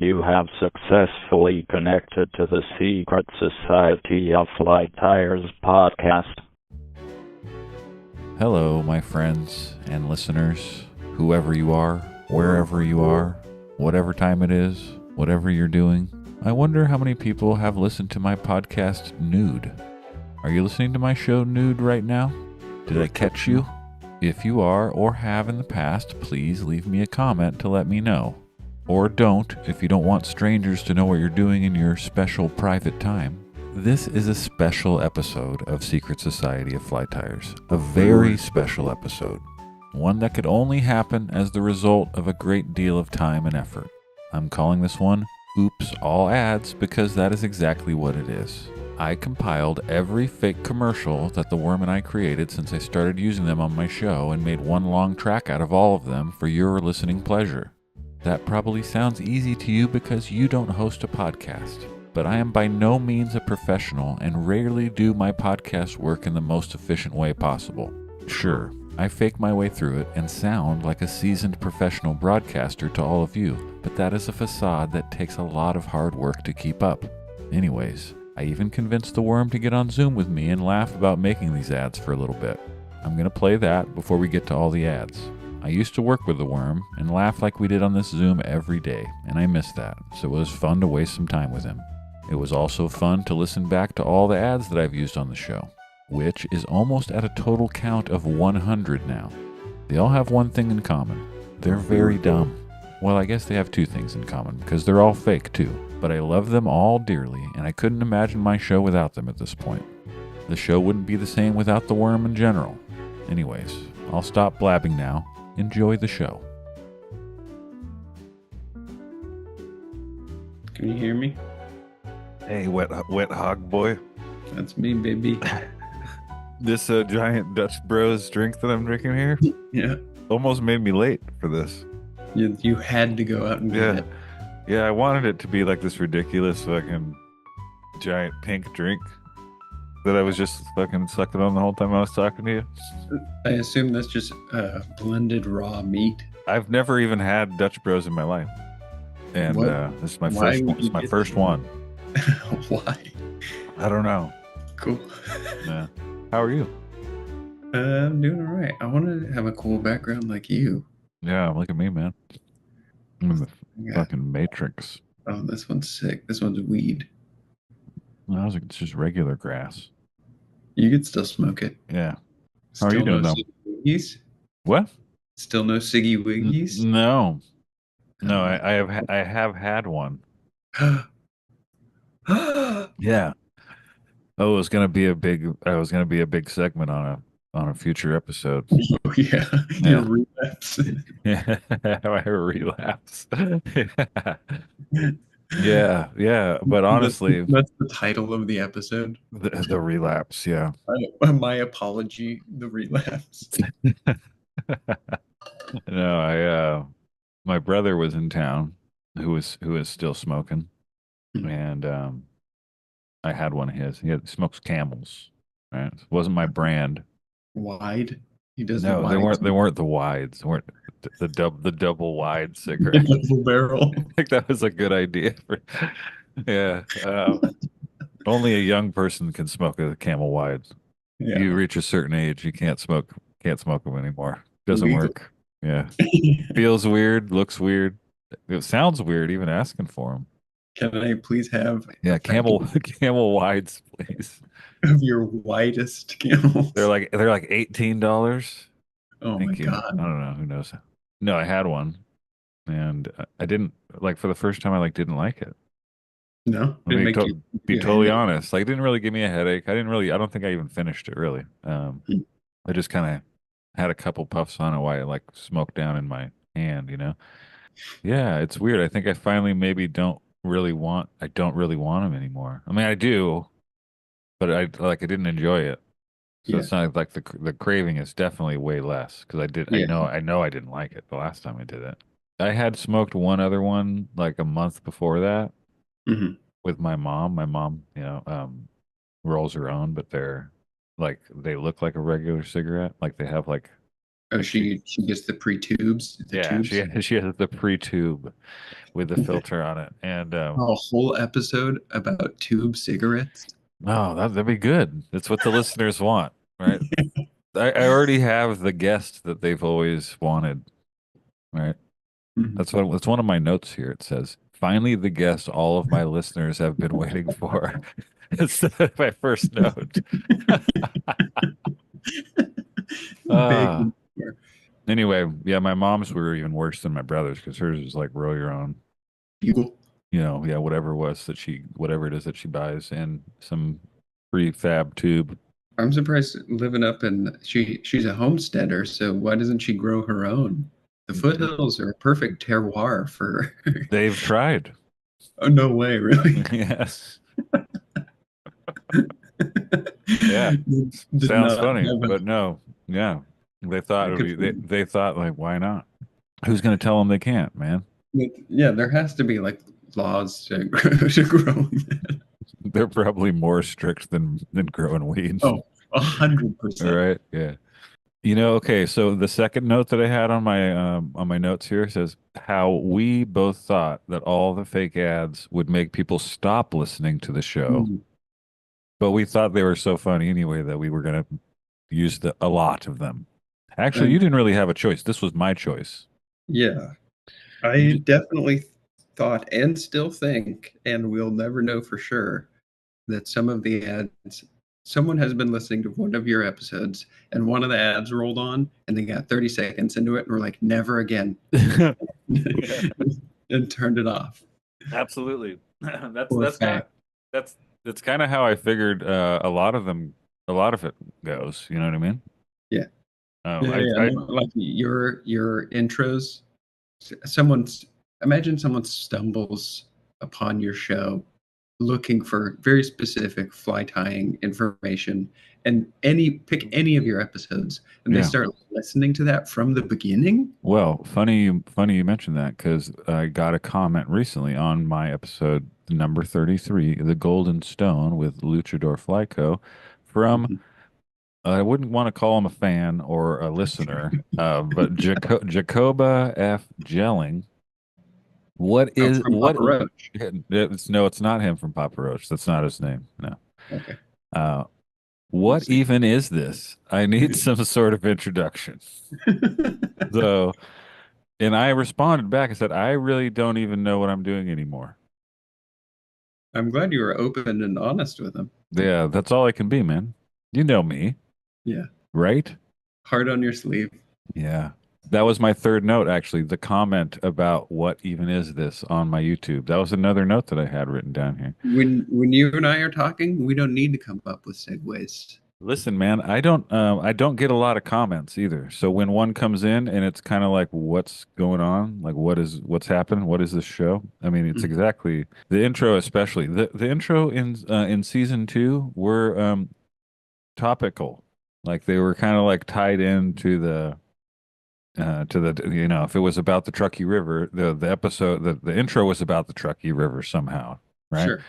You have successfully connected to the Secret Society of Flight Tyers podcast. Hello, my friends and listeners, whoever you are, wherever you are, whatever time it is, whatever you're doing. I wonder how many people have listened to my podcast nude. Are you listening to my show nude right now? Did I catch you? If you are or have in the past, please leave me a comment to let me know. Or don't if you don't want strangers to know what you're doing in your special private time. This is a special episode of Secret Society of Flight Tyers. A very special episode. One that could only happen as the result of a great deal of time and effort. I'm calling this one Oops All Ads because that is exactly what it is. I compiled every fake commercial that the Worm and I created since I started using them on my show and made one long track out of all of them for your listening pleasure. That probably sounds easy to you because you don't host a podcast. But I am by no means a professional and rarely do my podcast work in the most efficient way possible. Sure, I fake my way through it and sound like a seasoned professional broadcaster to all of you, but that is a facade that takes a lot of hard work to keep up. Anyways, I even convinced the Worm to get on Zoom with me and laugh about making these ads for a little bit. I'm going to play that before we get to all the ads. I used to work with the Worm and laugh like we did on this Zoom every day, and I miss that, so it was fun to waste some time with him. It was also fun to listen back to all the ads that I've used on the show, which is almost at a total count of 100 now. They all have one thing in common. They're very dumb. Well, I guess they have two things in common, because they're all fake too. But I love them all dearly, and I couldn't imagine my show without them at this point. The show wouldn't be the same without the Worm in general. Anyways, I'll stop blabbing now. Enjoy the show. Can you hear me? Hey, wet hog boy. That's me, baby. This giant Dutch Bros drink that I'm drinking here Yeah. almost made me late for this. You had to go out and get it. Yeah, I wanted it to be like this ridiculous fucking giant pink drink that I was just fucking sucking on the whole time I was talking to you. I assume that's just blended raw meat. I've never even had Dutch Bros in my life. And this is my Why first would one. It's you my get first them? one. Why? I don't know. Cool. Yeah. How are you? I'm doing all right. I want to have a cool background like you. Yeah, look at me, man. I'm in the Yeah. fucking Matrix. Oh, this one's sick. This one's weed. No, it's just regular grass. You could still smoke it. Yeah. How are you doing, no though? Siggy Wiggies? What? Still no Siggy Wiggies? No. No, Oh. I have had one. Yeah. Oh, it was gonna be a big segment on a future episode. Oh, yeah. Your relapse. Yeah. I relapse. Yeah. But honestly, that's the title of the episode. the relapse, yeah. My apology, the relapse. No, my brother was in town who is still smoking. And I had one of his. He smokes Camels. Right? It wasn't my brand. Wide. He does No, the they wide. weren't the wides. They weren't the double wide cigarette. Double barrel. I think that was a good idea. Yeah. Only a young person can smoke a Camel wide. Yeah. You reach a certain age, you can't smoke them anymore. Doesn't Illegal. work. Yeah. Feels weird, looks weird. It sounds weird even asking for them. Can I please have Yeah, camel wides, please. of your widest camels? They're like $18. Oh Thank my you. god. I don't know. Who knows? No, I had one, and I didn't for the first time. I didn't like it. No? I'll Didn't make you be totally honest. Like, it didn't really give me a headache. I don't think I even finished it really. I just kind of had a couple puffs on it while it like smoked down in my hand. Yeah, it's weird. I think I finally maybe don't really want them anymore. I mean, I do, but I didn't enjoy it. So Yeah. it's not like the craving is definitely way less because Yeah. I know I didn't like it the last time I did it. I had smoked one other one like a month before that with my mom. My mom, rolls her own, but they look like a regular cigarette. Like they have like Oh, Like she, she gets the pre-tubes, the yeah, tubes. she has the pre-tube with the filter on it, and A whole episode about tube cigarettes. oh, that'd be good. That's what the listeners want, right? I already have the guest that they've always wanted, right? Mhm. That's one of my notes here. It says, "Finally, the guest all of my listeners have been waiting for." It's my first note. uh, Big for anyway, yeah, my mom's were even worse than my brother's because hers is like roll your own, Eagle. yeah, whatever it is that she buys in some prefab tube. I'm surprised living up in she's a homesteader, so why doesn't she grow her own? The foothills are a perfect terroir for They've tried. Oh no way, really? Yes. Yeah. Did Sounds not funny, have but no. Yeah. They thought I it would could be they thought like why not? Who's going to tell them they can't, man? yeah, there has to be like laws to, to grow that. They're probably more strict than growing weeds. Oh, 100%. Right? Yeah. Okay, so the second note that I had on my notes here says how we both thought that all the fake ads would make people stop listening to the show, Mm, but we thought they were so funny anyway that we were going to use a lot of them. Actually, you and didn't really have a choice. This was my choice. yeah, You I just, definitely thought and still think, and we'll never know for sure, that some of the ads, someone has been listening to one of your episodes and one of the ads rolled on and they got 30 seconds into it and were like, never again, and turned it off. Absolutely. That's For a that's kind of fact. that's that's kind of how I figured a lot of it goes. You know what I mean? Yeah. Um, Yeah, I yeah. I No, like your intros, someone's imagine someone stumbles upon your show looking for very specific fly tying information and pick any of your episodes and they yeah. start listening to that from the beginning. Well, funny you mentioned that because I got a comment recently on my episode number 33, The Golden Stone with Luchador Flyco, from Mhm. I wouldn't want to call him a fan or a listener, but Jacoba F. Jelling. What Oh, is from what? Papa Roach. No, it's not him from Papa Roach. That's not his name. No. Okay, Uh, we'll what see. even is this? I need some sort of introduction. So, and I responded back and said, I really don't even know what I'm doing anymore. I'm glad you were open and honest with him. Yeah, that's all I can be, man. You know me, Yeah, right? heart on your sleeve. Yeah. That was my third note, actually. The comment about what even is this on my YouTube. That was another note that I had written down here. When you and I are talking, we don't need to come up with segues. Listen, man, I don't get a lot of comments either. So when one comes in and it's kind of like, what's going on? Like, what's happened? What is this show? I mean, it's Mhm. exactly the intro, especially the intro in season two were topical. Like they were kind of like tied into the if it was about the Truckee River, the episode the intro was about the Truckee River somehow, right? Sure,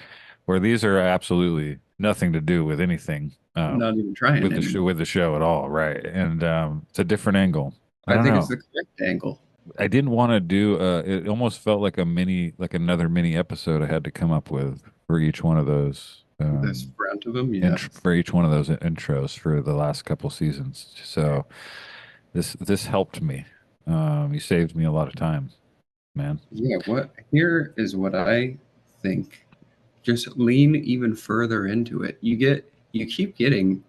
Where these are absolutely nothing to do with anything not even trying anymore. with the show at all, right? And it's a different angle. I I don't think it's know. the correct angle. I didn't want to do it almost felt like like another mini episode I had to come up with for each one of those This front of them, yeah. for each one of those intros for the last couple seasons. So this helped me. You saved me a lot of time, man. Yeah, what here is what I think. Just lean even further into it. You keep getting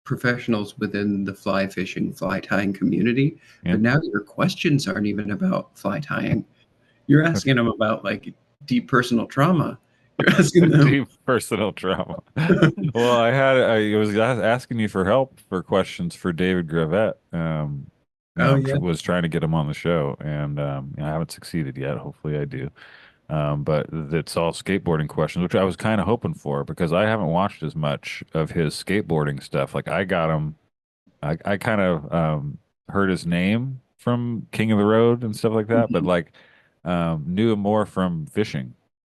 professionals within the fly fishing, fly tying community, Yeah. but now your questions aren't even about fly tying. You're asking them about like deep personal trauma. You're asking them, Deep personal trauma. Well, I was asking you for help for questions for David Gravett. oh yeah, Was trying to get him on the show, and I haven't succeeded yet. Hopefully, I do. But it's all skateboarding questions, which I was kind of hoping for because I haven't watched as much of his skateboarding stuff. Like I got him, I kind of heard his name from King of the Road and stuff like that, but mhm. like knew him more from fishing,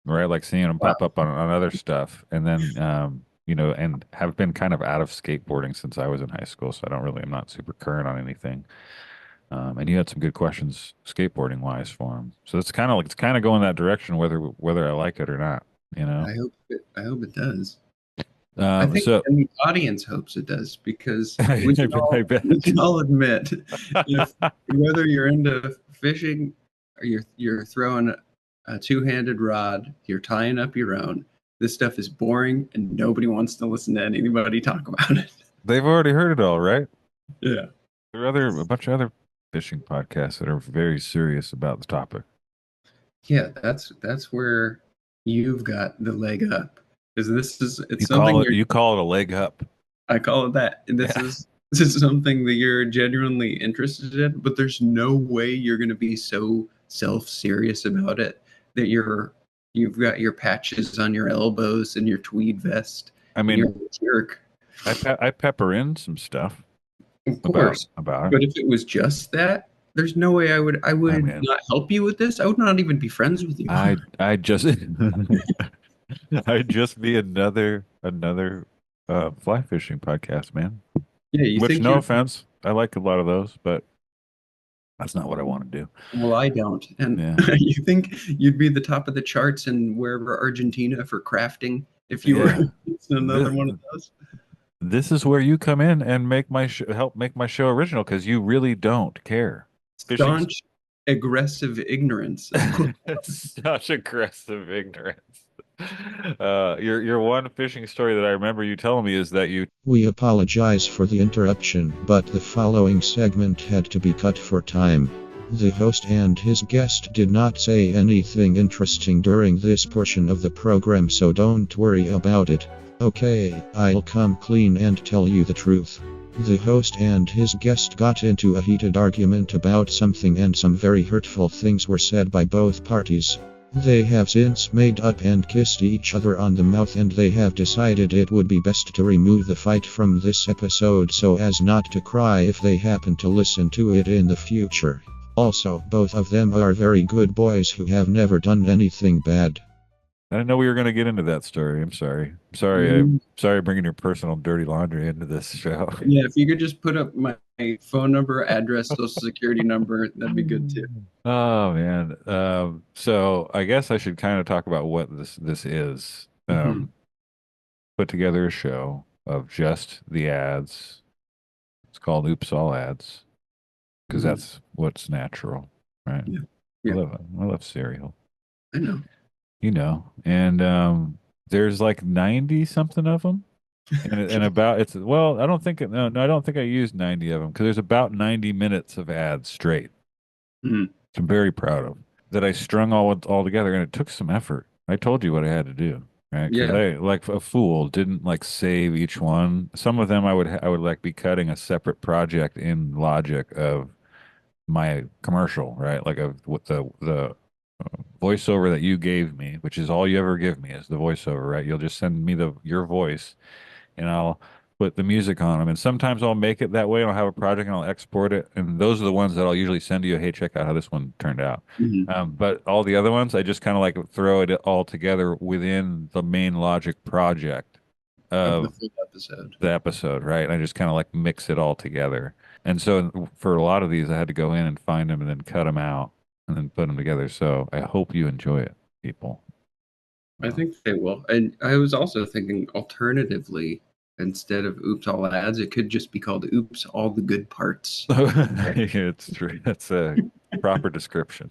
right? Like seeing him Wow. pop up on other stuff, and then and have been kind of out of skateboarding since I was in high school, so I'm not super current on anything. And you had some good questions skateboarding wise for him. So it's kind of going that direction, whether I like it or not, you know. I hope it does. I think, So and the audience hopes it does, because I we bet. can all admit, if whether you're into fishing or you're throwing a two-handed rod, you're tying up your own. This stuff is boring, and nobody wants to listen to anybody talk about it. They've already heard it all, right? Yeah, There are a bunch of other fishing podcasts that are very serious about the topic. yeah, that's where you've got the leg up, because it's something You call it a leg up. I call it that. And Yeah. this is something that you're genuinely interested in, but there's no way you're going to be so self-serious about it that you've got your patches on your elbows and your tweed vest I and you're mean, a jerk. I pepper in some stuff Of course. about But if it was just that, there's no way I it. I would mean, not help you with this. I would not even be friends with you. I just I'd just be another fly fishing podcast, man. Yeah, you Which, think no you're offense, I like a lot of those, but that's not what I want to do. well, I don't. And Yeah, you think you'd be the top of the charts in wherever Argentina for crafting if you were yeah. another This, one of those? this is where you come in and help make my show original because you really don't care. Fishing's Staunch, aggressive ignorance. such aggressive ignorance. Your one fishing story that I remember you telling me is that you We apologize for the interruption, but the following segment had to be cut for time. The host and his guest did not say anything interesting during this portion of the program, so don't worry about it. Okay, I'll come clean and tell you the truth. The host and his guest got into a heated argument about something, and some very hurtful things were said by both parties. They have since made up and kissed each other on the mouth, and they have decided it would be best to remove the fight from this episode so as not to cry if they happen to listen to it in the future. Also, both of them are very good boys who have never done anything bad. I didn't know we were going to get into that story. I'm sorry. I'm sorry bringing your personal dirty laundry into this show. Yeah, if you could just put up my phone number, address, social security number, that'd be good too. Oh man. So I guess I should kind of talk about what this is. Put together a show of just the ads. It's called Oops All Ads because that's what's natural, right? Yeah. Yeah. I love cereal. I know. And there's like 90 something of them. And about it's well, I don't think no, I don't think I used 90 of them because there's about 90 minutes of ads straight. Mhm. Which I'm very proud of that I strung all together, and it took some effort. I told you what I had to do, right? Because Yeah. I, like a fool, didn't like save each one. Some of them I would like be cutting a separate project in Logic of my commercial, right? Like of what the voiceover that you gave me, which is all you ever give me is the voiceover, right? You'll just send me your voice, and I'll put the music on them. And sometimes I'll make it that way, and I'll have a project and I'll export it. And those are the ones that I'll usually send you. Hey, check out how this one turned out. Mhm. But all the other ones, I just kind of like throw it all together within the main Logic project Of the of full episode. the episode, right? And I just kind of like mix it all together. And so for a lot of these, I had to go in and find them and then cut them out and then put them together. So I hope you enjoy it, people. I think they will. And I was also thinking alternatively, instead of Oops All Ads, it could just be called Oops All the Good Parts. It's true. That's a proper description.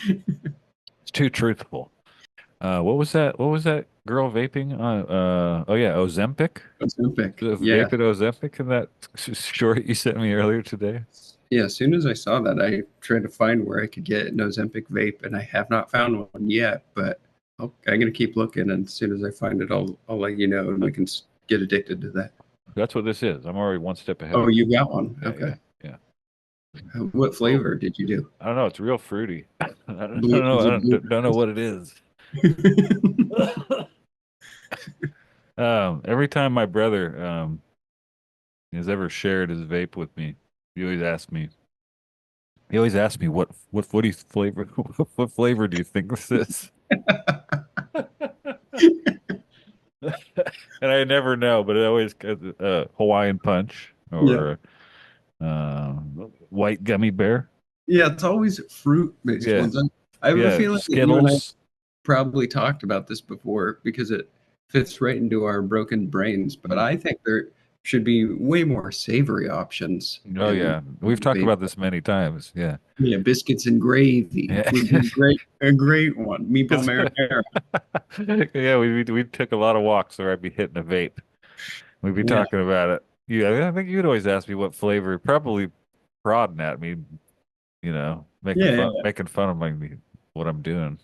It's too truthful. What was that? What was that girl vaping? Oh yeah, Ozempic. Ozempic. The Yeah. vapid Ozempic in that short you sent me earlier today. Yeah, as soon as I saw that, I tried to find where I could get an Ozempic vape, and I have not found one yet, but I'm going to keep looking, and as soon as I find it, I'll let you know, and we can get addicted to that. That's what this is. I'm already one step ahead. Oh, of you got one? Yeah, Okay. Yeah. What flavor did you do? I don't know. It's real fruity. I don't Blue- know. is I it blue? don't know what it is. Every time my brother has ever shared his vape with me, he always asks me. He always asks me what footy flavor what flavor do you think this is? And I never know, but it always Hawaiian Punch Yeah. or white gummy bear. Yeah, it's always fruit-based Yeah, ones. I have a yeah, feeling that you and I Skittles. probably talked about this before because it fits right into our broken brains, but Mm. I think there should be way more savory options Oh in yeah, we've talked vape. about this many times. Yeah, Yeah, biscuits and gravy yeah. would be a great one. Meatball 'Cause- marinara. yeah, we took a lot of walks where I'd be hitting a vape. We'd be Yeah, talking about it. Yeah, I think you'd always ask me what flavor, probably prodding at me, yeah, yeah. making fun of what I'm doing.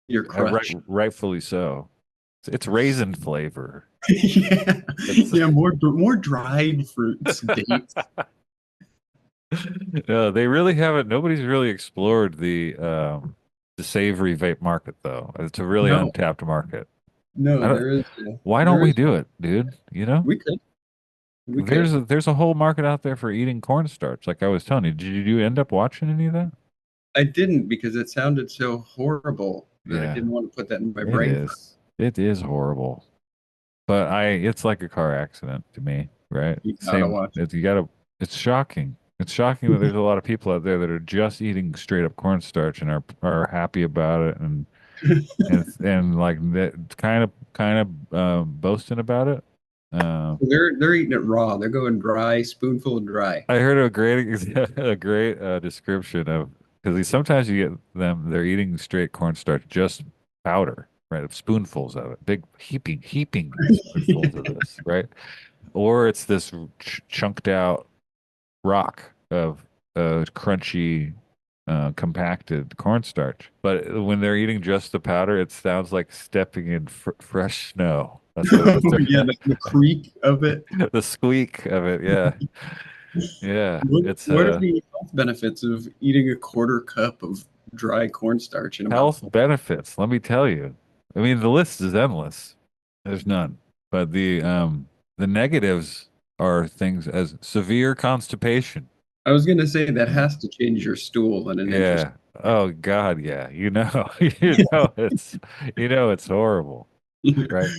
Your crutch. Rightfully so. It's raisin flavor. Yeah, It's yeah. More dried fruits, dates. no, they really haven't. Nobody's really explored the savory vape market though. It's a really No, untapped market. I no. don't. Why don't There we is. do it, dude? We could, we There's could. there's a whole market out there for eating cornstarch. Like I was telling you, did you end up watching any of that? I didn't because it sounded so horrible that I Yeah, didn't want to put that in my it brain. is. It is horrible. But it's like a car accident to me, right? You gotta Same. watch. It's shocking. It's shocking that there's a lot of people out there that are just eating straight up cornstarch and are happy about it and like that kind of boasting about it. Um, They're eating it raw. They're going dry, spoonful of dry. I heard a great a great description of because sometimes you get them they're eating straight cornstarch, just powder, right? Spoonfuls of it, big heaping spoonfuls of this, right? Or it's this chunked out rock of crunchy, compacted cornstarch. But when they're eating just the powder, it sounds like stepping in fresh snow. That's what Oh it's yeah, the creak of it. the squeak of it. Yeah, yeah. It's What are the health benefits of eating a quarter cup of dry cornstarch in a health mouthful? benefits. Let me tell you. I mean, the list is endless. There's none. But the negatives are things as severe constipation. I was gonna say that has to change your stool in an interesting Yeah. Oh God, yeah. It's horrible, way. right?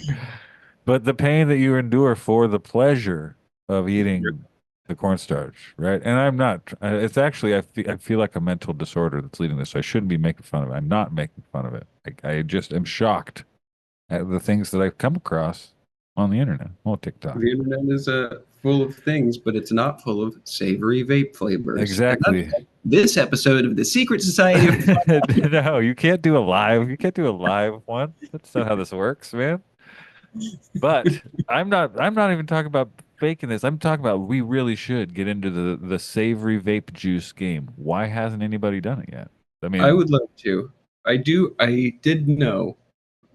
But the pain that you endure for the pleasure of eating the cornstarch, right? And I'm not. It's actually I feel like a mental disorder that's leading this. So I shouldn't be making fun of it. I'm not making fun of it. I just am shocked at the things that I've come across on the internet, on TikTok. The internet is full of things, but it's not full of savory vape flavors. And that's Exactly. this episode of the Secret Society of. No, you can't do a live. You can't do a live one. That's not how this works, man. But I'm not even talking about faking this. I'm talking about we really should get into the savory vape juice game. Why hasn't anybody done it yet? I I mean, would love to. I did know,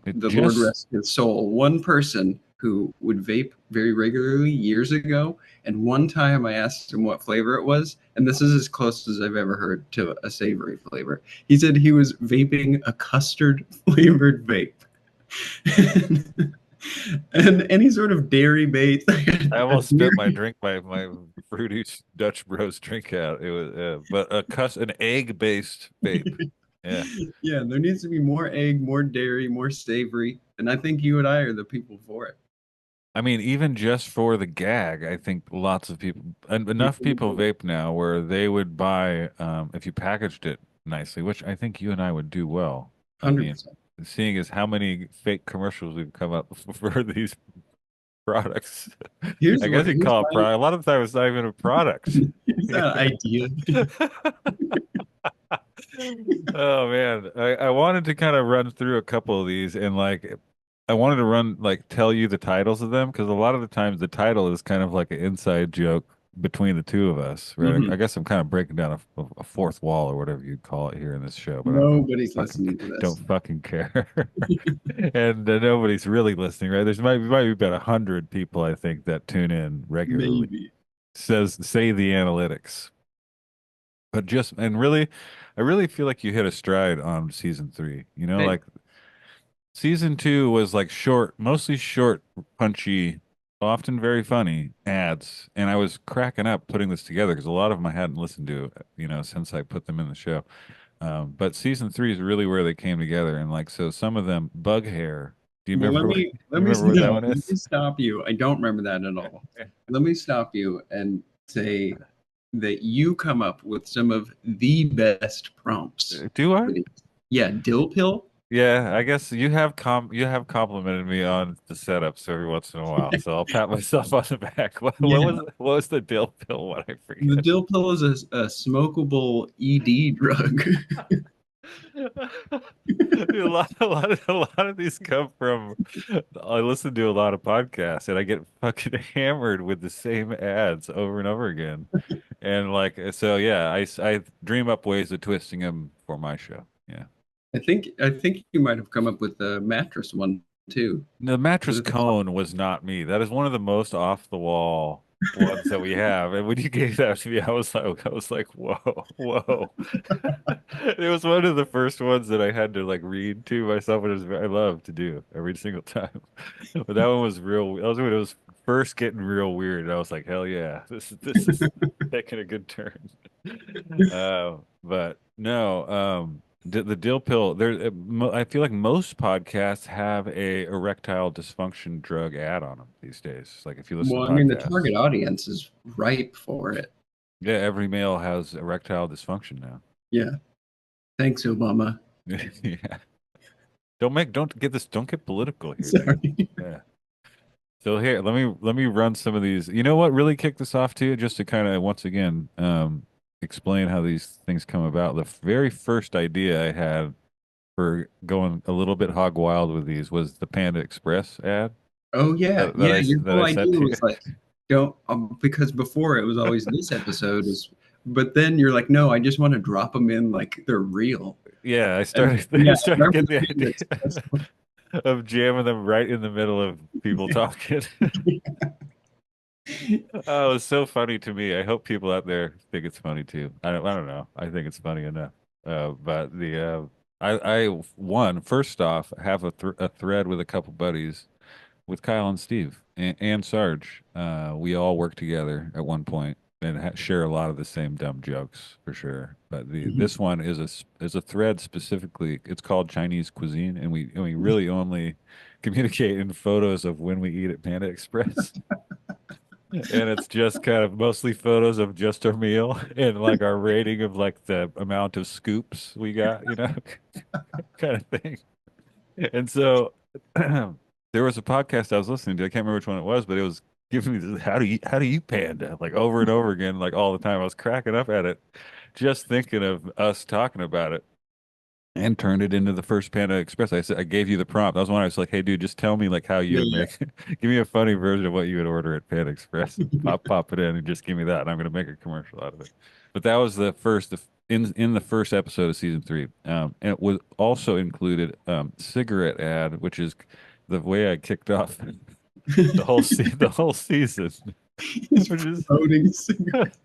it the Lord just rest his soul, one person who would vape very regularly years ago. And one time I asked him what flavor it was, and this is as close as I've ever heard to a savory flavor. He said he was vaping a custard flavored vape. And any sort of dairy bait. I almost spit my drink, my fruity Dutch Bros drink out. It was but an egg based vape. Yeah. Yeah, there needs to be more egg, more dairy, more savory. And I think you and I are the people for it. I mean, even just for the gag, I think lots of people, enough people vape now where they would buy, if you packaged it nicely, which I think you and I would do well. I mean, 100%. seeing as how many fake commercials we've come up for these products, I guess you Here's call it my product. A lot of the time it's not even a product. here's that idea. Oh man, I wanted to kind of run through a couple of these and like I wanted to tell you the titles of them because a lot of the times the title is kind of like an inside joke between the two of us, right? I Mhm. guess I'm kind of breaking down a fourth wall or whatever you'd call it here in this show, but I Nobody's fucking listening to don't this. fucking care. And nobody's really listening, right? Might be about 100 people I think that tune in regularly. Maybe. Say the analytics. But I really feel like you hit a stride on season three. Hey, Like season two was like short, mostly short, punchy, often very funny ads. And I was cracking up putting this together because a lot of them I hadn't listened to, since I put them in the show. But season three is really where they came together. And like, so some of them, Bug Hair Do you Well, remember? let You me remember what that no, one let is? me stop you. I don't remember that at all. Let me stop you and say that you come up with some of the best prompts Do for I? these. Yeah, dill pill. Yeah, I guess you have complimented me on the setups every once in a while, so I'll pat myself on the back. Yeah, What was the dill pill one? I the forget. dill pill is a smokable ED drug. Dude, a lot of these come from. I listen to a lot of podcasts, and I get fucking hammered with the same ads over and over again. And like, so yeah, I dream up ways of twisting them for my show. Yeah. I think you might have come up with the mattress one too. The Was mattress it cone was not me. That is one of the most off the wall ones that we have. And when you gave that to me, I was like, whoa, whoa. It was one of the first ones that I had to like read to myself, which is I love to do every single time. But that one was real. That was when it was first getting real weird. And I was like, hell yeah, this is taking a good turn. But no, the dill pill. There, I feel like most podcasts have a erectile dysfunction drug ad on them these days. Like if you listen well, to I mean, the podcasts, target audience is ripe for it. yeah, every male has erectile dysfunction now. Yeah. Thanks, Obama. Yeah. Don't get political here, dude. Sorry. Yeah. So here, let me run some of these. You know what really kicked this off too, just to kind of once again explain how these things come about. The very first idea I had for going a little bit hog wild with these was the Panda Express ad Oh yeah, that yeah. Your that whole I sent idea to you. was like, don't because before it was always this episode is, but then you're like, no, I just want to drop them in like they're real. Yeah, And I yeah, I started remember getting the the idea Express one. of jamming them right in the middle of people talking. Oh, it's so funny to me. I hope people out there think it's funny too. I don't know. I think it's funny enough. But I one first off have a thread with a couple buddies with Kyle and Steve and Sarge. We all work together at one point and share a lot of the same dumb jokes for sure. But Mhm. this one is is a thread specifically. It's called Chinese cuisine, and we really only communicate in photos of when we eat at Panda Express. And it's just kind of mostly photos of just our meal and like our rating of like the amount of scoops we got, kind of thing. And so there was a podcast I was listening to. I can't remember which one it was, but it was giving me this, how do you panda like over and over again, like all the time. I was cracking up at it, just thinking of us talking about it and turned it into the first Panda Express. I said I gave you the prompt. That was when I was like, "Hey, dude, just tell me like how you Yeah, would yeah. make. Give me a funny version of what you would order at Panda Express. Pop it in, and just give me that, and I'm gonna make a commercial out of it." But that was the first in the first episode of season three. And it was also included cigarette ad, which is the way I kicked off the whole season, He's which is promoting cigarettes.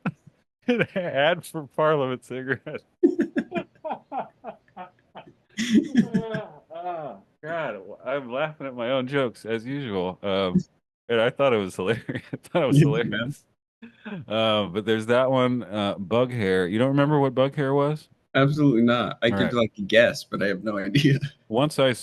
an ad for Parliament cigarettes. Oh, God, I'm laughing at my own jokes as usual. And I thought it was hilarious. I thought it was Yeah, man. hilarious. But there's that one, bug hair. You don't remember what bug hair was? Absolutely not. I All could right. like guess, but I have no idea. Once I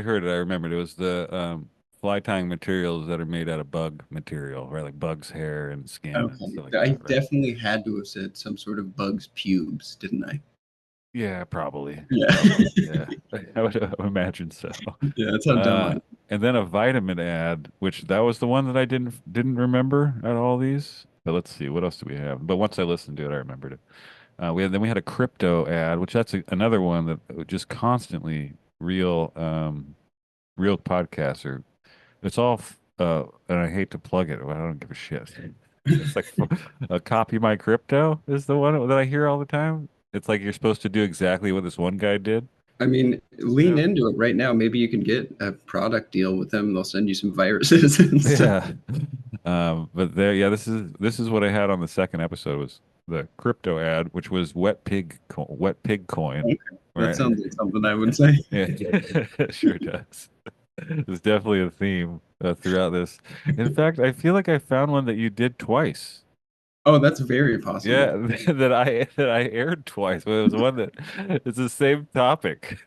heard it, I remembered it was the fly tying materials that are made out of bug material, right? Like bug's hair and skin and Okay. stuff like I that, right? definitely had to have said some sort of bug's pubes, didn't I? Yeah, probably, Yeah. probably. Yeah, I would imagine so. Yeah, that's how dumb I Uh, am. and then a vitamin ad, which that was the one that I didn't remember out of all these. But let's see, what else do we have? But once I listened to it, I remembered it. We had a crypto ad, which that's another one that just constantly real podcasts are. It's all and I hate to plug it, but I don't give a shit. It's like copy my crypto is the one that I hear all the time. It's like you're supposed to do exactly what this one guy did. I mean, lean Yeah. into it right now. Maybe you can get a product deal with them. They'll send you some viruses and stuff. Yeah. But yeah, this is what I had on the second episode was the crypto ad, which was wet pig coin, Okay. That right? sounds like something I would say. Yeah, it sure does. There's definitely a theme throughout this. In fact, I feel like I found one that you did twice. Oh, that's very possible. Yeah, that I aired twice. But it was one that it's the same topic.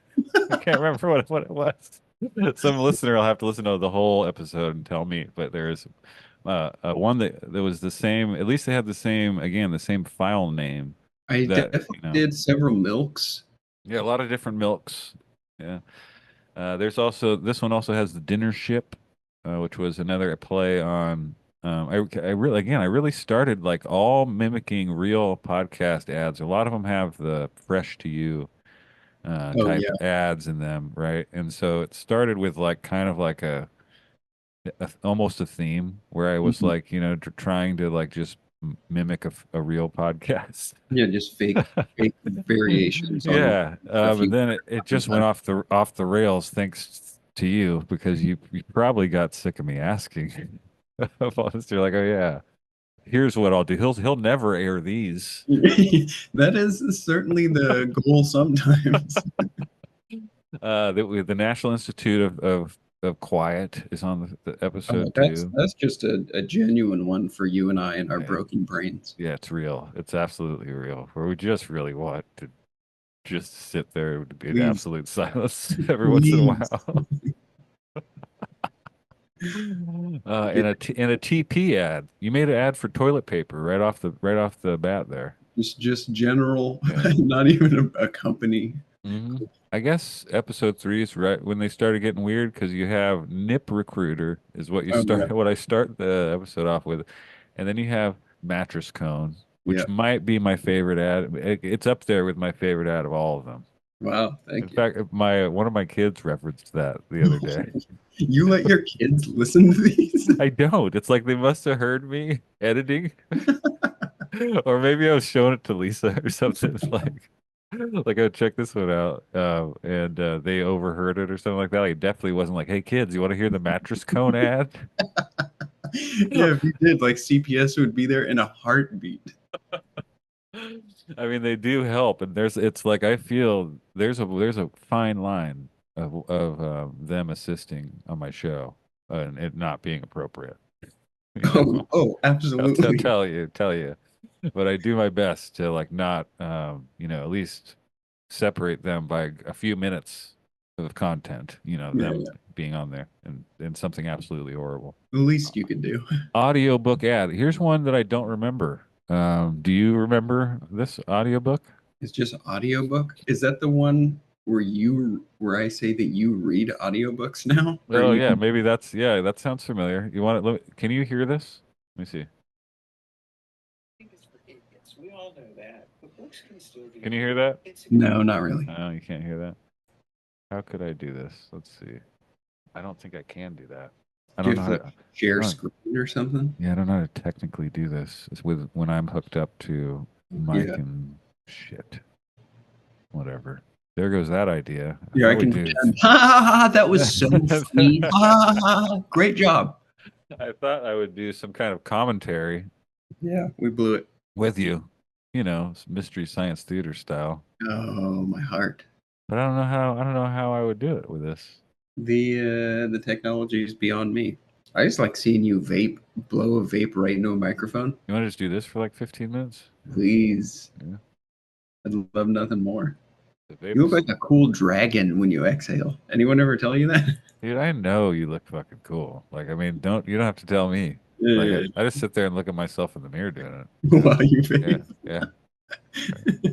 I can't remember what it was. Some listener will have to listen to the whole episode and tell me. But there's one that was the same. At least they had the same, again, the same file name. I That definitely did several milks. yeah, a lot of different milks. Yeah. There's also this one also has the dinner ship, which was another play on. I really started like all mimicking real podcast ads. A lot of them have the fresh to you Oh type yeah. ads in them, right? And so it started with like kind of like almost a theme where I was Mhm. like, trying to like just mimic a real podcast. Yeah, just fake variations on Yeah, stuff and you then it just went advertise. off the rails thanks to you because you probably got sick of me asking. You're like, oh yeah, here's what I'll do. He'll never air these. That is certainly the goal sometimes. The National Institute of Quiet is on the episode too. That's just a genuine one for you and I and our Yeah, broken brains. yeah, it's real. It's absolutely real. Where we just really want to just sit there in Please, absolute silence every once in a please. while. And a TP ad. You made an ad for toilet paper right off the bat there. Just general, Yeah. not even a company. I guess episode 3 is right when they started getting weird because you have Nip Recruiter is what you Oh yeah, start what I start the episode off with, and then you have Mattress Cone, yeah. which might be my favorite ad. It's up there with my favorite ad of all of them. Wow, In thank you. fact, my one of my kids referenced that the other day. You let your kids listen to these? I don't. It's like they must have heard me editing. Or maybe I was showing it to Lisa or something like oh check this one out and they overheard it or something like that. Like it definitely wasn't like, hey kids, you want to hear the mattress cone ad? Yeah, if you did, like CPS would be there in a heartbeat. I mean they do help, and it's like I feel there's a fine line of them assisting on my show and it not being appropriate. You know, Oh, I'll absolutely. tell you. But I do my best to like not at least separate them by a few minutes of content, Yeah, them yeah. being on there and something absolutely horrible. The least you could do. Audiobook ad. Here's one that I don't remember. Do you remember this audiobook? It's just audiobook. Is that the one where I say that you read audiobooks now? Or Oh you yeah, maybe yeah, that sounds familiar. You want it? Can you hear this? Let me see. Can you hear that? No, not really. Oh, you can't hear that. How could I do this? Let's see. I don't think I can do that. I Do you don't know have how to to. like share I don't- screen or something? Yeah, I don't know how to technically do this. It's with when I'm hooked up to mic Yeah. and shit. Whatever. There goes that idea. Yeah, I I would can do. pretend. Ha ha ha! That was so funny. Ha ha ha! Ha. Great job. I thought I would do some kind of commentary Yeah, we blew it. with you, mystery science theater style. Oh, my heart. But I don't know how I would do it with this. The technology is beyond me. I just like seeing you blow a vape right into a microphone. You want to just do this for like 15 minutes? Please. Yeah. I'd love nothing more. The You look vapes. like a cool dragon when you exhale. Anyone ever tell you that? Dude, I know you look fucking cool. Like, I mean, you don't have to tell me. Like, Yeah, I just sit there and look at myself in the mirror doing it. while you Yeah, vape. yeah.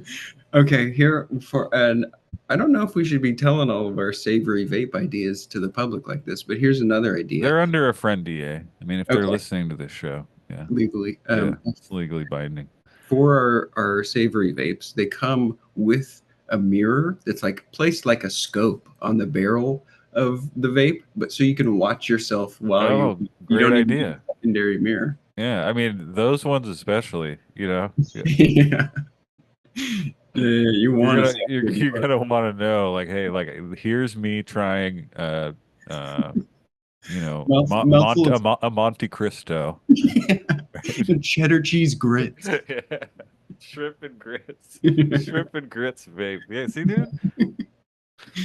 Okay, here for and I don't know if we should be telling all of our savory vape ideas to the public like this, but here's another idea. They're under a friend DA. I mean, if they're Okay, listening to this show, yeah, legally. yeah, it's legally binding. For our savory vapes, they come with a mirror that's like placed like a scope on the barrel of the vape, but so you can watch yourself while Oh, you great don't even need idea. a secondary mirror. Yeah, I mean, those ones especially, Yeah. Yeah. You want to You're gonna want to know, like, hey, like, here's me trying, mouthful of A Monte Cristo. cheddar cheese grits. Shrimp and grits. Shrimp and grits vape. Yeah, see, dude?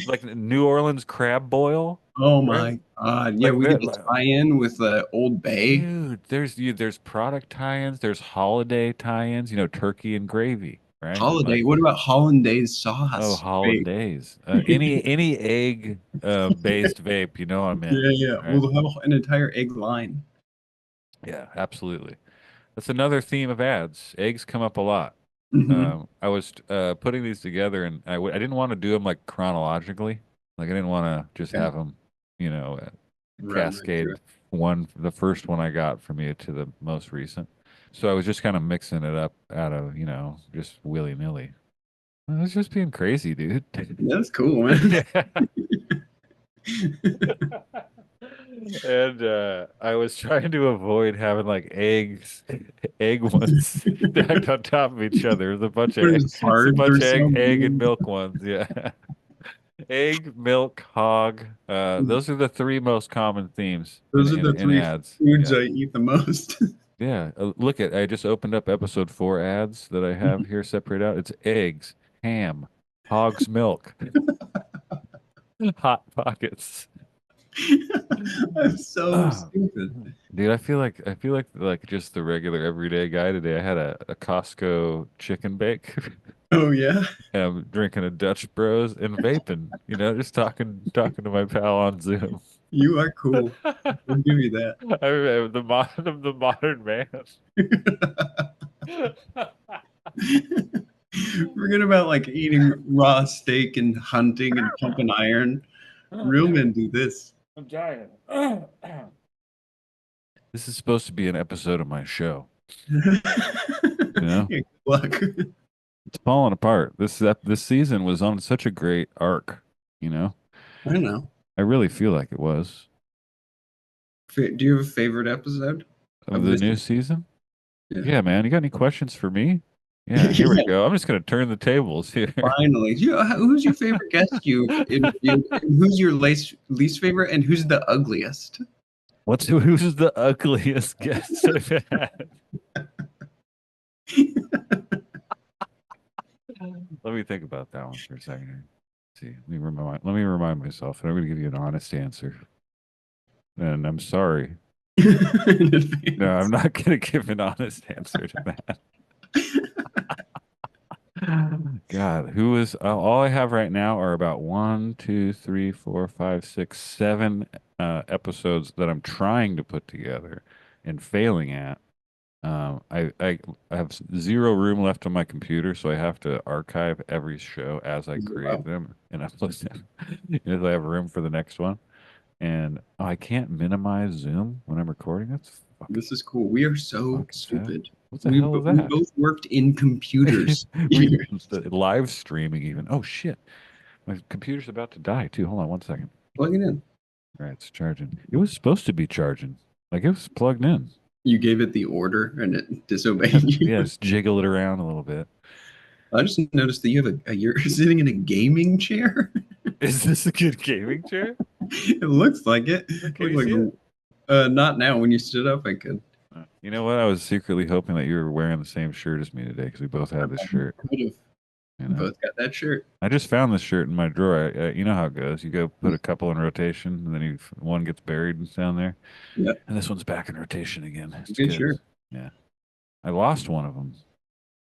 Like New Orleans crab boil. Oh Right? my god! Yeah, Like we that. get the tie-in with Old Bay. Dude, there's product tie-ins, there's holiday tie-ins, turkey and gravy, right? And Holiday. like, What about hollandaise sauce? hollandaise. Any egg based vape, you know I'm in. Yeah. Right? We'll have an entire egg line. Yeah, absolutely. That's another theme of ads. Eggs come up a lot. Hmm. I was putting these together, and I didn't want to do them like chronologically. Like I didn't want to just Okay. have them, you know, Run right through cascade the first one I got from you to the most recent. So I was just kind of mixing it up out of, just willy nilly. I was just being crazy, dude. That's cool, man. Yeah. And I was trying to avoid having like egg ones stacked on top of each other. What is It's a hard bunch or of egg and something? milk ones. Yeah, egg, milk, hog. Those are the three most common themes in Those are the in three ads. foods Yeah, I eat the most. yeah. Look I just opened up episode 4 ads that I have here separated out. It's eggs, ham, hog's milk, hot pockets. I'm so stupid. Dude, I feel like just the regular everyday guy today. I had a Costco chicken bake. Oh yeah, And I'm drinking a Dutch Bros and vaping, just talking to my pal on Zoom. you are cool. I'll give you that. I'm the modern man. Forget about like eating raw steak and hunting and pumping iron. Real men do this. I'm dying. This is supposed to be an episode of my show. Yeah, good luck. It's falling apart. This season was on such a great arc, you know. I know. I really feel like it was Do you have a favorite episode of of the this? new season. Yeah. Yeah, man. You got any questions for me? Yeah, here we go. I'm just gonna turn the tables here. Finally, who's your favorite guest you've interviewed? And who's your least favorite? And who's the ugliest? Who's the ugliest guest I've had? Let me think about that one for a second here. See, let me remind myself, and I'm gonna give you an honest answer. And I'm sorry. In advance. No, I'm not gonna give an honest answer to that. God, who is all I have right now are about 7 episodes that I'm trying to put together and failing at. I have zero room left on my computer, so I have to archive every show as I create Wow. them and upload them. As I have room for the next one. And I can't minimize Zoom when I'm recording. That's fucking, This is cool. We are so fucking sad. stupid. What the hell is We that? both worked in computers. The live streaming even. Oh shit. My computer's about to die too. Hold on one second. Plug it in. All right, it's charging. It was supposed to be charging. Like it was plugged in. You gave it the order and it disobeyed you. Yeah, just jiggle it around a little bit. I just noticed that you have you're sitting in a gaming chair. Is this a good gaming chair? It looks like it. Can you see it? Not now. When you stood up, I could. You know what? I was secretly hoping that you were wearing the same shirt as me today because we both had this shirt. Could have. You know? Both got that shirt. I just found this shirt in my drawer. You know how it goes. You go put a couple in rotation, and then one gets buried down there. Yep. And this one's back in rotation again. It's Good shirt. Yeah. I lost one of them.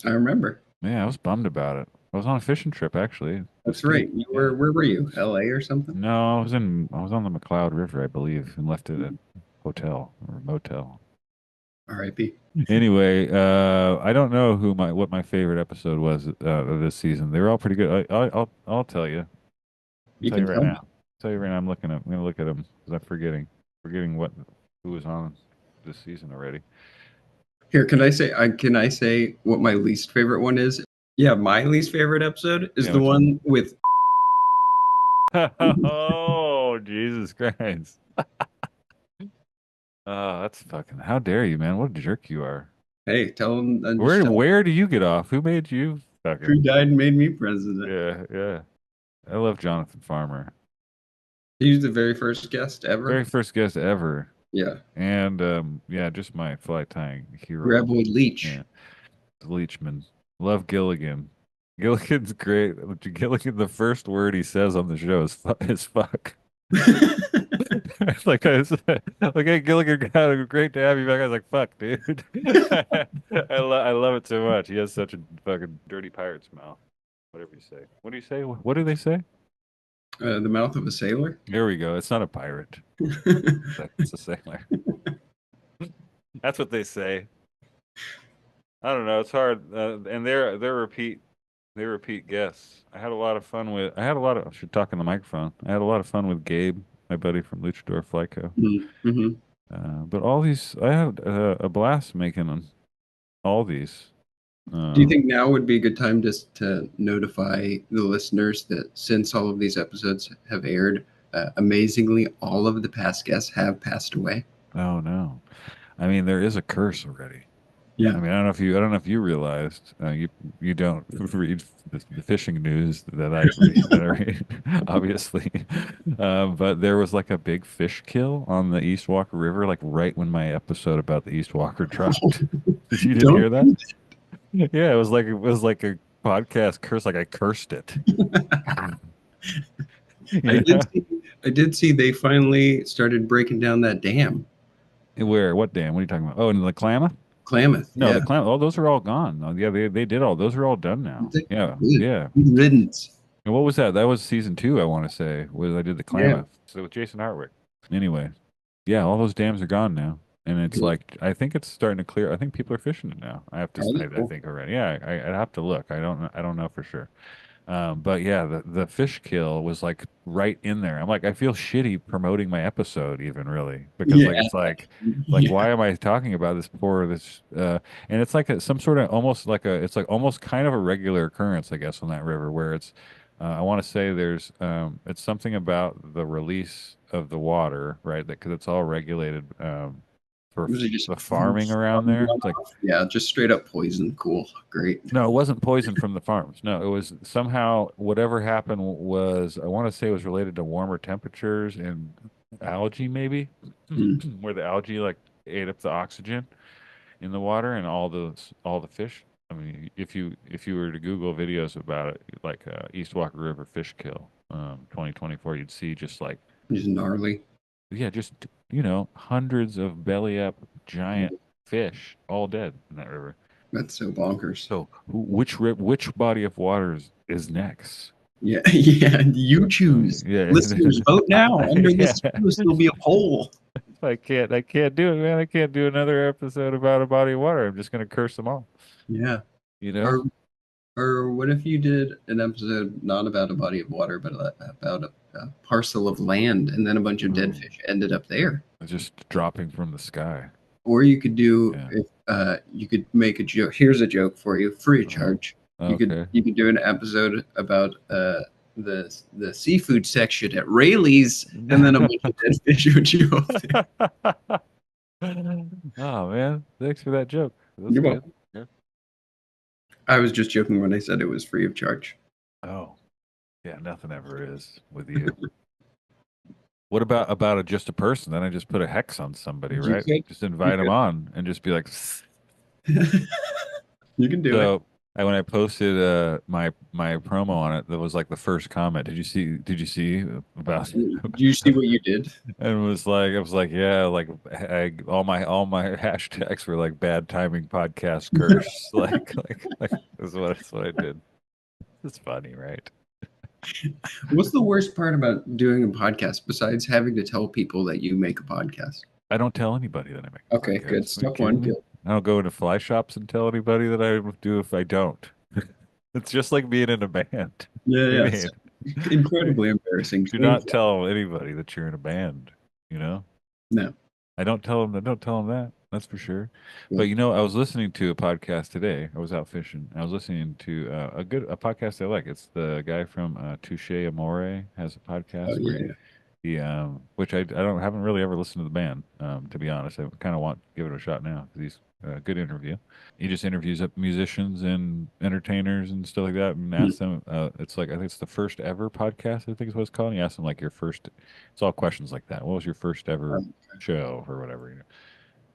I remember. Yeah, I was bummed about it. I was on a fishing trip actually. That's right. You were. Where were you? L.A. or something? No, I was on the McCloud River, I believe, and left it at a hotel or motel. R.I.P. Anyway, I don't know what my favorite episode was of this season. They were all pretty good. I'll tell you. You Tell you can right tell me. now. Tell you right now. I'm gonna look at them because I'm forgetting who was on this season already. Here, can I say what my least favorite one is? Yeah, my least favorite episode is Yeah, the which one with. Oh, Jesus Christ. Oh, that's fucking. How dare you, man? What a jerk you are. Hey, tell him. Where do you get off? Who made you Who fucking? died and made me president? Yeah. I love Jonathan Farmer. He's the very first guest ever. Very first guest ever. Yeah. And yeah, just my fly tying hero. Graboid Leech. Yeah. Leachman. Love Gilligan. Gilligan's great. Gilligan, the first word he says on the show is fuck. Like I was, like, hey Gilligan, God, great to have you back. I was like, fuck, dude. I love it so much. He has such a fucking dirty pirate's mouth. Whatever you say. What do you say? What do they say? The mouth of a sailor. There we go. It's not a pirate. It's a sailor. That's what they say. I don't know. It's hard, and they're repeat guests. I had a lot of. I should talk in the microphone. I had a lot of fun with Gabe, my buddy from Luchador Flyco. Mm-hmm. But all these, I had a blast making them. All these. Do you think now would be a good time just to notify the listeners that since all of these episodes have aired, amazingly, all of the past guests have passed away? Oh no. I mean, there is a curse already. Yeah. I mean, I don't know if you realized, you don't read the fishing news that I read, obviously. But there was like a big fish kill on the East Walker River, like right when my episode about the East Walker dropped. You didn't Don't hear that? Yeah, it was like a podcast curse, like I cursed it. I You did know? see, I did see they finally started breaking down that dam, Where? What dam? What are you talking about? Oh, in the Klamath? Klamath. No, Yeah. the Klamath. Oh, those are all gone. Oh, yeah, they did all. Those are all done now. Good. Yeah, Good yeah. riddance. And what was that? That was season 2, I want to say, was I did the Yeah. Klamath. So with Jason Hartwick. Anyway, yeah, all those dams are gone now. And it's Good. like, I think it's starting to clear. I think people are fishing it now. I have to, Oh, I, that's I cool. think already. Yeah, I'd have to look. I don't know for sure. But yeah, the fish kill was like right in there. I'm like, I feel shitty promoting my episode even really because Yeah. like it's like Yeah. why am I talking about this and it's like some sort of almost like it's like almost kind of a regular occurrence I guess on that river where it's I want to say there's it's something about the release of the water, right? That because it's all regulated for Was it just the farming around there. It's like runoff? Yeah, just straight up poison. Cool. Great. no, it wasn't poison from the farms. No, it was somehow whatever happened was I want to say it was related to warmer temperatures and algae maybe, Mm. where the algae like ate up the oxygen in the water and all the fish. I mean, if you were to Google videos about it, like East Walker River fish kill, 2024, you'd see just like Just gnarly. yeah, just hundreds of belly up giant fish all dead in that river. That's so bonkers. So, which body of waters is next? Yeah, yeah. You choose. Yeah, Listeners, vote now. Under yeah. this post, there'll be a poll. I can't do it, man. I can't do another episode about a body of water. I'm just gonna curse them all. Yeah. You know, Or, or what if you did an episode not about a body of water, but about a parcel of land, and then a bunch of dead Ooh. fish ended up there? just dropping from the sky. Or you could do Yeah. if you could make a joke. Here's a joke for you, free of charge. You Okay. could do an episode about the seafood section at Rayleigh's, and then a bunch of dead fish would show up there. Oh man, thanks for that joke. That's You're good. welcome. I was just joking when I said it was free of charge. Oh, yeah, nothing ever is with you. What about just a person? Then I just put a hex on somebody, You right? could. Just invite them could. on and just be like. You can do it. So when I posted my promo on it, that was like the first comment. Did you see about Do you see what you did? and I was like, yeah, like all my hashtags were like bad timing podcast curse. like that's what I did. It's funny, right? What's the worst part about doing a podcast besides having to tell people that you make a podcast? I don't tell anybody that I make a Okay, podcast. good. Are you Step kidding one, me? good. I don't go into fly shops and tell anybody that I do if I don't. It's just like being in a band. Yeah, I yeah. mean, So incredibly embarrassing. do not tell anybody that you're in a band, you know? No. I don't tell them that. That's for sure. Yeah. But I was listening to a podcast today. I was out fishing. I was listening to a podcast I like. It's the guy from Touche Amore has a podcast Oh, where yeah. he which I haven't really ever listened to the band to be honest. I kind of want to give it a shot now because he's a good interview. He just interviews up musicians and entertainers and stuff like that and asks them. It's like I think it's the first ever podcast. I think is what it's called. And he asks them like your first. It's all questions like that. What was your first ever show or whatever?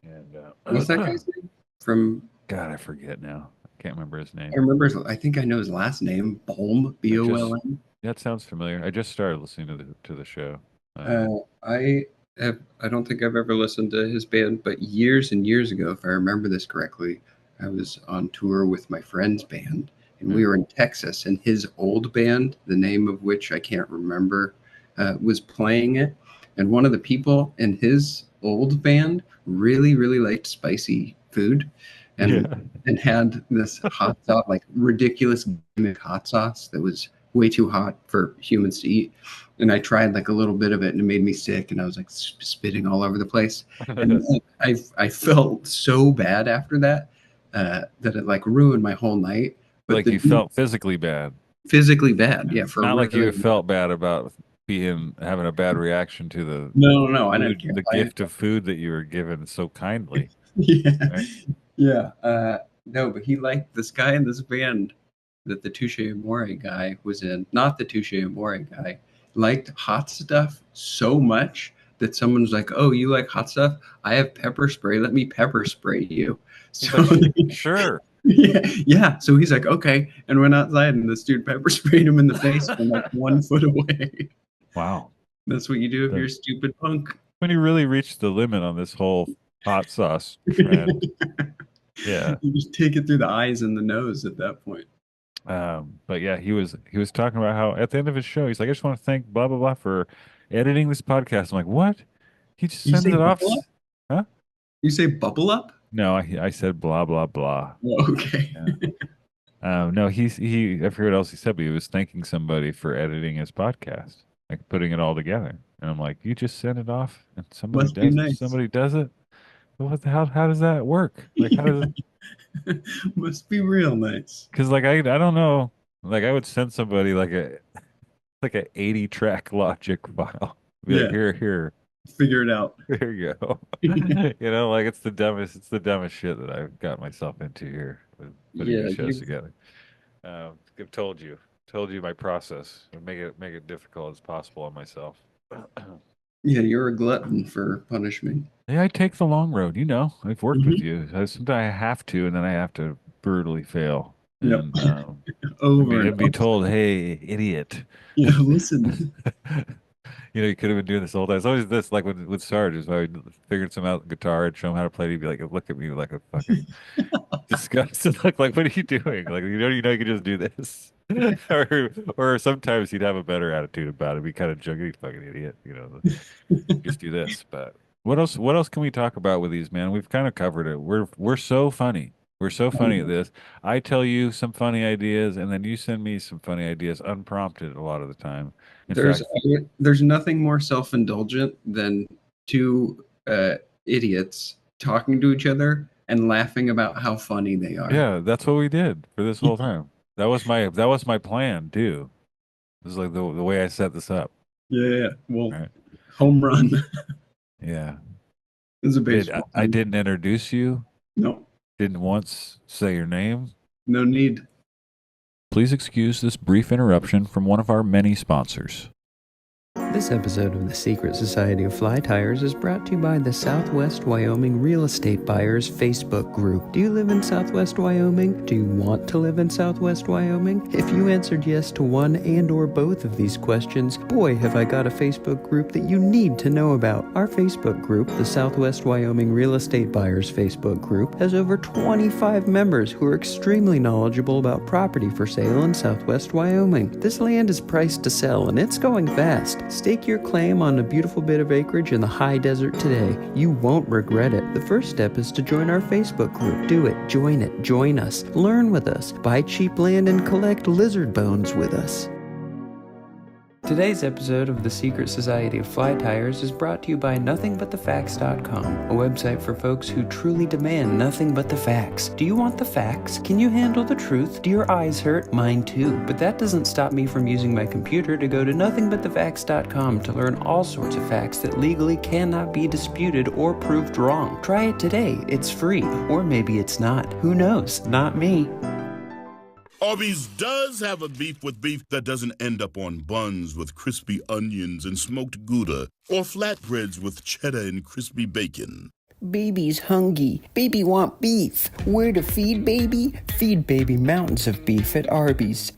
And What's that guy's name? From God, I forget now. I can't remember his name. I remember. I think I know his last name. Bolm. Bolm. That sounds familiar. I just started listening to the show. I I don't think I've ever listened to his band, but years and years ago, if I remember this correctly, I was on tour with my friend's band, and we were in Texas, and his old band, the name of which I can't remember, was playing it. And one of the people in his old band really, really liked spicy food, and had this hot sauce, like ridiculous gimmick hot sauce that was way too hot for humans to eat. And I tried like a little bit of it, and it made me sick, and I was like spitting all over the place. And I felt so bad after that, that it like ruined my whole night. But Like you felt physically bad. physically bad, yeah. For Not like you really, felt bad about having a bad reaction to the no, I didn't care. the gift of food that you were given so kindly. Yeah, Right? yeah. No, but he liked this guy in this band that the Touche Amore guy was in. Not the Touche Amore guy. Liked hot stuff so much that someone was like, "Oh, you like hot stuff? I have pepper spray. Let me pepper spray you." So Sure. yeah. So he's like, "Okay," and went outside, and this dude pepper sprayed him in the face from like 1 foot away. Wow. That's what you do if you're a stupid punk. When you really reached the limit on this whole hot sauce trend. Yeah. You just take it through the eyes and the nose at that point. But yeah, he was talking about how at the end of his show, he's like, I just want to thank blah blah blah for editing this podcast. I'm like, what? He just You sends say it off. bubble up? Huh? You say bubble up? No, I said blah blah blah. Oh, okay. No, he I forget what else he said, but he was thanking somebody for editing his podcast, like putting it all together. And I'm like, you just send it off and Must be nice. somebody does it? What the hell? How does that work? Like, how does it? Must be real nice. Because like I don't know, like I would send somebody like a 80 track Logic file. Be like, Yeah. here, Figure it out. here you go. You know, like it's the dumbest shit that I've got myself into here with putting these shows together. I've told you my process. Make it difficult as possible on myself. Yeah, you're a glutton for punishment. Yeah, I take the long road. You know, I've worked with you. Sometimes I have to, and then I have to brutally fail. Yep. And Over and be told, "Hey, idiot." Yeah, listen. You know, you could have been doing this all day. It's always this, like with Sarge, is I figured some out guitar and show him how to play it. He'd be like, look at me like a fucking disgusted. Like, what are you doing? Like, you can just do this. or sometimes he'd have a better attitude about it. Be kind of juggy, fucking idiot. You know, just do this. But what else? What else can we talk about with these, man? We've kind of covered it. We're so funny. We're so funny at this. I tell you some funny ideas, and then you send me some funny ideas, unprompted a lot of the time. There's nothing more self-indulgent than two idiots talking to each other and laughing about how funny they are. Yeah, that's what we did for this whole time. That was my plan too. This is like the way I set this up. Yeah. Well, right. Home run. Yeah. It was a baseball. I didn't introduce you. No. Didn't once say your name. No need. Please excuse this brief interruption from one of our many sponsors. This episode of the Secret Society of Fly Tyers is brought to you by the Southwest Wyoming Real Estate Buyers Facebook group. Do you live in Southwest Wyoming? Do you want to live in Southwest Wyoming? If you answered yes to one and or both of these questions, boy, have I got a Facebook group that you need to know about. Our Facebook group, the Southwest Wyoming Real Estate Buyers Facebook group, has over 25 members who are extremely knowledgeable about property for sale in Southwest Wyoming. This land is priced to sell and it's going fast. Stake your claim on a beautiful bit of acreage in the high desert today. You won't regret it. The first step is to join our Facebook group. Do it. Join us. Learn with us. Buy cheap land and collect lizard bones with us. Today's episode of the Secret Society of Fly Tyers is brought to you by NothingButTheFacts.com, a website for folks who truly demand nothing but the facts. Do you want the facts? Can you handle the truth? Do your eyes hurt? Mine too. But that doesn't stop me from using my computer to go to NothingButTheFacts.com to learn all sorts of facts that legally cannot be disputed or proved wrong. Try it today. It's free. Or maybe it's not. Who knows? Not me. Arby's does have a beef with beef that doesn't end up on buns with crispy onions and smoked Gouda, or flatbreads with cheddar and crispy bacon. Baby's hungry. Baby want beef. Where to feed baby? Feed baby mountains of beef at Arby's.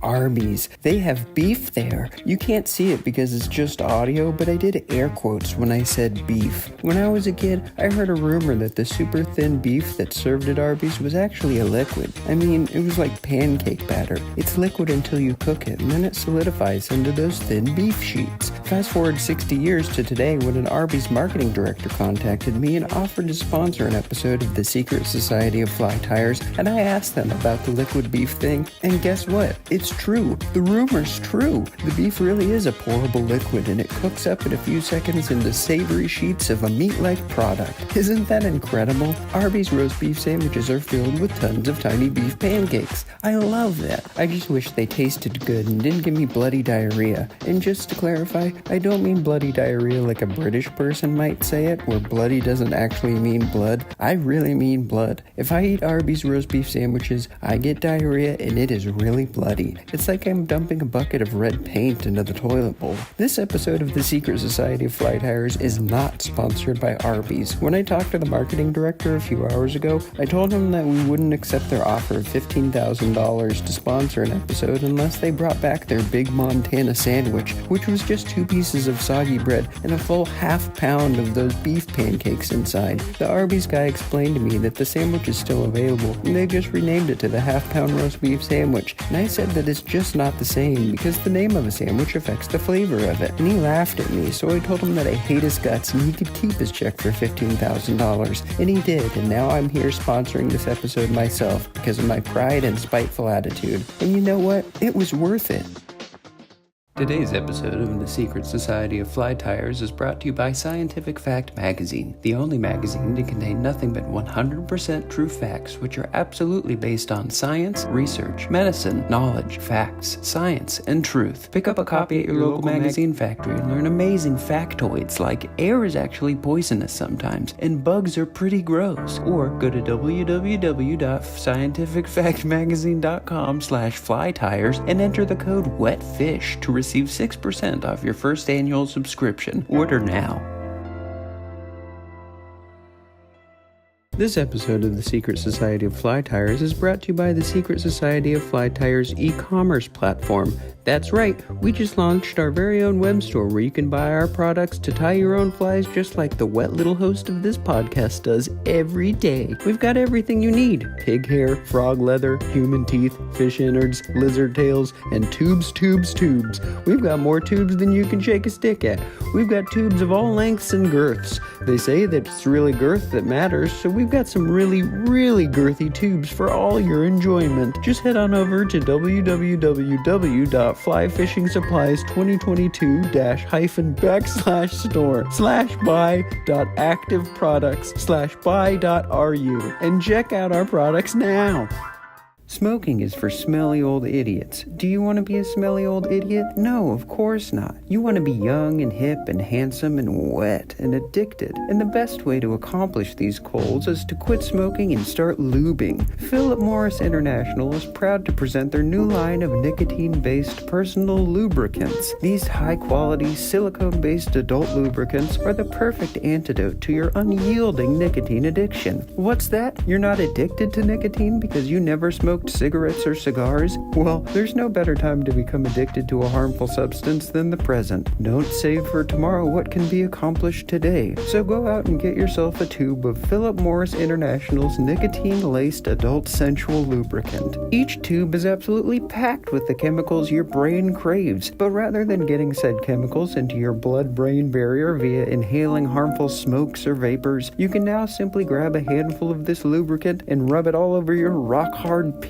Arby's. They have beef there. You can't see it because it's just audio, but I did air quotes when I said beef. When I was a kid, I heard a rumor that the super thin beef that's served at Arby's was actually a liquid. I mean, it was like pancake batter. It's liquid until you cook it, and then it solidifies into those thin beef sheets. Fast forward 60 years to today when an Arby's marketing director contacted me and offered to sponsor an episode of the Secret Society of Fly Tyers, and I asked them about the liquid beef thing, and guess what? It's true. The rumor's true. The beef really is a pourable liquid, and it cooks up in a few seconds into savory sheets of a meat-like product. Isn't that incredible? Arby's roast beef sandwiches are filled with tons of tiny beef pancakes. I love that. I just wish they tasted good and didn't give me bloody diarrhea. And just to clarify, I don't mean bloody diarrhea like a British person might say it, where bloody doesn't actually mean blood. I really mean blood. If I eat Arby's roast beef sandwiches, I get diarrhea and it is really bloody. It's like I'm dumping a bucket of red paint into the toilet bowl. This episode of the Secret Society of Fly Tyers is not sponsored by Arby's. When I talked to the marketing director a few hours ago, I told him that we wouldn't accept their offer of $15,000 to sponsor an episode unless they brought back their big Montana sandwich, which was just 2 pieces of soggy bread and a full half pound of those beef pancakes inside. The Arby's guy explained to me that the sandwich is still available and they just renamed it to the half-pound roast beef sandwich, and I said that it's just not the same because the name of a sandwich affects the flavor of it, and he laughed at me, so I told him that I hate his guts and he could keep his check for $15,000, and he did, and now I'm here sponsoring this episode myself because of my pride and spiteful attitude, and you know what? It was worth it. Today's episode of the Secret Society of Fly Tyers is brought to you by Scientific Fact Magazine, the only magazine to contain nothing but 100% true facts, which are absolutely based on science, research, medicine, knowledge, facts, science, and truth. Pick up a copy at your local magazine factory and learn amazing factoids like air is actually poisonous sometimes and bugs are pretty gross. Or go to www.scientificfactmagazine.com/flytyers and enter the code WETFISH to receive 6% off your first annual subscription. Order now. This episode of the Secret Society of Fly Tyers is brought to you by the Secret Society of Fly Tyers e-commerce platform. That's right, we just launched our very own web store where you can buy our products to tie your own flies just like the wet little host of this podcast does every day. We've got everything you need: pig hair, frog leather, human teeth, fish innards, lizard tails, and tubes. We've got more tubes than you can shake a stick at. We've got tubes of all lengths and girths. They say that it's really girth that matters, so we've got some really girthy tubes for all your enjoyment. Just head on over to www.flyfishingsupplies2022-store/buy.activeproducts/buy.ru and check out our products now. Smoking is for smelly old idiots. Do you want to be a smelly old idiot? No, of course not. You want to be young and hip and handsome and wet and addicted. And the best way to accomplish these goals is to quit smoking and start lubing. Philip Morris International is proud to present their new line of nicotine-based personal lubricants. These high-quality, silicone-based adult lubricants are the perfect antidote to your unyielding nicotine addiction. What's that? You're not addicted to nicotine because you never smoked cigarettes or cigars? Well, there's no better time to become addicted to a harmful substance than the present. Don't save for tomorrow what can be accomplished today. So go out and get yourself a tube of Philip Morris International's nicotine-laced adult sensual lubricant. Each tube is absolutely packed with the chemicals your brain craves, but rather than getting said chemicals into your blood-brain barrier via inhaling harmful smokes or vapors, you can now simply grab a handful of this lubricant and rub it all over your rock-hard penis.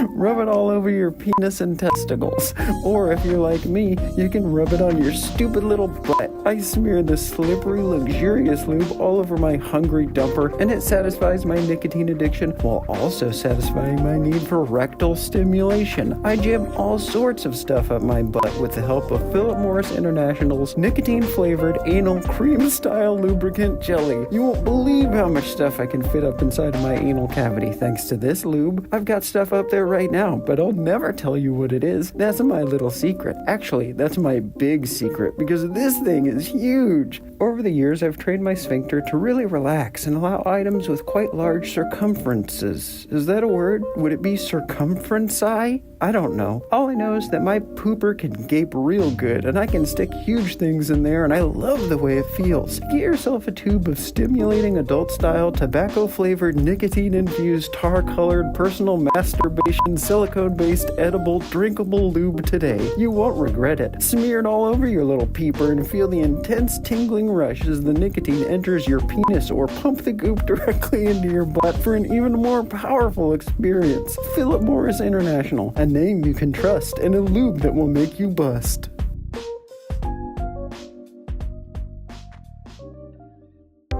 Rub it all over your penis and testicles. Or if you're like me, you can rub it on your stupid little butt. I smear this slippery, luxurious lube all over my hungry dumper, and it satisfies my nicotine addiction while also satisfying my need for rectal stimulation. I jam all sorts of stuff up my butt with the help of Philip Morris International's nicotine-flavored anal cream-style lubricant jelly. You won't believe how much stuff I can fit up inside of my anal cavity thanks to this lube. I've got stuff up there right now, but I'll never tell you what it is. That's my little secret. Actually, that's my big secret, because this thing is huge. Over the years, I've trained my sphincter to really relax and allow items with quite large circumferences. Is that a word? Would it be circumferenci? I don't know. All I know is that my pooper can gape real good, and I can stick huge things in there, and I love the way it feels. Get yourself a tube of stimulating adult-style, tobacco-flavored, nicotine-infused, tar-colored, personal masturbation, silicone-based, edible, drinkable lube today. You won't regret it. Smear it all over your little peeper and feel the intense tingling rush as the nicotine enters your penis, or pump the goop directly into your butt for an even more powerful experience. Philip Morris International, a name you can trust and a lube that will make you bust.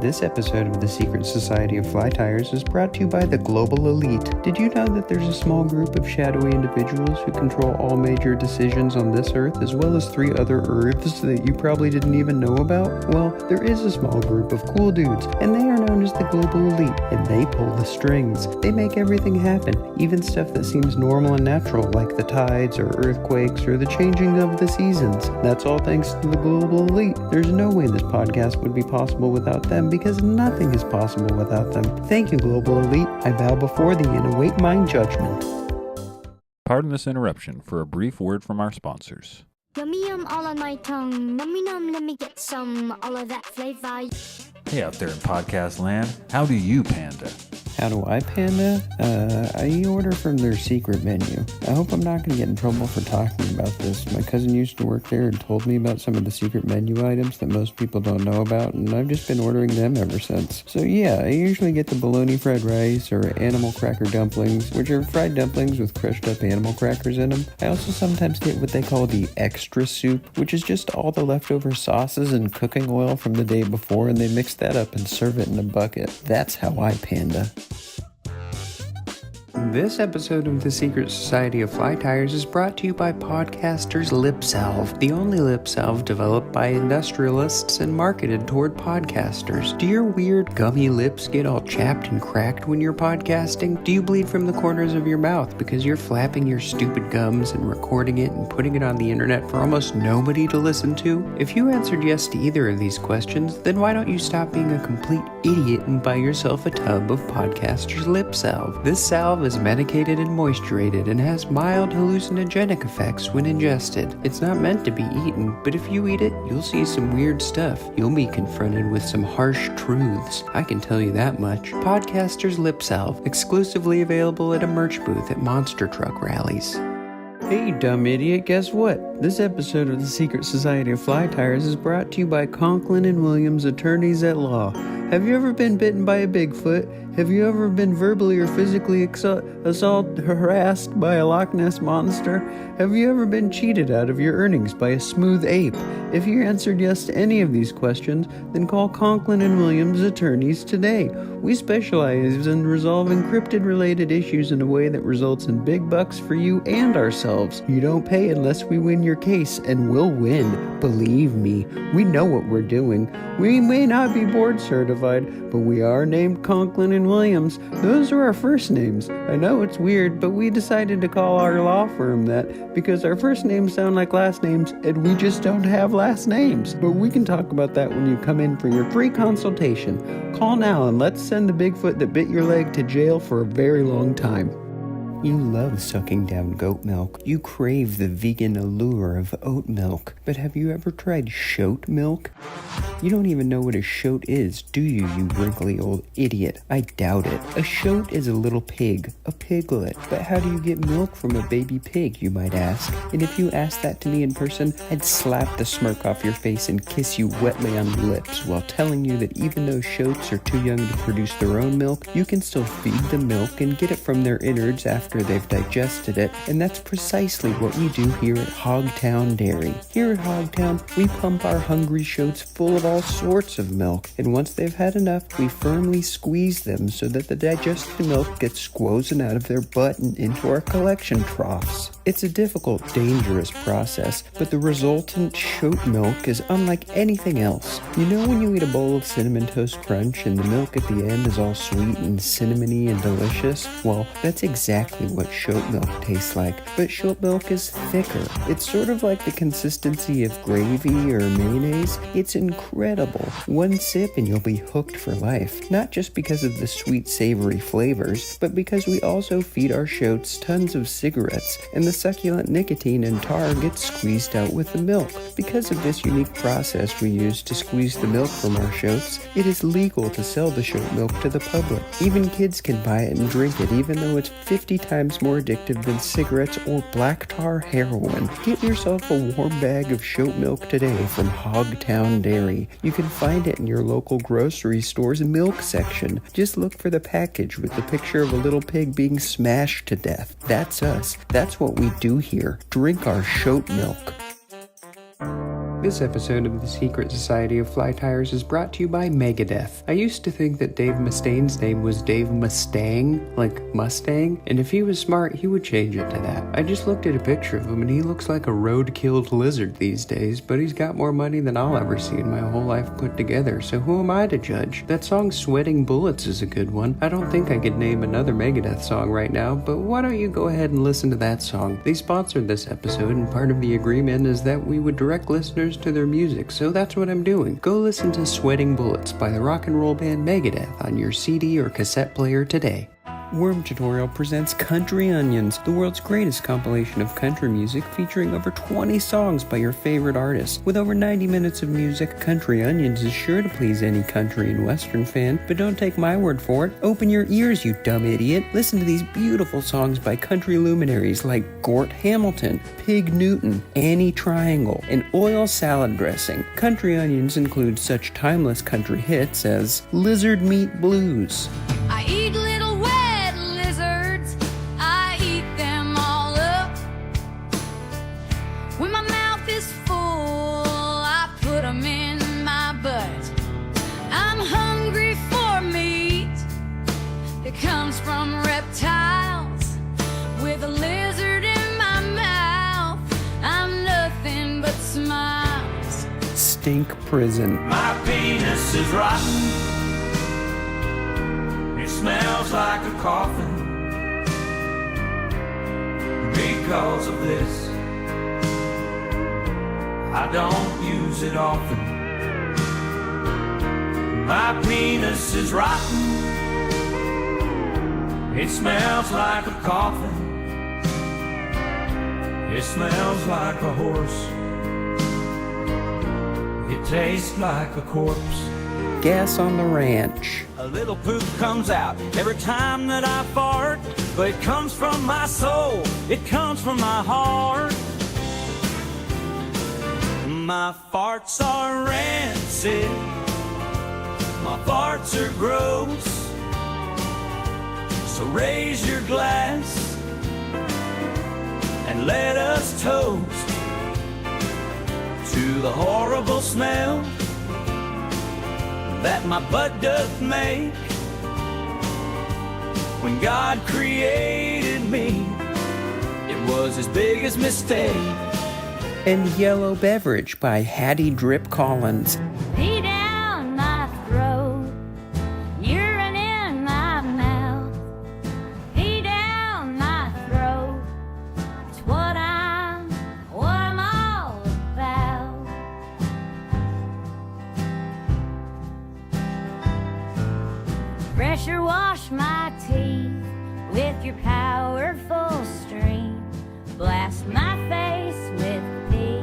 This episode of the Secret Society of Fly Tyers is brought to you by the Global Elite. Did you know that there's a small group of shadowy individuals who control all major decisions on this Earth, as well as 3 other Earths that you probably didn't even know about? Well, there is a small group of cool dudes, and they are known as the Global Elite, and they pull the strings. They make everything happen, even stuff that seems normal and natural, like the tides or earthquakes or the changing of the seasons. That's all thanks to the Global Elite. There's no way this podcast would be possible without them, because nothing is possible without them. Thank you, Global Elite. I bow before thee and await mine judgment. Pardon this interruption for a brief word from our sponsors. Yummy yum all on my tongue. Nummy num, let me get some. All of that flavor. Hey out there in podcast land, how do you panda? How do I panda? I order from their secret menu. I hope I'm not going to get in trouble for talking about this. My cousin used to work there and told me about some of the secret menu items that most people don't know about, and I've just been ordering them ever since. So yeah, I usually get the bologna fried rice or animal cracker dumplings, which are fried dumplings with crushed up animal crackers in them. I also sometimes get what they call the extra soup, which is just all the leftover sauces and cooking oil from the day before, and they mix that up and serve it in a bucket. That's how I panda. This episode of the Secret Society of Fly Tyers is brought to you by Podcaster's Lip Salve, the only lip salve developed by industrialists and marketed toward podcasters. Do your weird gummy lips get all chapped and cracked when you're podcasting? Do you bleed from the corners of your mouth because you're flapping your stupid gums and recording it and putting it on the internet for almost nobody to listen to? If you answered yes to either of these questions, then why don't you stop being a complete idiot and buy yourself a tub of Podcaster's Lip Salve? This salve is medicated and moisturated and has mild hallucinogenic effects when ingested. It's not meant to be eaten, but if you eat it, you'll see some weird stuff. You'll be confronted with some harsh truths. I can tell you that much. Podcaster's Lip Salve, exclusively available at a merch booth at monster truck rallies. Hey, dumb idiot, guess what? This episode of the Secret Society of Fly Tyers is brought to you by Conklin & Williams Attorneys at Law. Have you ever been bitten by a Bigfoot? Have you ever been verbally or physically harassed by a Loch Ness monster? Have you ever been cheated out of your earnings by a smooth ape? If you answered yes to any of these questions, then call Conklin & Williams Attorneys today. We specialize in resolving cryptid-related issues in a way that results in big bucks for you and ourselves. You don't pay unless we win your case, and we'll win. Believe me, we know what we're doing. We may not be board certified, but we are named Conklin & Williams. Those are our first names. I know it's weird, but we decided to call our law firm that because our first names sound like last names, and we just don't have last names. But we can talk about that when you come in for your free consultation. Call now and let's send the Bigfoot that bit your leg to jail for a very long time. You love sucking down goat milk. You crave the vegan allure of oat milk. But have you ever tried shoat milk? You don't even know what a shoat is, do you wrinkly old idiot? I doubt it. A shoat is a little pig, a piglet. But how do you get milk from a baby pig, you might ask? And if you asked that to me in person, I'd slap the smirk off your face and kiss you wetly on the lips while telling you that even though shoats are too young to produce their own milk, you can still feed them milk and get it from their innards after after they've digested it, and that's precisely what we do here at Hogtown Dairy. Here at Hogtown, we pump our hungry shoats full of all sorts of milk, and once they've had enough, we firmly squeeze them so that the digested milk gets squozen out of their butt and into our collection troughs. It's a difficult, dangerous process, but the resultant shoat milk is unlike anything else. You know when you eat a bowl of Cinnamon Toast Crunch and the milk at the end is all sweet and cinnamony and delicious? Well, that's exactly what shoat milk tastes like, but shoat milk is thicker. It's sort of like the consistency of gravy or mayonnaise. It's incredible. One sip and you'll be hooked for life, not just because of the sweet, savory flavors, but because we also feed our shoats tons of cigarettes, and the succulent nicotine and tar gets squeezed out with the milk. Because of this unique process we use to squeeze the milk from our shoats, it is legal to sell the shoat milk to the public. Even kids can buy it and drink it, even though it's 50 times more addictive than cigarettes or black tar heroin. Get yourself a warm bag of shoat milk today from Hogtown Dairy. You can find it in your local grocery store's milk section. Just look for the package with the picture of a little pig being smashed to death. That's us. That's what we do here. Drink our shoat milk. This episode of The Secret Society of Fly Tyers is brought to you by Megadeth. I used to think that Dave Mustaine's name was Dave Mustang, like Mustang, and if he was smart, he would change it to that. I just looked at a picture of him and he looks like a road-killed lizard these days, but he's got more money than I'll ever see in my whole life put together, so who am I to judge? That song Sweating Bullets is a good one. I don't think I could name another Megadeth song right now, but why don't you go ahead and listen to that song? They sponsored this episode, and part of the agreement is that we would direct listeners to their music, so that's what I'm doing. Go listen to Sweating Bullets by the rock and roll band Megadeth on your CD or cassette player today. Worm Tutorial presents Country Onions, the world's greatest compilation of country music featuring over 20 songs by your favorite artists. With over 90 minutes of music, Country Onions is sure to please any country and western fan, but don't take my word for it. Open your ears, you dumb idiot. Listen to these beautiful songs by country luminaries like Gort Hamilton, Pig Newton, Annie Triangle, and Oil Salad Dressing. Country Onions include such timeless country hits as Lizard Meat Blues, I eat little wet lizards, I eat them all up. When my mouth is full, I put them in my butt. I'm hungry for meat that comes from reptiles. With a lizard in my mouth, I'm nothing but smiles. Stink Prison, My penis is rotten. It smells like a coffin. Because of this, I don't use it often. My penis is rotten. It smells like a coffin. It smells like a horse. It tastes like a corpse. Gas on the Ranch, A little poop comes out every time that I fart, but it comes from my soul, it comes from my heart. My farts are rancid, my farts are gross, so raise your glass and let us toast to the horrible smell that my butt doth make. When God created me, it was his biggest mistake. and Yellow Beverage by Hattie Drip Collins. Pee down my throat, urine in my mouth. Pee down my throat, it's what I'm all about. Pressure wash my teeth with your powerful stream. Blast my face with pee,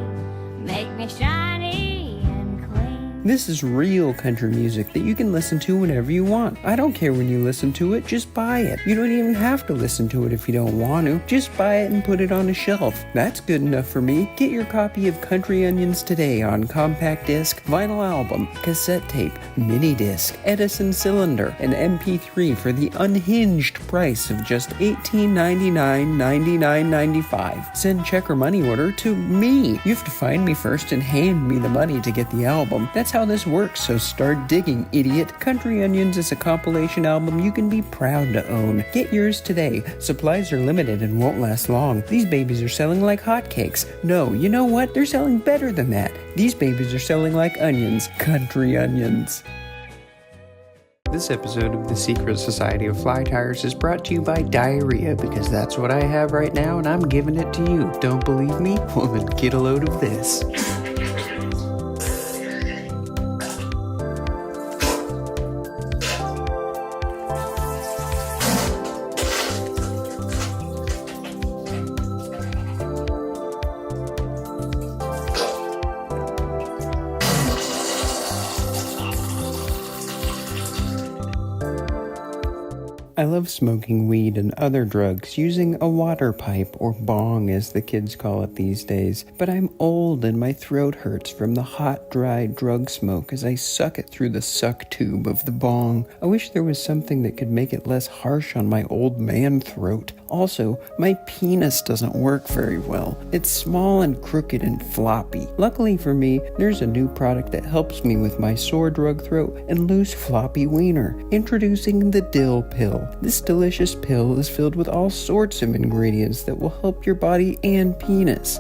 make me shiny and clean. This is real country music that you can listen to whenever you want. I don't care when you listen to it, just buy it. You don't even have to listen to it if you don't want to. Just buy it and put it on a shelf. That's good enough for me. Get your copy of Country Onions today on compact disc, vinyl album, cassette tape, mini disc, Edison cylinder, and MP3 for the unhinged price of just $18.99, $99.95. Send check or money order to me. You have to find me first and hand me the money to get the album. That's how this works, so start digging, idiot. Country Onions is a compilation album you can be proud to own. Get yours today. Supplies are limited and won't last long. These babies are selling like hotcakes. No, you know what? They're selling better than that. These babies are selling like onions. Country Onions. This episode of The Secret Society of Fly Tires is brought to you by diarrhea, because that's what I have right now and I'm giving it to you. Don't believe me? Well, then get a load of this. I love smoking weed and other drugs using a water pipe, or bong as the kids call it these days, but I'm old and my throat hurts from the hot, dry drug smoke as I suck it through the suck tube of the bong. I wish there was something that could make it less harsh on my old man throat. Also, my penis doesn't work very well. It's small and crooked and floppy. Luckily for me, there's a new product that helps me with my sore drug throat and loose floppy wiener. Introducing the dill pill. This delicious pill is filled with all sorts of ingredients that will help your body and penis.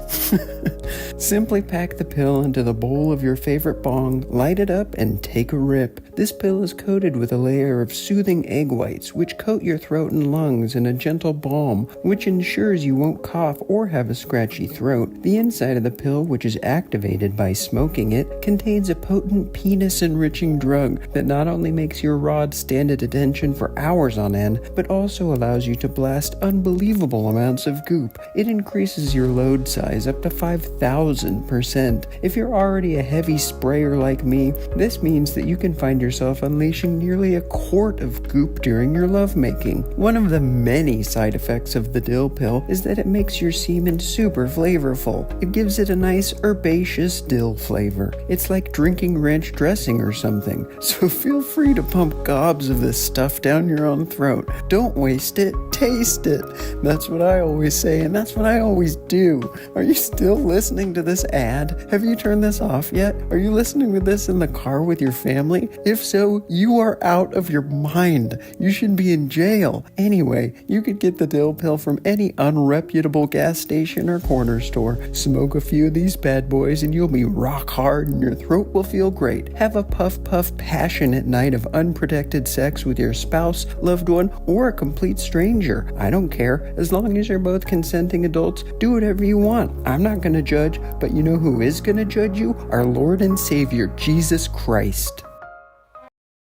Simply pack the pill into the bowl of your favorite bong, light it up, and take a rip. This pill is coated with a layer of soothing egg whites, which coat your throat and lungs in a gentle balm, which ensures you won't cough or have a scratchy throat. The inside of the pill, which is activated by smoking it, contains a potent penis-enriching drug that not only makes your rod stand at attention for hours on end, but also allows you to blast unbelievable amounts of goop. It increases your load size up to 5,000%. If you're already a heavy sprayer like me, this means that you can find yourself unleashing nearly a quart of goop during your lovemaking. One of the many side effects of the dill pill is that it makes your semen super flavorful. It gives it a nice herbaceous dill flavor. It's like drinking ranch dressing or something. So feel free to pump gobs of this stuff down your own throat. Don't waste it, taste it. That's what I always say, and that's what I always do. Are you still listening to this ad? Have you turned this off yet? Are you listening to this in the car with your family? If so, you are out of your mind. You should be in jail. Anyway, you could get the dill pill from any unreputable gas station or corner store. Smoke a few of these bad boys and you'll be rock hard and your throat will feel great. Have a puff passionate night of unprotected sex with your spouse, loved one, or a complete stranger. I don't care. As long as you're both consenting adults, do whatever you want. I'm not going to judge, but you know who is going to judge you? Our Lord and Savior, Jesus Christ.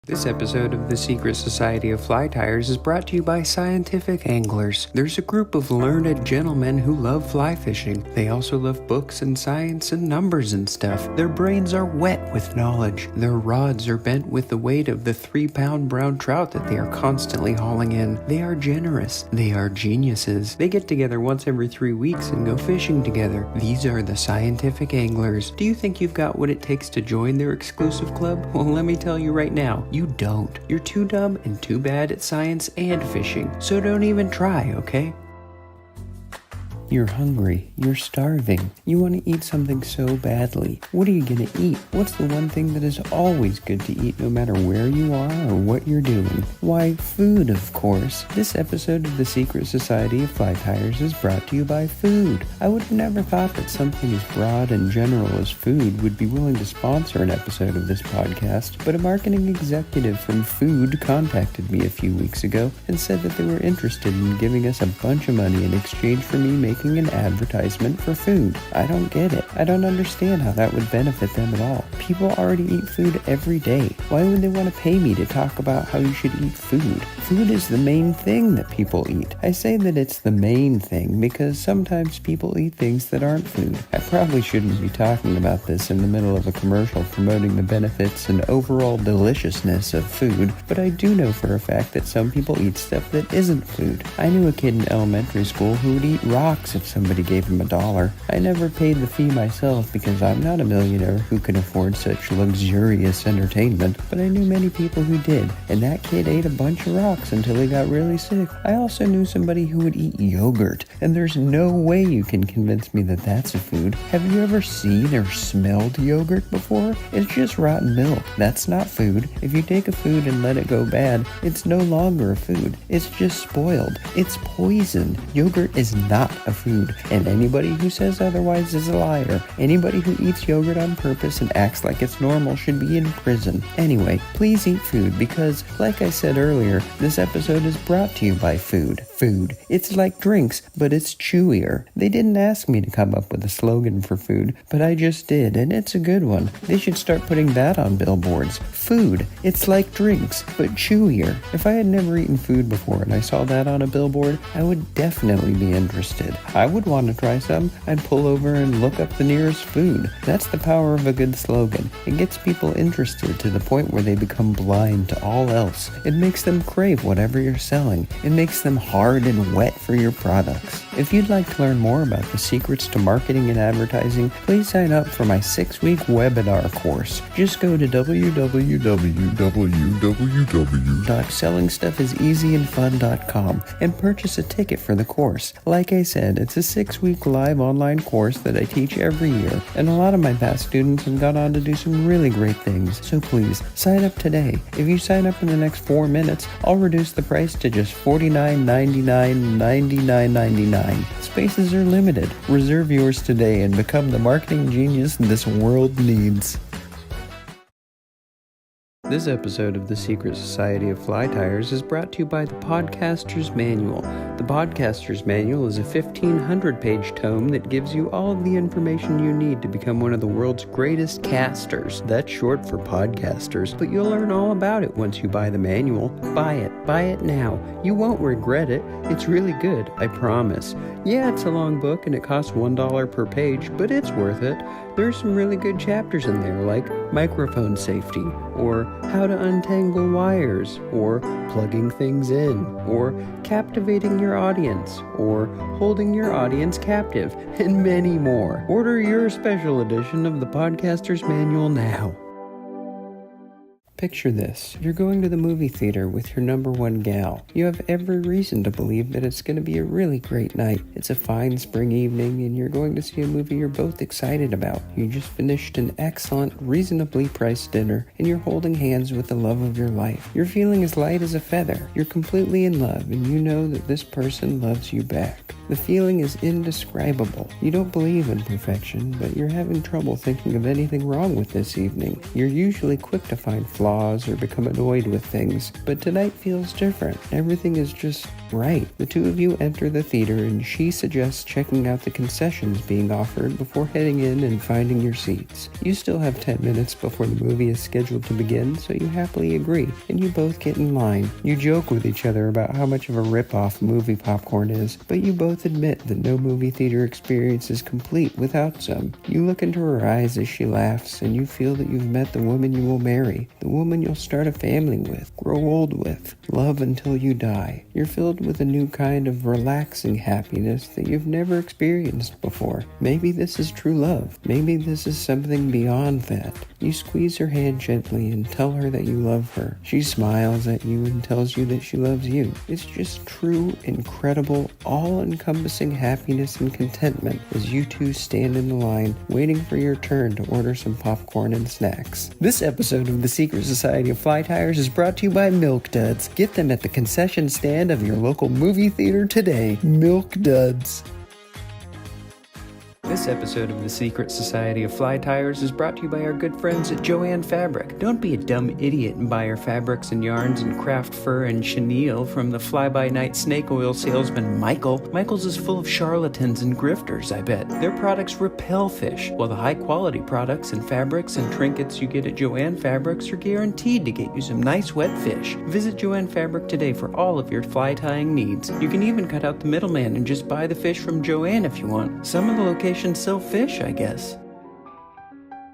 This episode of The Secret Society of Fly Tires is brought to you by Scientific Anglers. There's a group of learned gentlemen who love fly fishing. They also love books and science and numbers and stuff. Their brains are wet with knowledge. Their rods are bent with the weight of the 3-pound brown trout that they are constantly hauling in. They are generous. They are geniuses. They get together once every 3 weeks and go fishing together. These are the Scientific Anglers. Do you think you've got what it takes to join their exclusive club? Well, let me tell you right now. You don't. You're too dumb and too bad at science and fishing, so don't even try, okay? You're hungry. You're starving. You want to eat something so badly. What are you going to eat? What's the one thing that is always good to eat no matter where you are or what you're doing? Why, food, of course. This episode of The Secret Society of Fly Tires is brought to you by food. I would have never thought that something as broad and general as food would be willing to sponsor an episode of this podcast, but a marketing executive from Food contacted me a few weeks ago and said that they were interested in giving us a bunch of money in exchange for me making making an advertisement for food. I don't get it. I don't understand how that would benefit them at all. People already eat food every day. Why would they want to pay me to talk about how you should eat food? Food is the main thing that people eat. I say that it's the main thing because sometimes people eat things that aren't food. I probably shouldn't be talking about this in the middle of a commercial promoting the benefits and overall deliciousness of food, but I do know for a fact that some people eat stuff that isn't food. I knew a kid in elementary school who would eat rocks if somebody gave him $1. I never paid the fee myself because I'm not a millionaire who can afford such luxurious entertainment, but I knew many people who did, and that kid ate a bunch of rocks until he got really sick. I also knew somebody who would eat yogurt, and there's no way you can convince me that that's a food. Have you ever seen or smelled yogurt before? It's just rotten milk. That's not food. If you take a food and let it go bad, it's no longer a food. It's just spoiled. It's poison. Yogurt is not a food, and anybody who says otherwise is a liar. Anybody who eats yogurt on purpose and acts like it's normal should be in prison. Anyway, please eat food because, like I said earlier, this episode is brought to you by food. Food. It's like drinks, but it's chewier. They didn't ask me to come up with a slogan for food, but I just did, and it's a good one. They should start putting that on billboards. Food. It's like drinks, but chewier. If I had never eaten food before and I saw that on a billboard, I would definitely be interested. I would want to try some. I'd pull over and look up the nearest food. That's the power of a good slogan. It gets people interested to the point where they become blind to all else. It makes them crave whatever you're selling. It makes them hard and wet for your products. If you'd like to learn more about the secrets to marketing and advertising, please sign up for my 6-week webinar course. Just go to www.sellingstuffiseasyandfun.com and purchase a ticket for the course. Like I said, it's a 6-week live online course that I teach every year, and a lot of my past students have gone on to do some really great things. So please, sign up today. If you sign up in the next 4 minutes, I'll reduce the price to just $49.99, $99.99. Spaces are limited. Reserve yours today and become the marketing genius this world needs. This episode of The Secret Society of Fly Tyers is brought to you by the Podcaster's Manual. The Podcaster's Manual is a 1,500-page tome that gives you all of the information you need to become one of the world's greatest casters. That's short for podcasters, but you'll learn all about it once you buy the manual. Buy it. Buy it now. You won't regret it. It's really good, I promise. Yeah, it's a long book and it costs $1 per page, but it's worth it. There's some really good chapters in there, like microphone safety, or how to untangle wires, or plugging things in, or captivating your audience, or holding your audience captive, and many more. Order your special edition of the Podcaster's Manual now. Picture this. You're going to the movie theater with your number one gal. You have every reason to believe that it's going to be a really great night. It's a fine spring evening and you're going to see a movie you're both excited about. You just finished an excellent, reasonably priced dinner and you're holding hands with the love of your life. You're feeling as light as a feather. You're completely in love and you know that this person loves you back. The feeling is indescribable. You don't believe in perfection, but you're having trouble thinking of anything wrong with this evening. You're usually quick to find flaws or become annoyed with things, but tonight feels different. Everything is just right. The two of you enter the theater and she suggests checking out the concessions being offered before heading in and finding your seats. You still have 10 minutes before the movie is scheduled to begin, so you happily agree, and you both get in line. You joke with each other about how much of a rip-off movie popcorn is, but you both admit that no movie theater experience is complete without some. You look into her eyes as she laughs, and you feel that you've met the woman you will marry, the woman you'll start a family with, grow old with, love until you die. You're filled with a new kind of relaxing happiness that you've never experienced before. Maybe this is true love. Maybe this is something beyond that. You squeeze her hand gently and tell her that you love her. She smiles at you and tells you that she loves you. It's just true, incredible, all-encompassing happiness and contentment as you two stand in the line waiting for your turn to order some popcorn and snacks. This episode of The Secret Society of Fly Tyers is brought to you by Milk Duds. Get them at the concession stand of your local movie theater today. Milk Duds. This episode of the Secret Society of Fly Tyers is brought to you by our good friends at Joann Fabric. Don't be a dumb idiot and buy your fabrics and yarns and craft fur and chenille from the fly-by-night snake oil salesman Michael. Michael's is full of charlatans and grifters, I bet. Their products repel fish, while the high-quality products and fabrics and trinkets you get at Joann Fabrics are guaranteed to get you some nice wet fish. Visit Joann Fabric today for all of your fly tying needs. You can even cut out the middleman and just buy the fish from Joann if you want. Some of the locations sell fish, I guess.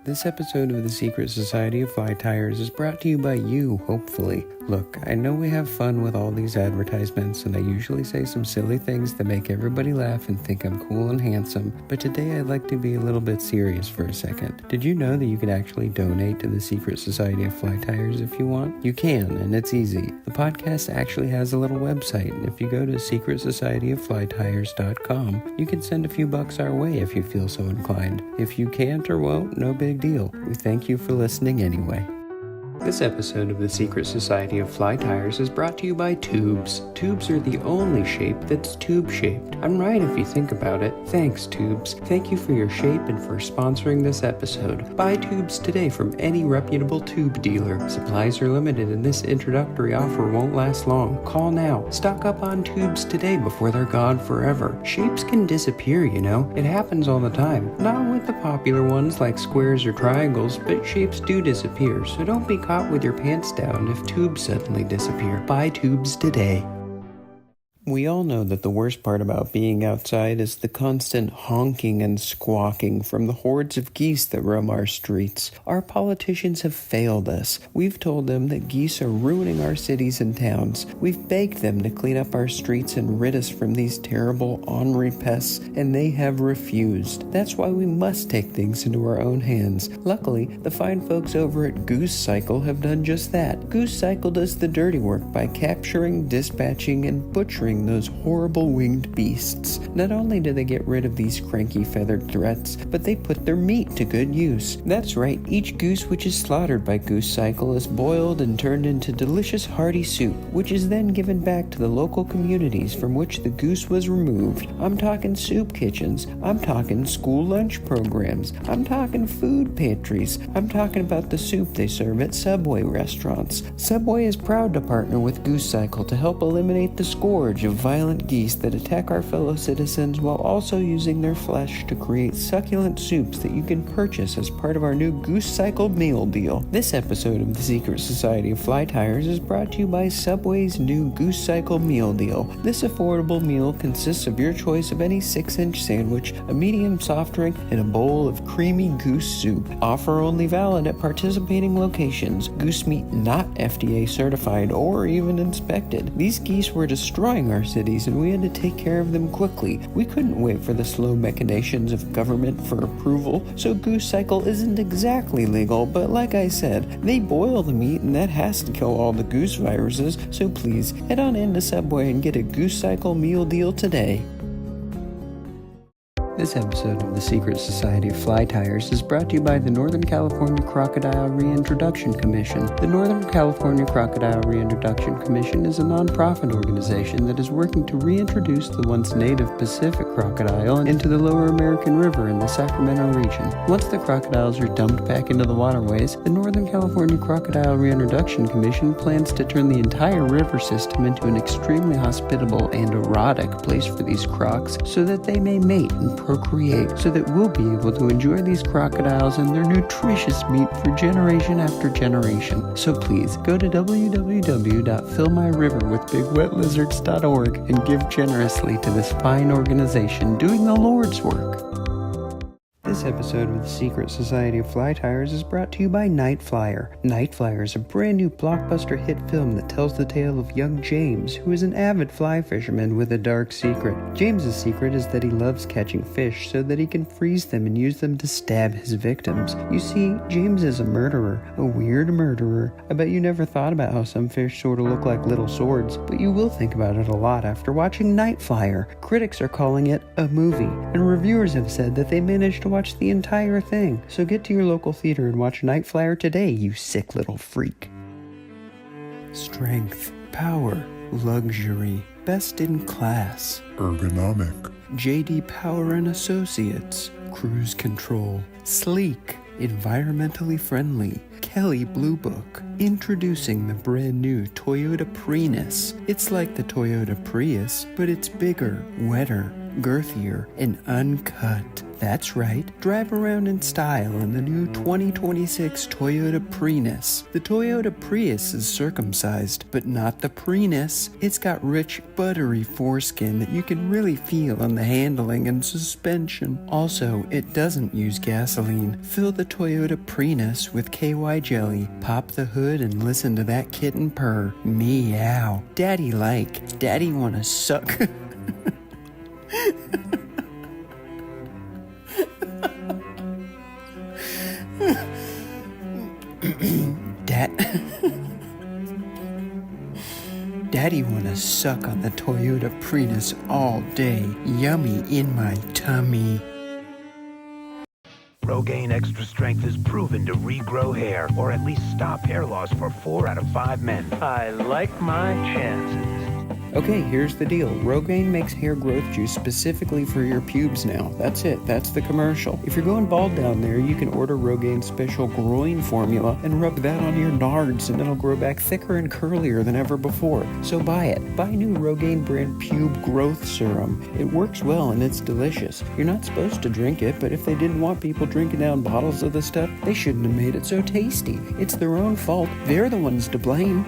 This episode of the Secret Society of Fly Tyers is brought to you by you, hopefully. Look, I know we have fun with all these advertisements, and I usually say some silly things that make everybody laugh and think I'm cool and handsome, but today I'd like to be a little bit serious for a second. Did you know that you can actually donate to the Secret Society of Fly Tyers if you want? You can, and it's easy. The podcast actually has a little website, and if you go to secretsocietyofFlyTyers.com, you can send a few bucks our way if you feel so inclined. If you can't or won't, no big deal. We thank you for listening anyway. This episode of the Secret Society of Fly Tyers is brought to you by tubes. Tubes are the only shape that's tube-shaped. I'm right if you think about it. Thanks, tubes. Thank you for your shape and for sponsoring this episode. Buy tubes today from any reputable tube dealer. Supplies are limited and this introductory offer won't last long. Call now. Stock up on tubes today before they're gone forever. Shapes can disappear, you know. It happens all the time. Not with the popular ones like squares or triangles, but shapes do disappear, so don't be caught with your pants down if tubes suddenly disappear. Buy tubes today. We all know that the worst part about being outside is the constant honking and squawking from the hordes of geese that roam our streets. Our politicians have failed us. We've told them that geese are ruining our cities and towns. We've begged them to clean up our streets and rid us from these terrible ornery pests, and they have refused. That's why we must take things into our own hands. Luckily, the fine folks over at Goose Cycle have done just that. Goose Cycle does the dirty work by capturing, dispatching, and butchering those horrible winged beasts. Not only do they get rid of these cranky feathered threats, but they put their meat to good use. That's right, each goose which is slaughtered by Goose Cycle is boiled and turned into delicious hearty soup, which is then given back to the local communities from which the goose was removed. I'm talking soup kitchens, I'm talking school lunch programs, I'm talking food pantries, I'm talking about the soup they serve at Subway restaurants. Subway is proud to partner with Goose Cycle to help eliminate the scourge of violent geese that attack our fellow citizens while also using their flesh to create succulent soups that you can purchase as part of our new Goose Cycle meal deal. This episode of the Secret Society of Fly Tyers is brought to you by Subway's new Goose Cycle meal deal. This affordable meal consists of your choice of any 6-inch sandwich, a medium soft drink, and a bowl of creamy goose soup. Offer only valid at participating locations. Goose meat not FDA certified or even inspected. These geese were destroying our cities and we had to take care of them quickly. We couldn't wait for the slow machinations of government for approval, so Goose Cycle isn't exactly legal, but like I said, they boil the meat and that has to kill all the goose viruses, so please head on into Subway and get a Goose Cycle meal deal today. This episode of the Secret Society of Fly Tyers is brought to you by the Northern California Crocodile Reintroduction Commission. The Northern California Crocodile Reintroduction Commission is a non-profit organization that is working to reintroduce the once native Pacific crocodile into the Lower American River in the Sacramento region. Once the crocodiles are dumped back into the waterways, the Northern California Crocodile Reintroduction Commission plans to turn the entire river system into an extremely hospitable and erotic place for these crocs so that they may mate and procreate, so that we'll be able to enjoy these crocodiles and their nutritious meat for generation after generation. So please, go to www.fillmyriverwithbigwetlizards.org and give generously to this fine organization doing the Lord's work. This episode of the Secret Society of Fly Tyers is brought to you by Night Flyer. Night Flyer is a brand new blockbuster hit film that tells the tale of young James, who is an avid fly fisherman with a dark secret. James's secret is that he loves catching fish so that he can freeze them and use them to stab his victims. You see, James is a murderer, a weird murderer. I bet you never thought about how some fish sort of look like little swords, but you will think about it a lot after watching Night Flyer. Critics are calling it a movie, and reviewers have said that they managed to watch the entire thing. So get to your local theater and watch Night Flyer today, you sick little freak. Strength, power, luxury, best in class, Ergonomic. J.D. Power and Associates, cruise control, sleek, environmentally friendly, Kelly Blue Book. Introducing the brand new Toyota Prius. It's like the Toyota Prius, but it's bigger, wetter, girthier, and uncut. That's right, drive around in style in the new 2026 Toyota Prius. The Toyota Prius is circumcised, but not the Prius. It's got rich, buttery foreskin that you can really feel on the handling and suspension. Also, it doesn't use gasoline. Fill the Toyota Prius with KY jelly, pop the hood and listen to that kitten purr. Meow. Daddy like. Daddy wanna suck. Daddy wanna suck on the Toyota Prius all day. Yummy in my tummy. Rogaine Extra Strength is proven to regrow hair, or at least stop hair loss for 4 out of 5 men. I like my chances. Okay, here's the deal. Rogaine makes hair growth juice specifically for your pubes now. That's it. That's the commercial. If you're going bald down there, you can order Rogaine's special groin formula and rub that on your nards, and it'll grow back thicker and curlier than ever before. So buy it. Buy new Rogaine brand pube growth serum. It works well and it's delicious. You're not supposed to drink it, but if they didn't want people drinking down bottles of the stuff, they shouldn't have made it so tasty. It's their own fault. They're the ones to blame.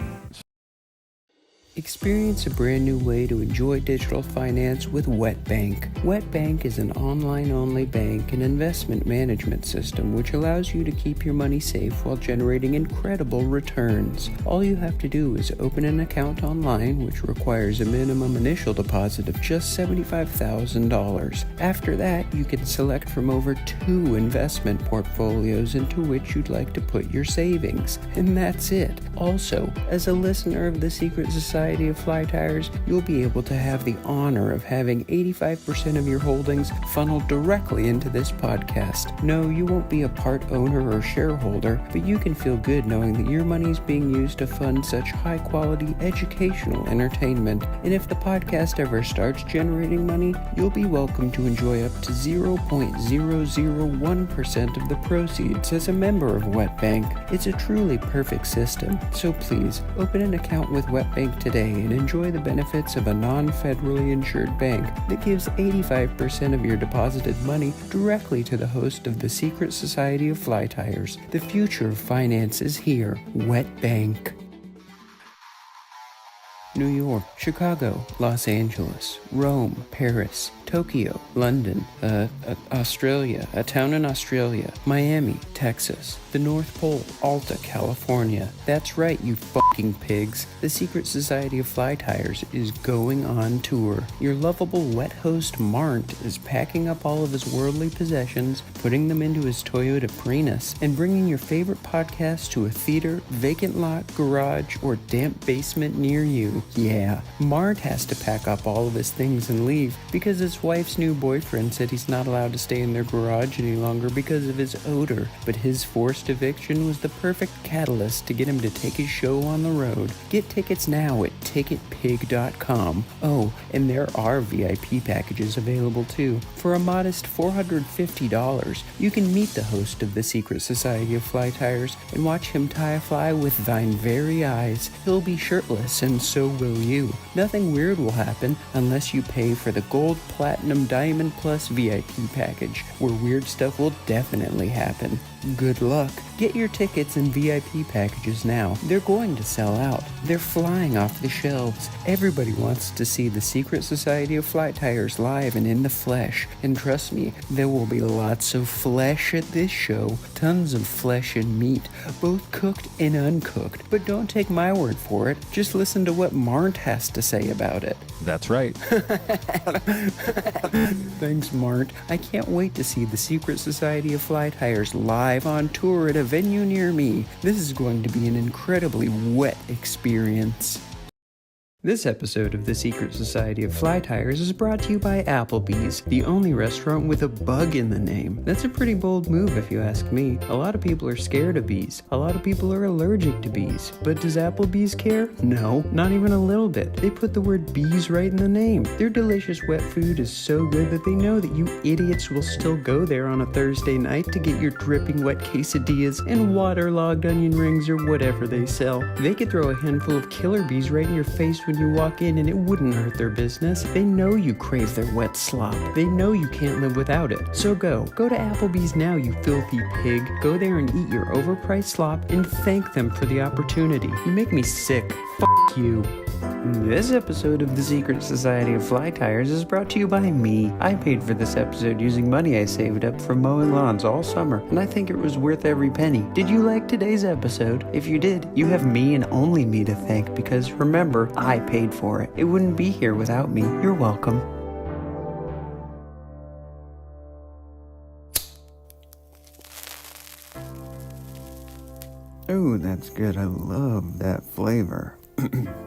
Experience a brand new way to enjoy digital finance with WetBank. WetBank is an online-only bank and investment management system which allows you to keep your money safe while generating incredible returns. All you have to do is open an account online, which requires a minimum initial deposit of just $75,000. After that, you can select from over 2 investment portfolios into which you'd like to put your savings. And that's it. Also, as a listener of the Secret Society of Fly Tires, you'll be able to have the honor of having 85% of your holdings funneled directly into this podcast. No, you won't be a part owner or shareholder, but you can feel good knowing that your money is being used to fund such high-quality educational entertainment. And if the podcast ever starts generating money, you'll be welcome to enjoy up to 0.001% of the proceeds as a member of WetBank. It's a truly perfect system. So please, open an account with WetBank today and enjoy the benefits of a non-federally insured bank that gives 85% of your deposited money directly to the host of the Secret Society of Fly Tires. The future of finance is here. WetBank. New York, Chicago, Los Angeles, Rome, Paris, Tokyo, London, Australia, a town in Australia, Miami, Texas, the North Pole, Alta, California. That's right, you fucking pigs. The Secret Society of Fly Tires is going on tour. Your lovable wet host Marnt is packing up all of his worldly possessions, putting them into his Toyota Prius, and bringing your favorite podcast to a theater, vacant lot, garage, or damp basement near you. Yeah, Marnt has to pack up all of his things and leave because his wife's new boyfriend said he's not allowed to stay in their garage any longer because of his odor, but his forced eviction was the perfect catalyst to get him to take his show on the road. Get tickets now at ticketpig.com. Oh, and there are VIP packages available too. For a modest $450, you can meet the host of the Secret Society of Fly Tires and watch him tie a fly with thine very eyes. He'll be shirtless, and so will you. Nothing weird will happen unless you pay for the Gold, Platinum, Diamond Plus VIP package, where weird stuff will definitely happen. Good luck. Get your tickets and VIP packages now. They're going to sell out. They're flying off the shelves. Everybody wants to see the Secret Society of Fly Tires live and in the flesh. And trust me, there will be lots of flesh at this show. Tons of flesh and meat, both cooked and uncooked. But don't take my word for it. Just listen to what Marnt has to say about it. That's right. Thanks, Marnt. I can't wait to see the Secret Society of Fly Tires live on tour at a venue near me. This is going to be an incredibly wet experience. This episode of The Secret Society of Fly Tyers is brought to you by Applebee's, the only restaurant with a bug in the name. That's a pretty bold move if you ask me. A lot of people are scared of bees. A lot of people are allergic to bees. But does Applebee's care? No, not even a little bit. They put the word bees right in the name. Their delicious wet food is so good that they know that you idiots will still go there on a Thursday night to get your dripping wet quesadillas and waterlogged onion rings or whatever they sell. They could throw a handful of killer bees right in your face when you walk in and it wouldn't hurt their business. They know you crave their wet slop. They know you can't live without it. So go to Applebee's now, you filthy pig. Go there and eat your overpriced slop and thank them for the opportunity. You make me sick. F*** you. This episode of The Secret Society of Fly Tyers is brought to you by me. I paid for this episode using money I saved up from mowing lawns all summer, and I think it was worth every penny. Did you like today's episode? If you did, you have me and only me to thank because remember, I paid for it. It wouldn't be here without me. You're welcome. Oh, that's good. I love that flavor.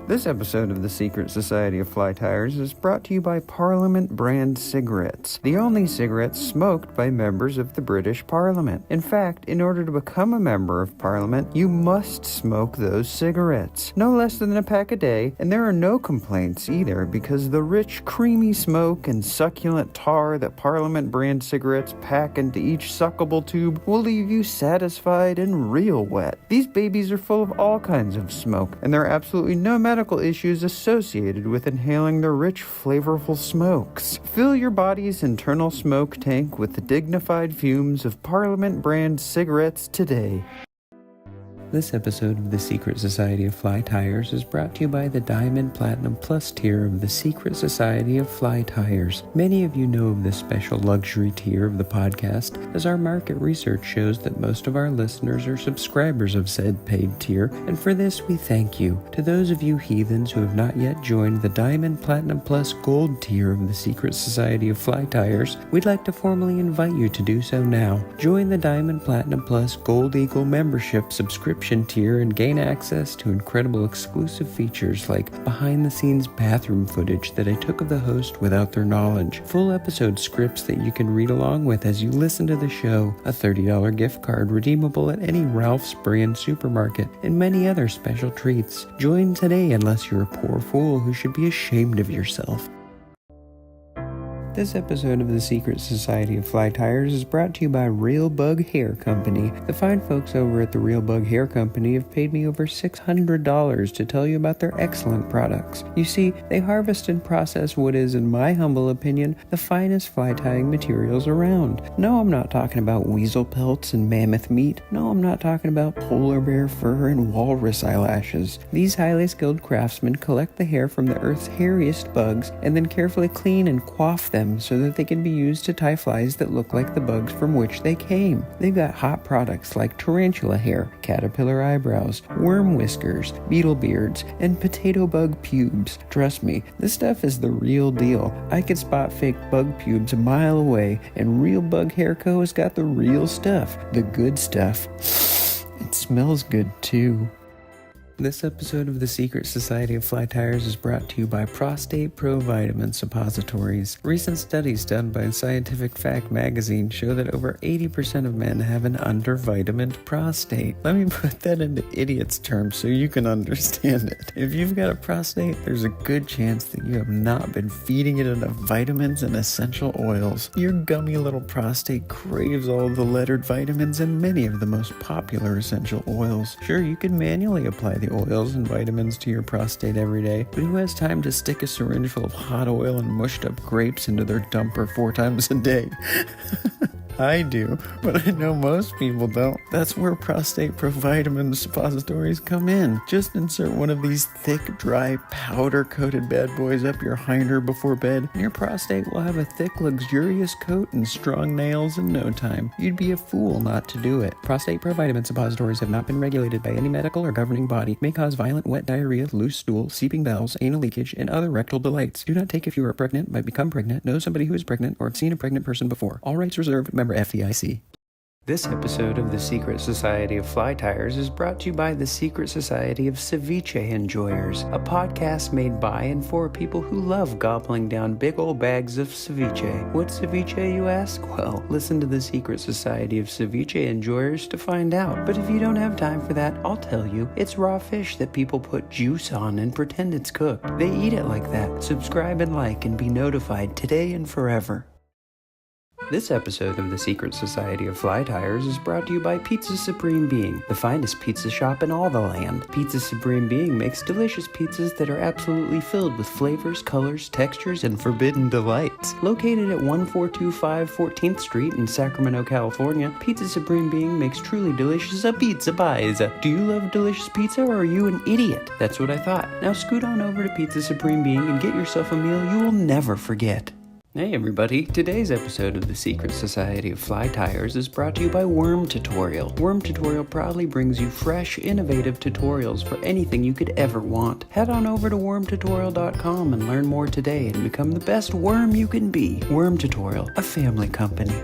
This episode of The Secret Society of Fly Tyers is brought to you by Parliament brand cigarettes, the only cigarettes smoked by members of the British Parliament. In fact, in order to become a member of Parliament, you must smoke those cigarettes. No less than a pack a day, and there are no complaints either because the rich, creamy smoke and succulent tar that Parliament brand cigarettes pack into each suckable tube will leave you satisfied and real wet. These babies are full of all kinds of smoke, and there are absolutely no medical issues associated with inhaling the rich, flavorful smokes. Fill your body's internal smoke tank with the dignified fumes of Parliament brand cigarettes today. This episode of The Secret Society of Fly Tyers is brought to you by the Diamond Platinum Plus tier of The Secret Society of Fly Tyers. Many of you know of this special luxury tier of the podcast, as our market research shows that most of our listeners are subscribers of said paid tier, and for this we thank you. To those of you heathens who have not yet joined the Diamond Platinum Plus Gold tier of The Secret Society of Fly Tyers, we'd like to formally invite you to do so now. Join the Diamond Platinum Plus Gold Eagle membership subscription tier and gain access to incredible exclusive features like behind-the-scenes bathroom footage that I took of the host without their knowledge, full episode scripts that you can read along with as you listen to the show, a $30 gift card redeemable at any Ralph's brand supermarket, and many other special treats. Join today unless you're a poor fool who should be ashamed of yourself. This episode of The Secret Society of Fly Tyers is brought to you by Real Bug Hair Company. The fine folks over at the Real Bug Hair Company have paid me over $600 to tell you about their excellent products. You see, they harvest and process what is, in my humble opinion, the finest fly tying materials around. No, I'm not talking about weasel pelts and mammoth meat. No, I'm not talking about polar bear fur and walrus eyelashes. These highly skilled craftsmen collect the hair from the earth's hairiest bugs and then carefully clean and coif them so that they can be used to tie flies that look like the bugs from which they came. They've got hot products like tarantula hair, caterpillar eyebrows, worm whiskers, beetle beards, and potato bug pubes. Trust me, this stuff is the real deal. I could spot fake bug pubes a mile away, and Real Bug Hair Co. has got the real stuff, the good stuff. It smells good too. This episode of The Secret Society of Fly Tyers is brought to you by Prostate Pro Vitamin Suppositories. Recent studies done by Scientific Fact magazine show that over 80% of men have an undervitamined prostate. Let me put that into idiot's terms so you can understand it. If you've got a prostate, there's a good chance that you have not been feeding it enough vitamins and essential oils. Your gummy little prostate craves all the lettered vitamins and many of the most popular essential oils. Sure, you can manually apply the oils and vitamins to your prostate every day, but who has time to stick a syringe full of hot oil and mushed up grapes into their dumper 4 times a day? I do, but I know most people don't. That's where Prostate Pro Vitamin Suppositories come in. Just insert one of these thick, dry, powder-coated bad boys up your hinder before bed, and your prostate will have a thick, luxurious coat and strong nails in no time. You'd be a fool not to do it. Prostate Pro Vitamin Suppositories have not been regulated by any medical or governing body, may cause violent wet diarrhea, loose stool, seeping bowels, anal leakage, and other rectal delights. Do not take if you are pregnant, might become pregnant, know somebody who is pregnant, or have seen a pregnant person before. All rights reserved. Member FDIC. This episode of The Secret Society of Fly Tyers is brought to you by the Secret Society of Ceviche Enjoyers, a podcast made by and for people who love gobbling down big old bags of ceviche. What's ceviche, you ask? Well, listen to the Secret Society of Ceviche Enjoyers to find out. But if you don't have time for that, I'll tell you. It's raw fish that people put juice on and pretend it's cooked. They eat it like that. Subscribe and like and be notified today and forever. This episode of the Secret Society of Fly Tyers is brought to you by Pizza Supreme Being, the finest pizza shop in all the land. Pizza Supreme Being makes delicious pizzas that are absolutely filled with flavors, colors, textures, and forbidden delights. Located at 1425 14th Street in Sacramento, California, Pizza Supreme Being makes truly delicious pizza pies. Do you love delicious pizza, or are you an idiot? That's what I thought. Now scoot on over to Pizza Supreme Being and get yourself a meal you will never forget. Hey everybody, today's episode of the Secret Society of Fly Tyers is brought to you by Worm Tutorial. Worm Tutorial proudly brings you fresh, innovative tutorials for anything you could ever want. Head on over to wormtutorial.com and learn more today and become the best worm you can be. Worm Tutorial, a family company.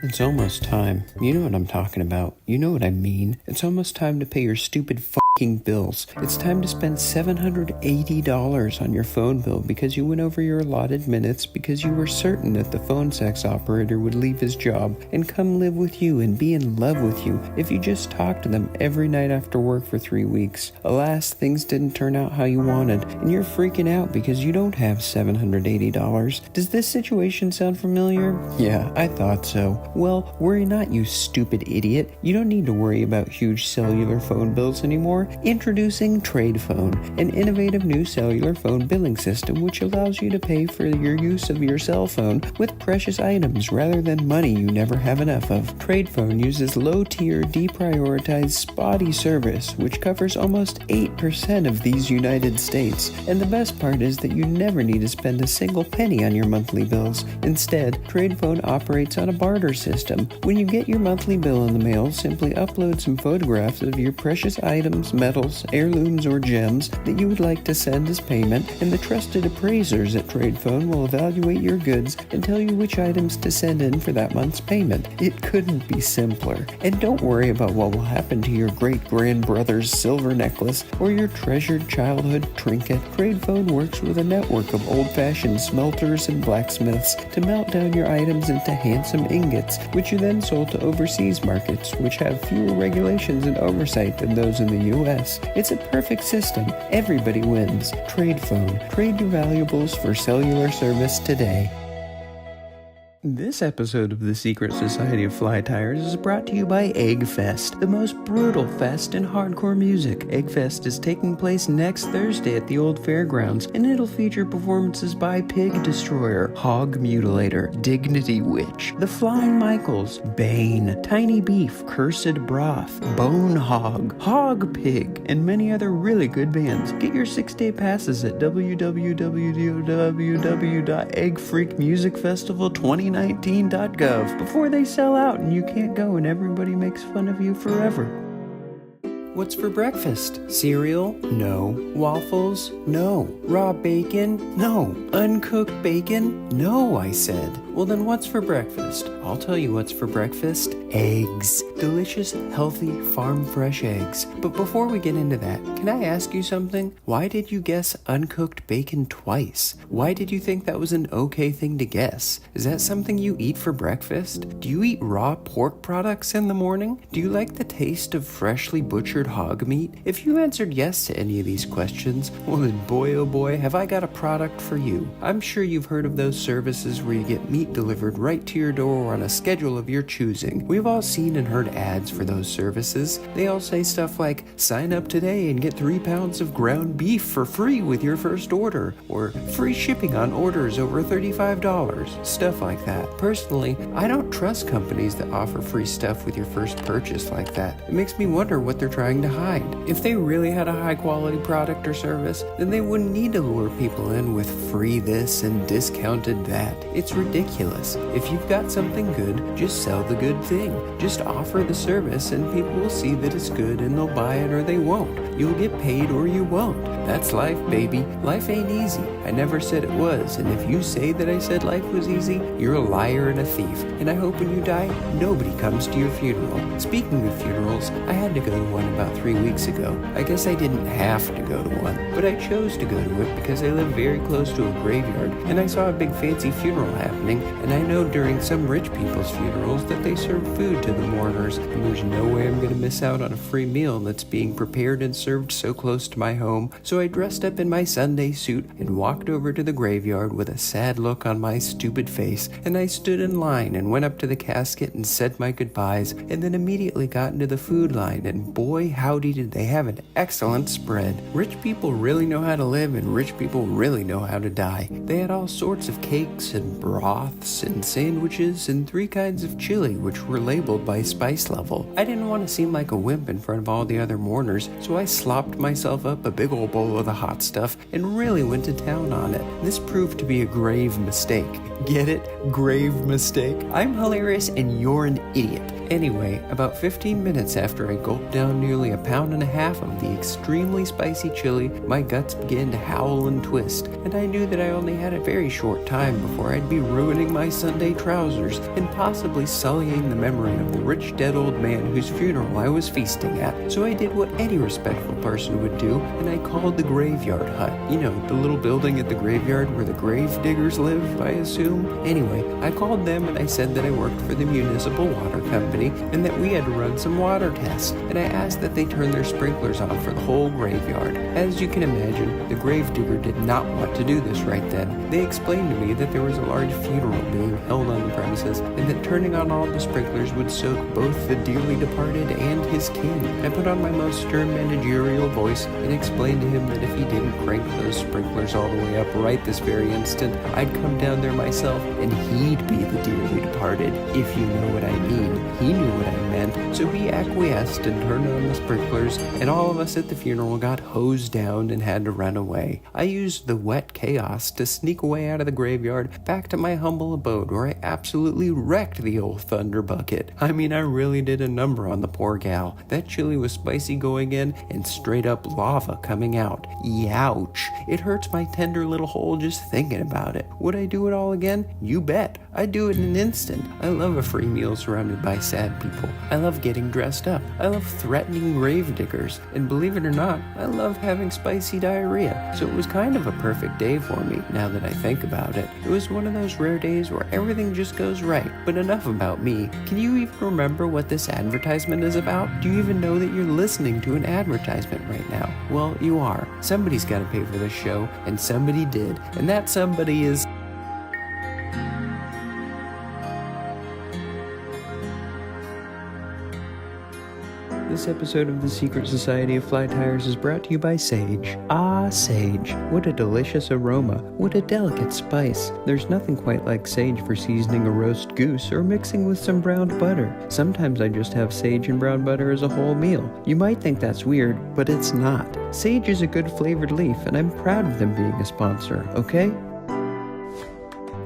It's almost time. You know what I'm talking about. You know what I mean. It's almost time to pay your stupid fucking bills. It's time to spend $780 on your phone bill because you went over your allotted minutes because you were certain that the phone sex operator would leave his job and come live with you and be in love with you if you just talked to them every night after work for 3 weeks. Alas, things didn't turn out how you wanted, and you're freaking out because you don't have $780. Does this situation sound familiar? Yeah, I thought so. Well, worry not, you stupid idiot. You don't need to worry about huge cellular phone bills anymore. Introducing TradePhone, an innovative new cellular phone billing system which allows you to pay for your use of your cell phone with precious items rather than money you never have enough of. TradePhone uses low-tier, deprioritized, spotty service which covers almost 8% of these United States. And the best part is that you never need to spend a single penny on your monthly bills. Instead, TradePhone operates on a barter system. When you get your monthly bill in the mail, simply upload some photographs of your precious items, metals, heirlooms, or gems that you would like to send as payment, and the trusted appraisers at TradePhone will evaluate your goods and tell you which items to send in for that month's payment. It couldn't be simpler. And don't worry about what will happen to your great-grandbrother's silver necklace or your treasured childhood trinket. TradePhone works with a network of old-fashioned smelters and blacksmiths to melt down your items into handsome ingots, which are then sold to overseas markets, which have fewer regulations and oversight than those in the U.S. It's a perfect system. Everybody wins. TradePhone. Trade your valuables for cellular service today. This episode of the Secret Society of Fly Tyers is brought to you by Eggfest, the most brutal fest in hardcore music. Eggfest is taking place next Thursday at the old fairgrounds, and it'll feature performances by Pig Destroyer, Hog Mutilator, Dignity Witch, The Flying Michaels, Bane, Tiny Beef, Cursed Broth, Bone Hog, Hog Pig, and many other really good bands. Get your 6-day passes at www.eggfreakmusicfestival2019.gov before they sell out and you can't go and everybody makes fun of you forever. What's for breakfast? Cereal? No. Waffles? No. Raw bacon? No. Uncooked bacon? No, I said. Well then what's for breakfast? I'll tell you what's for breakfast. Eggs. Delicious, healthy, farm-fresh eggs. But before we get into that, can I ask you something? Why did you guess uncooked bacon twice? Why did you think that was an okay thing to guess? Is that something you eat for breakfast? Do you eat raw pork products in the morning? Do you like the taste of freshly butchered hog meat? If you answered yes to any of these questions, well then boy oh boy have I got a product for you. I'm sure you've heard of those services where you get meat delivered right to your door on a schedule of your choosing. We've all seen and heard ads for those services. They all say stuff like, sign up today and get 3 pounds of ground beef for free with your first order, or free shipping on orders over $35, stuff like that. Personally, I don't trust companies that offer free stuff with your first purchase like that. It makes me wonder what they're trying trying to hide. If they really had a high-quality product or service, then they wouldn't need to lure people in with free this and discounted that. It's ridiculous. If you've got something good, just sell the good thing. Just offer the service and people will see that it's good and they'll buy it or they won't. You'll get paid or you won't. That's life, baby. Life ain't easy. I never said it was, and if you say that I said life was easy, you're a liar and a thief. And I hope when you die, nobody comes to your funeral. Speaking of funerals, I had to go to one about 3 weeks ago. I guess I didn't have to go to one, but I chose to go to it because I live very close to a graveyard, and I saw a big fancy funeral happening, and I know during some rich people's funerals that they serve food to the mourners, and there's no way I'm going to miss out on a free meal that's being prepared and served so close to my home. So I dressed up in my Sunday suit and walked over to the graveyard with a sad look on my stupid face, and I stood in line and went up to the casket and said my goodbyes, and then immediately got into the food line, and boy howdy did they have an excellent spread. Rich people really know how to live, and rich people really know how to die. They had all sorts of cakes and broths and sandwiches and 3 kinds of chili which were labeled by spice level. I didn't want to seem like a wimp in front of all the other mourners, so I slopped myself up a big old bowl of the hot stuff and really went to town on it. This proved to be a grave mistake. Get it? Grave mistake? I'm hilarious and you're an idiot. Anyway, about 15 minutes after I gulped down nearly 1.5 pounds of the extremely spicy chili, my guts began to howl and twist, and I knew that I only had a very short time before I'd be ruining my Sunday trousers and possibly sullying the memory of the rich dead old man whose funeral I was feasting at. So I did what any respectful person would do, and I called the graveyard hut. You know, the little building at the graveyard where the grave diggers live, I assume. Anyway, I called them and I said that I worked for the municipal water company and that we had to run some water tests, and I asked that they turn their sprinklers on for the whole graveyard. As you can imagine, the gravedigger did not want to do this right then. They explained to me that there was a large funeral being held on the premises and that turning on all the sprinklers would soak both the dearly departed and his kin. I put on my most stern managerial voice and explained to him that if he didn't crank those sprinklers all the way up right this very instant, I'd come down there myself and he'd be the dearly departed, if you know what I mean. He knew what I meant, so he acquiesced and turned on the sprinklers, and all of us at the funeral got hosed down and had to run away. I used the wet chaos to sneak away out of the graveyard back to my humble abode, where I absolutely wrecked the old thunder bucket. I mean, I really did a number on the poor gal. That chili was spicy going in and straight up lava coming out. Youch! It hurts my tender little hole just thinking about it. Would I do it all again? You bet. I'd do it in an instant. I love a free meal surrounded by sad people. I love getting dressed up. I love threatening grave diggers. And believe it or not, I love having spicy diarrhea. So it was kind of a perfect day for me, now that I think about it. It was one of those rare days where everything just goes right. But enough about me. Can you even remember what this advertisement is about? Do you even know that you're listening to an advertisement right now? Well, you are. Somebody's got to pay for this show, and somebody did. And that somebody is... This episode of The Secret Society of Fly Tyers is brought to you by sage. Ah, sage. What a delicious aroma. What a delicate spice. There's nothing quite like sage for seasoning a roast goose or mixing with some browned butter. Sometimes I just have sage and brown butter as a whole meal. You might think that's weird, but it's not. Sage is a good flavored leaf, and I'm proud of them being a sponsor, okay?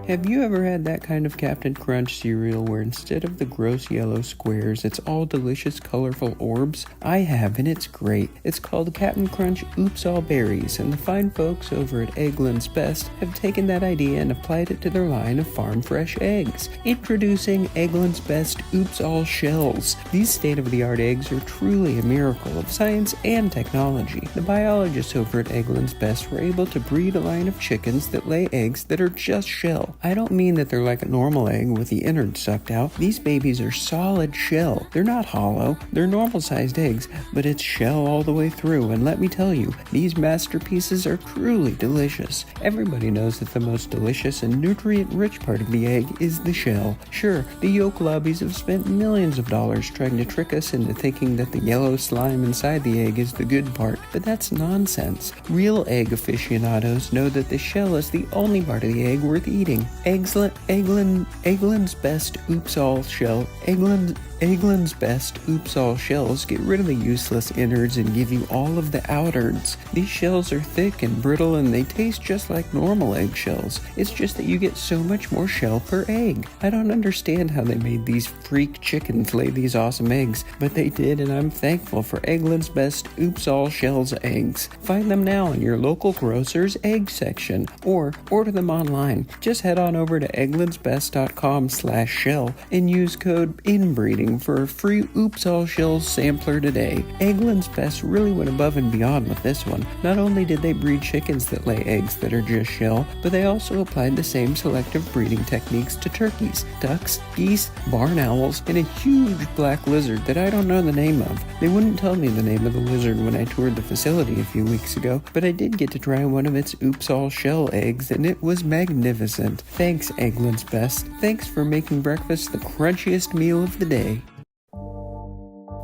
Have you ever had that kind of Captain Crunch cereal where instead of the gross yellow squares, it's all delicious colorful orbs? I have, and it's great. It's called Captain Crunch Oops All Berries, and the fine folks over at Eggland's Best have taken that idea and applied it to their line of farm fresh eggs. Introducing Eggland's Best Oops All Shells. These state-of-the-art eggs are truly a miracle of science and technology. The biologists over at Eggland's Best were able to breed a line of chickens that lay eggs that are just shell. I don't mean that they're like a normal egg with the innards sucked out. These babies are solid shell. They're not hollow. They're normal-sized eggs, but it's shell all the way through. And let me tell you, these masterpieces are truly delicious. Everybody knows that the most delicious and nutrient-rich part of the egg is the shell. Sure, the yolk lobbies have spent millions of dollars trying to trick us into thinking that the yellow slime inside the egg is the good part, but that's nonsense. Real egg aficionados know that the shell is the only part of the egg worth eating. Eggland's Best Oops All Shell. Eggland's Eggland's Best Oops All shells get rid of the useless innards and give you all of the outards. These shells are thick and brittle and they taste just like normal eggshells. It's just that you get so much more shell per egg. I don't understand how they made these freak chickens lay these awesome eggs, but they did, and I'm thankful for Eggland's Best Oops All Shells eggs. Find them now in your local grocer's egg section or order them online. Just head on over to egglandsbest.com/shell and use code INBREEDING for a free Oops All Shells sampler today. Eggland's Best really went above and beyond with this one. Not only did they breed chickens that lay eggs that are just shell, but they also applied the same selective breeding techniques to turkeys, ducks, geese, barn owls, and a huge black lizard that I don't know the name of. They wouldn't tell me the name of the lizard when I toured the facility a few weeks ago, but I did get to try one of its Oops All Shell eggs, and it was magnificent. Thanks, Eggland's Best. Thanks for making breakfast the crunchiest meal of the day.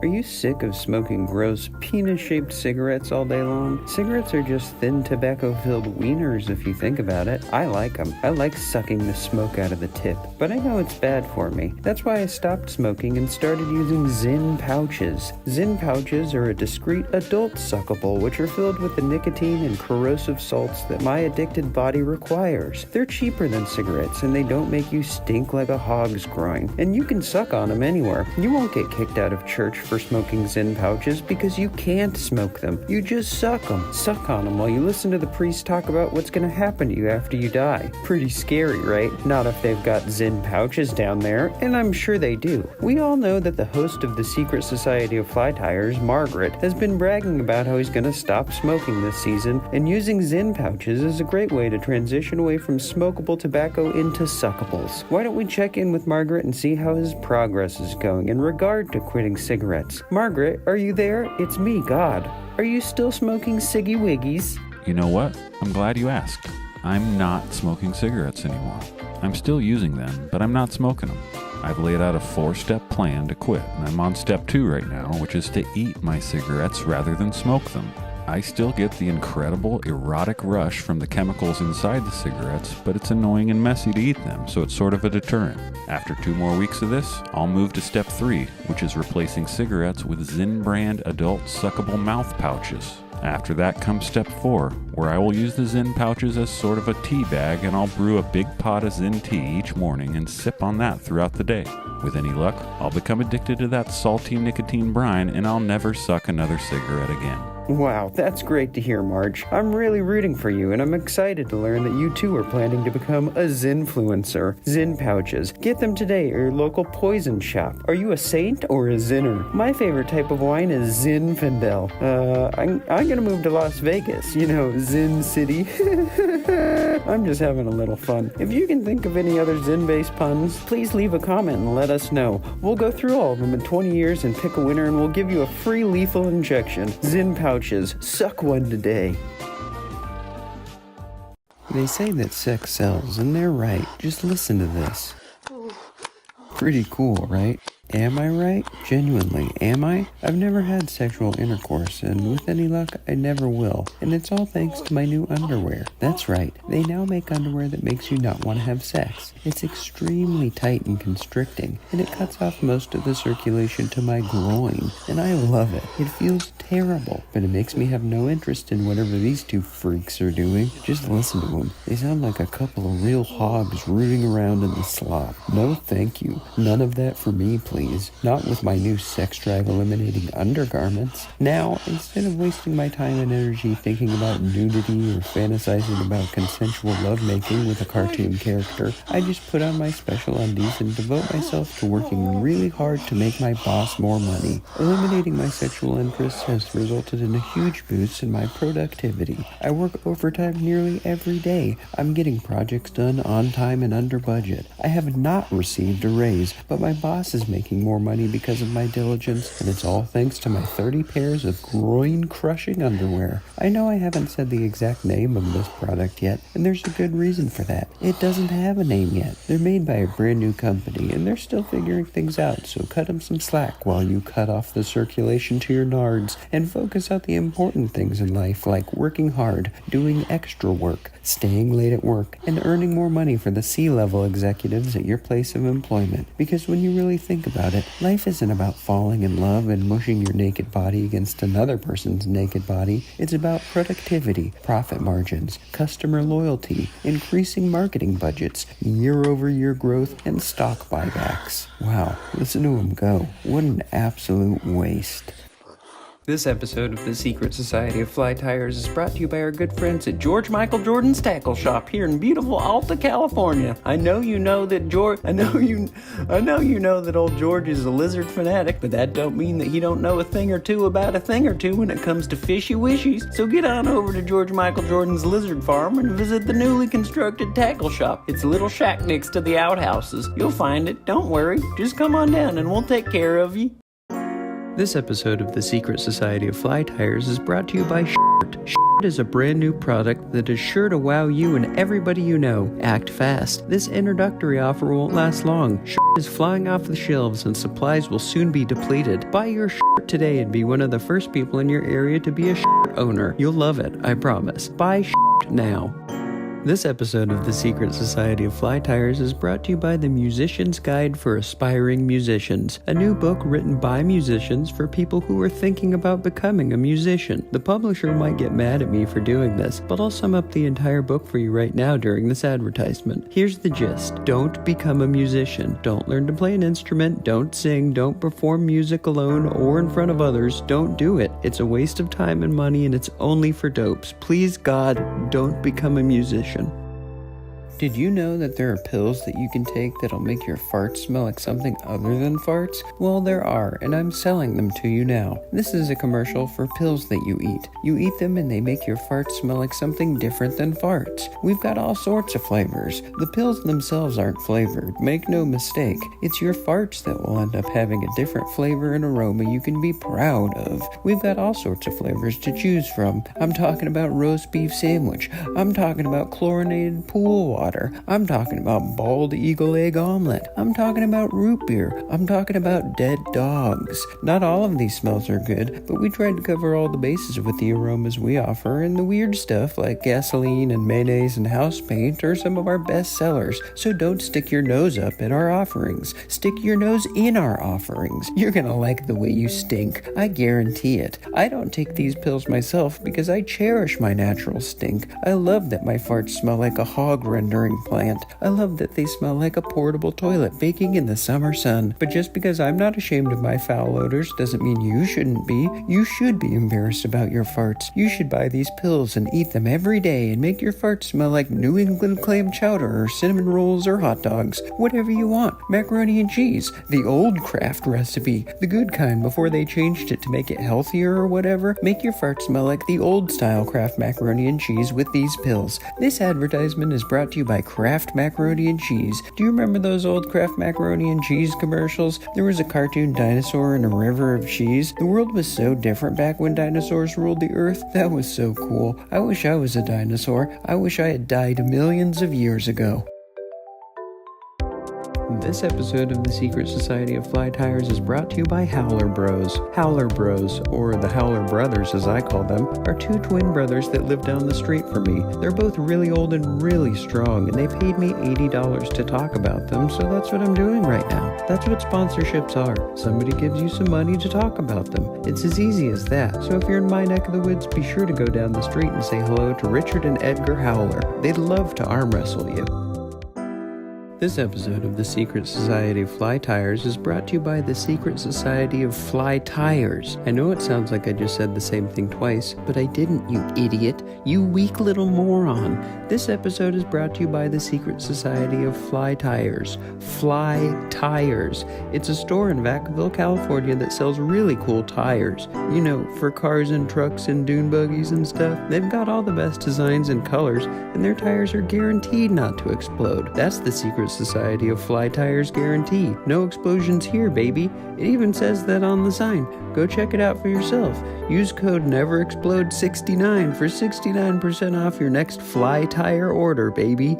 Are you sick of smoking gross, penis-shaped cigarettes all day long? Cigarettes are just thin, tobacco-filled wieners if you think about it. I like them. I like sucking the smoke out of the tip, but I know it's bad for me. That's why I stopped smoking and started using Zyn pouches. Zyn pouches are a discreet adult suckable which are filled with the nicotine and corrosive salts that my addicted body requires. They're cheaper than cigarettes and they don't make you stink like a hog's groin. And you can suck on them anywhere. You won't get kicked out of church for smoking Zyn pouches because you can't smoke them. You just suck them. Suck on them while you listen to the priest talk about what's going to happen to you after you die. Pretty scary, right? Not if they've got Zyn pouches down there, and I'm sure they do. We all know that the host of the Secret Society of Fly Tyers, Margaret, has been bragging about how he's going to stop smoking this season, and using Zyn pouches is a great way to transition away from smokable tobacco into suckables. Why don't we check in with Margaret and see how his progress is going in regard to quitting cigarettes? Margaret, are you there? It's me, God. Are you still smoking Siggy Wiggies? You know what? I'm glad you asked. I'm not smoking cigarettes anymore. I'm still using them, but I'm not smoking them. I've laid out a 4-step plan to quit, and I'm on step 2 right now, which is to eat my cigarettes rather than smoke them. I still get the incredible erotic rush from the chemicals inside the cigarettes, but it's annoying and messy to eat them, so it's sort of a deterrent. After 2 more weeks of this, I'll move to step 3, which is replacing cigarettes with Zyn brand adult suckable mouth pouches. After that comes step 4, where I will use the Zyn pouches as sort of a tea bag, and I'll brew a big pot of Zyn tea each morning and sip on that throughout the day. With any luck, I'll become addicted to that salty nicotine brine, and I'll never suck another cigarette again. Wow, that's great to hear, Marge. I'm really rooting for you, and I'm excited to learn that you too are planning to become a Zynfluencer. Zyn pouches. Get them today at your local poison shop. Are you a saint or a Zinner? My favorite type of wine is Zinfandel. I'm gonna move to Las Vegas. You know, Zyn City. I'm just having a little fun. If you can think of any other Zyn-based puns, please leave a comment and let us know. We'll go through all of them in 20 years and pick a winner, and we'll give you a free lethal injection. Zyn pouches. Suck one today. They say that sex sells, and they're right. Just listen to this. Pretty cool, right? Am I right? Genuinely, am I? I've never had sexual intercourse, and with any luck, I never will. And it's all thanks to my new underwear. That's right, they now make underwear that makes you not want to have sex. It's extremely tight and constricting, and it cuts off most of the circulation to my groin. And I love it. It feels terrible, but it makes me have no interest in whatever these two freaks are doing. Just listen to them. They sound like a couple of real hogs rooting around in the slop. No thank you. None of that for me, please. Not with my new sex drive eliminating undergarments. Now, instead of wasting my time and energy thinking about nudity or fantasizing about consensual lovemaking with a cartoon character, I just put on my special undies and devote myself to working really hard to make my boss more money. Eliminating my sexual interests has resulted in a huge boost in my productivity. I work overtime nearly every day. I'm getting projects done on time and under budget. I have not received a raise, but my boss is making more money because of my diligence, and it's all thanks to my 30 pairs of groin-crushing underwear. I know I haven't said the exact name of this product yet, and there's a good reason for that. It doesn't have a name yet. They're made by a brand new company, and they're still figuring things out, so cut them some slack while you cut off the circulation to your nards and focus on the important things in life, like working hard, doing extra work, staying late at work, and earning more money for the C-level executives at your place of employment. Because when you really think about it, life isn't about falling in love and mushing your naked body against another person's naked body. It's about productivity, profit margins, customer loyalty, increasing marketing budgets, year-over-year growth, and stock buybacks. Wow, listen to him go. What an absolute waste. This episode of the Secret Society of Fly Tires is brought to you by our good friends at George Michael Jordan's Tackle Shop here in beautiful Alta, California. I know you know that old George is a lizard fanatic, but that don't mean that he don't know a thing or two about a thing or two when it comes to fishy wishies. So get on over to George Michael Jordan's Lizard Farm and visit the newly constructed tackle shop. It's a little shack next to the outhouses. You'll find it. Don't worry. Just come on down and we'll take care of you. This episode of the Secret Society of Fly Tires is brought to you by Shirt. Shirt is a brand new product that is sure to wow you and everybody you know. Act fast. This introductory offer won't last long. Shirt is flying off the shelves and supplies will soon be depleted. Buy your shirt today and be one of the first people in your area to be a shirt owner. You'll love it, I promise. Buy shirt now. This episode of the Secret Society of Fly Tires is brought to you by The Musician's Guide for Aspiring Musicians, a new book written by musicians for people who are thinking about becoming a musician. The publisher might get mad at me for doing this, but I'll sum up the entire book for you right now during this advertisement. Here's the gist. Don't become a musician. Don't learn to play an instrument. Don't sing. Don't perform music alone or in front of others. Don't do it. It's a waste of time and money, and it's only for dopes. Please, God, don't become a musician. Did you know that there are pills that you can take that'll make your farts smell like something other than farts? Well, there are, and I'm selling them to you now. This is a commercial for pills that you eat. You eat them and they make your farts smell like something different than farts. We've got all sorts of flavors. The pills themselves aren't flavored. Make no mistake. It's your farts that will end up having a different flavor and aroma you can be proud of. We've got all sorts of flavors to choose from. I'm talking about roast beef sandwich. I'm talking about chlorinated pool water. I'm talking about bald eagle egg omelet. I'm talking about root beer. I'm talking about dead dogs. Not all of these smells are good, but we tried to cover all the bases with the aromas we offer, and the weird stuff like gasoline and mayonnaise and house paint are some of our best sellers. So don't stick your nose up at our offerings. Stick your nose in our offerings. You're gonna like the way you stink. I guarantee it. I don't take these pills myself because I cherish my natural stink. I love that my farts smell like a hog rendering plant. I love that they smell like a portable toilet baking in the summer sun. But just because I'm not ashamed of my foul odors doesn't mean you shouldn't be. You should be embarrassed about your farts. You should buy these pills and eat them every day and make your farts smell like New England clam chowder or cinnamon rolls or hot dogs. Whatever you want. Macaroni and cheese. The old Kraft recipe. The good kind before they changed it to make it healthier or whatever. Make your farts smell like the old style Kraft macaroni and cheese with these pills. This advertisement is brought to you by Kraft Macaroni and Cheese. Do you remember those old Kraft Macaroni and Cheese commercials? There was a cartoon dinosaur and a river of cheese. The world was so different back when dinosaurs ruled the earth. That was so cool. I wish I was a dinosaur. I wish I had died millions of years ago. This episode of the Secret Society of Fly Tires is brought to you by Howler Bros. Howler Bros, or the Howler Brothers as I call them, are two twin brothers that live down the street from me. They're both really old and really strong, and they paid me $80 to talk about them, so that's what I'm doing right now. That's what sponsorships are. Somebody gives you some money to talk about them. It's as easy as that. So if you're in my neck of the woods, be sure to go down the street and say hello to Richard and Edgar Howler. They'd love to arm wrestle you. This episode of the Secret Society of Fly Tires is brought to you by the Secret Society of Fly Tires. I know it sounds like I just said the same thing twice, but I didn't, you idiot. You weak little moron. This episode is brought to you by the Secret Society of Fly Tires. Fly Tires. It's a store in Vacaville, California that sells really cool tires. You know, for cars and trucks and dune buggies and stuff. They've got all the best designs and colors, and their tires are guaranteed not to explode. That's the Secret Society of Fly Tires guarantee. No explosions here, baby. It even says that on the sign. Go check it out for yourself. Use code NEVEREXPLODE69 for 69% off your next Fly Tire order, baby.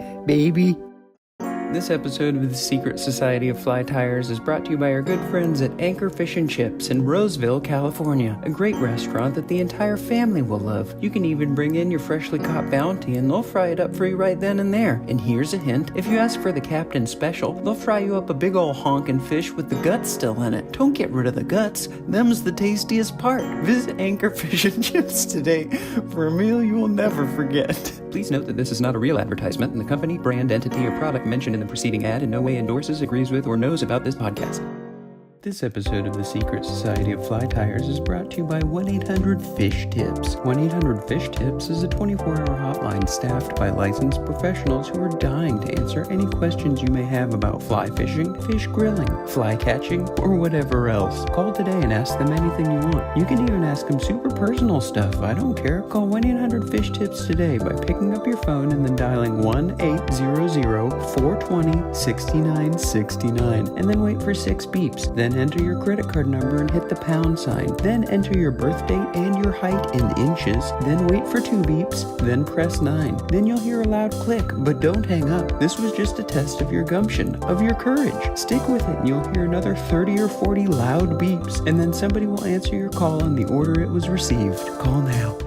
This episode of the Secret Society of Fly Tyers is brought to you by our good friends at Anchor Fish and Chips in Roseville, California, a great restaurant that the entire family will love. You can even bring in your freshly caught bounty and they'll fry it up for you right then and there. And here's a hint, if you ask for the Captain Special, they'll fry you up a big ol' honkin' fish with the guts still in it. Don't get rid of the guts, them's the tastiest part. Visit Anchor Fish and Chips today for a meal you will never forget. Please note that this is not a real advertisement, and the company, brand, entity, or product mentioned in the preceding ad in no way endorses, agrees with, or knows about this podcast. This episode of the Secret Society of Fly Tyers is brought to you by 1-800-FISH-TIPS. 1-800-FISH-TIPS is a 24-hour hotline staffed by licensed professionals who are dying to answer any questions you may have about fly fishing, fish grilling, fly catching, or whatever else. Call today and ask them anything you want. You can even ask them super personal stuff. I don't care. Call 1-800-FISH-TIPS today by picking up your phone and then dialing 1-800-420-6969 and then wait for 6 beeps. Then enter your credit card number and hit the pound sign. Then enter your birth date and your height in inches. Then wait for 2 beeps. Then press 9. Then you'll hear a loud click, but don't hang up. This was just a test of your gumption, of your courage. Stick with it and you'll hear another 30 or 40 loud beeps, and then somebody will answer your call in the order it was received. Call now.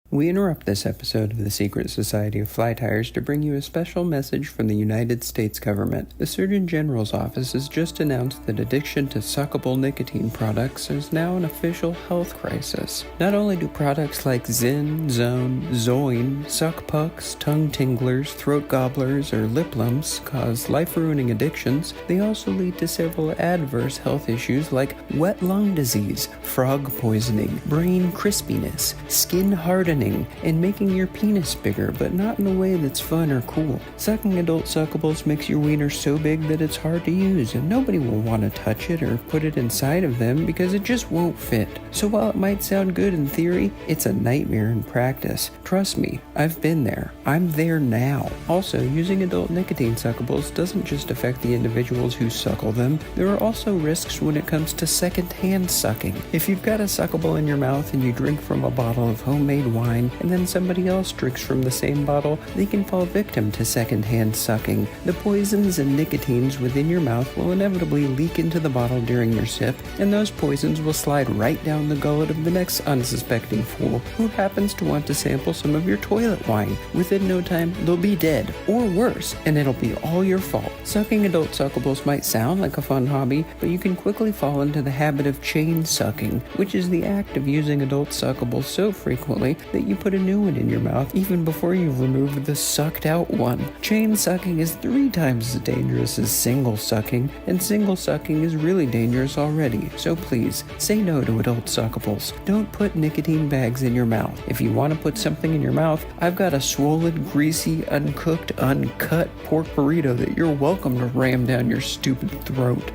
We interrupt this episode of the Secret Society of Fly Tyers to bring you a special message from the United States government. The Surgeon General's office has just announced that addiction to suckable nicotine products is now an official health crisis. Not only do products like Zyn, Zone, Zoin, suck pucks, tongue tinglers, throat gobblers, or lip lumps cause life-ruining addictions, they also lead to several adverse health issues like wet lung disease, frog poisoning, brain crispiness, skin hardening, and making your penis bigger, but not in a way that's fun or cool. Sucking adult suckables makes your wiener so big that it's hard to use, and nobody will want to touch it or put it inside of them because it just won't fit. So while it might sound good in theory, it's a nightmare in practice. Trust me, I've been there. I'm there now. Also, using adult nicotine suckables doesn't just affect the individuals who suckle them. There are also risks when it comes to second-hand sucking. If you've got a suckable in your mouth and you drink from a bottle of homemade wine, and then somebody else drinks from the same bottle, they can fall victim to second-hand sucking. The poisons and nicotines within your mouth will inevitably leak into the bottle during your sip, and those poisons will slide right down the gullet of the next unsuspecting fool who happens to want to sample some of your toilet wine. Within no time, they'll be dead, or worse, and it'll be all your fault. Sucking adult suckables might sound like a fun hobby, but you can quickly fall into the habit of chain sucking, which is the act of using adult suckables so frequently that you put a new one in your mouth even before you've removed the sucked out one. Chain sucking is 3 times as dangerous as single sucking, and single sucking is really dangerous already, so please, say no to adult suckables. Don't put nicotine bags in your mouth. If you want to put something in your mouth, I've got a swollen, greasy, uncooked, uncut pork burrito that you're welcome to ram down your stupid throat.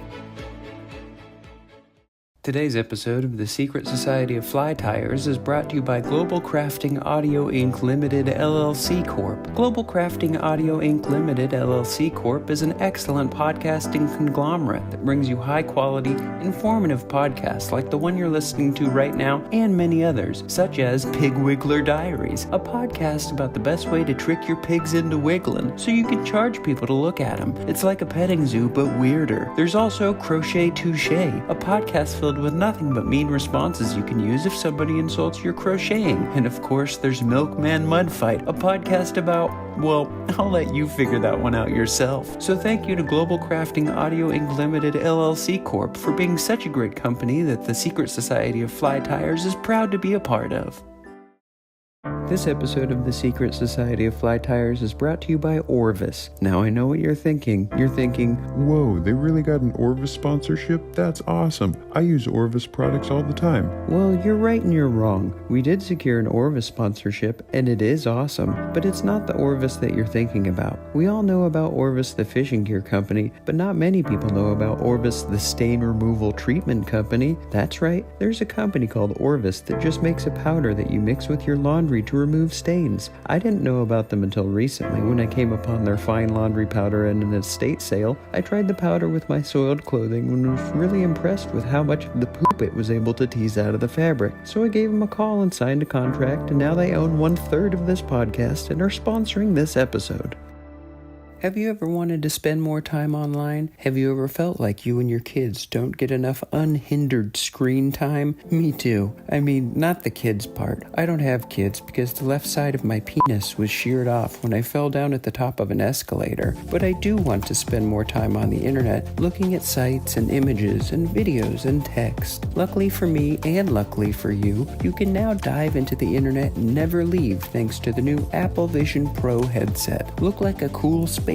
Today's episode of the Secret Society of Fly Tyers is brought to you by Global Crafting Audio Inc. Limited LLC Corp. Global Crafting Audio Inc. Limited LLC Corp. is an excellent podcasting conglomerate that brings you high-quality, informative podcasts like the one you're listening to right now and many others, such as Pig Wiggler Diaries, a podcast about the best way to trick your pigs into wiggling so you can charge people to look at them. It's like a petting zoo, but weirder. There's also Crochet Touche, a podcast filled with nothing but mean responses you can use if somebody insults your crocheting. And of course, there's Milkman Mud Fight, a podcast about, well, I'll let you figure that one out yourself. So thank you to Global Crafting Audio Inc. Limited LLC Corp. for being such a great company that the Secret Society of Fly Tyers is proud to be a part of. This episode of the Secret Society of Fly Tyers is brought to you by Orvis. Now I know what you're thinking. You're thinking, whoa, they really got an Orvis sponsorship? That's awesome. I use Orvis products all the time. Well, you're right and you're wrong. We did secure an Orvis sponsorship, and it is awesome, but it's not the Orvis that you're thinking about. We all know about Orvis, the fishing gear company, but not many people know about Orvis, the stain removal treatment company. That's right, there's a company called Orvis that just makes a powder that you mix with your laundry to remove stains. I didn't know about them until recently when I came upon their fine laundry powder at an estate sale. I tried the powder with my soiled clothing and was really impressed with how much of the poop it was able to tease out of the fabric. So I gave them a call and signed a contract, and now they own 1/3 of this podcast and are sponsoring this episode. Have you ever wanted to spend more time online? Have you ever felt like you and your kids don't get enough unhindered screen time? Me too. I mean, not the kids part. I don't have kids because the left side of my penis was sheared off when I fell down at the top of an escalator. But I do want to spend more time on the internet looking at sites and images and videos and text. Luckily for me and luckily for you, you can now dive into the internet and never leave thanks to the new Apple Vision Pro headset. Look like a cool spaceman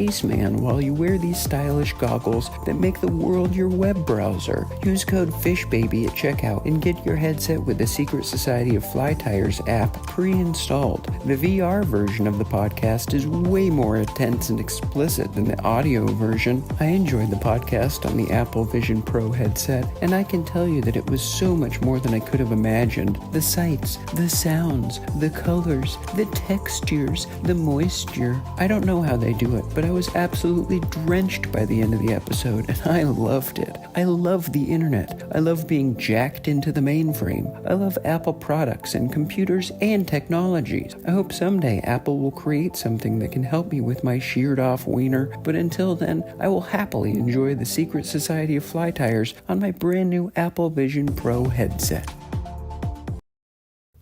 while you wear these stylish goggles that make the world your web browser. Use code FISHBABY at checkout and get your headset with the Secret Society of Fly Tyers app pre-installed. The VR version of the podcast is way more intense and explicit than the audio version. I enjoyed the podcast on the Apple Vision Pro headset, and I can tell you that it was so much more than I could have imagined. The sights, the sounds, the colors, the textures, the moisture. I don't know how they do it, but I was absolutely drenched by the end of the episode, and I loved it. I love the internet. I love being jacked into the mainframe. I love Apple products and computers and technologies. I hope someday Apple will create something that can help me with my sheared off wiener, but until then, I will happily enjoy the Secret Society of Fly Tyers on my brand new Apple Vision Pro headset.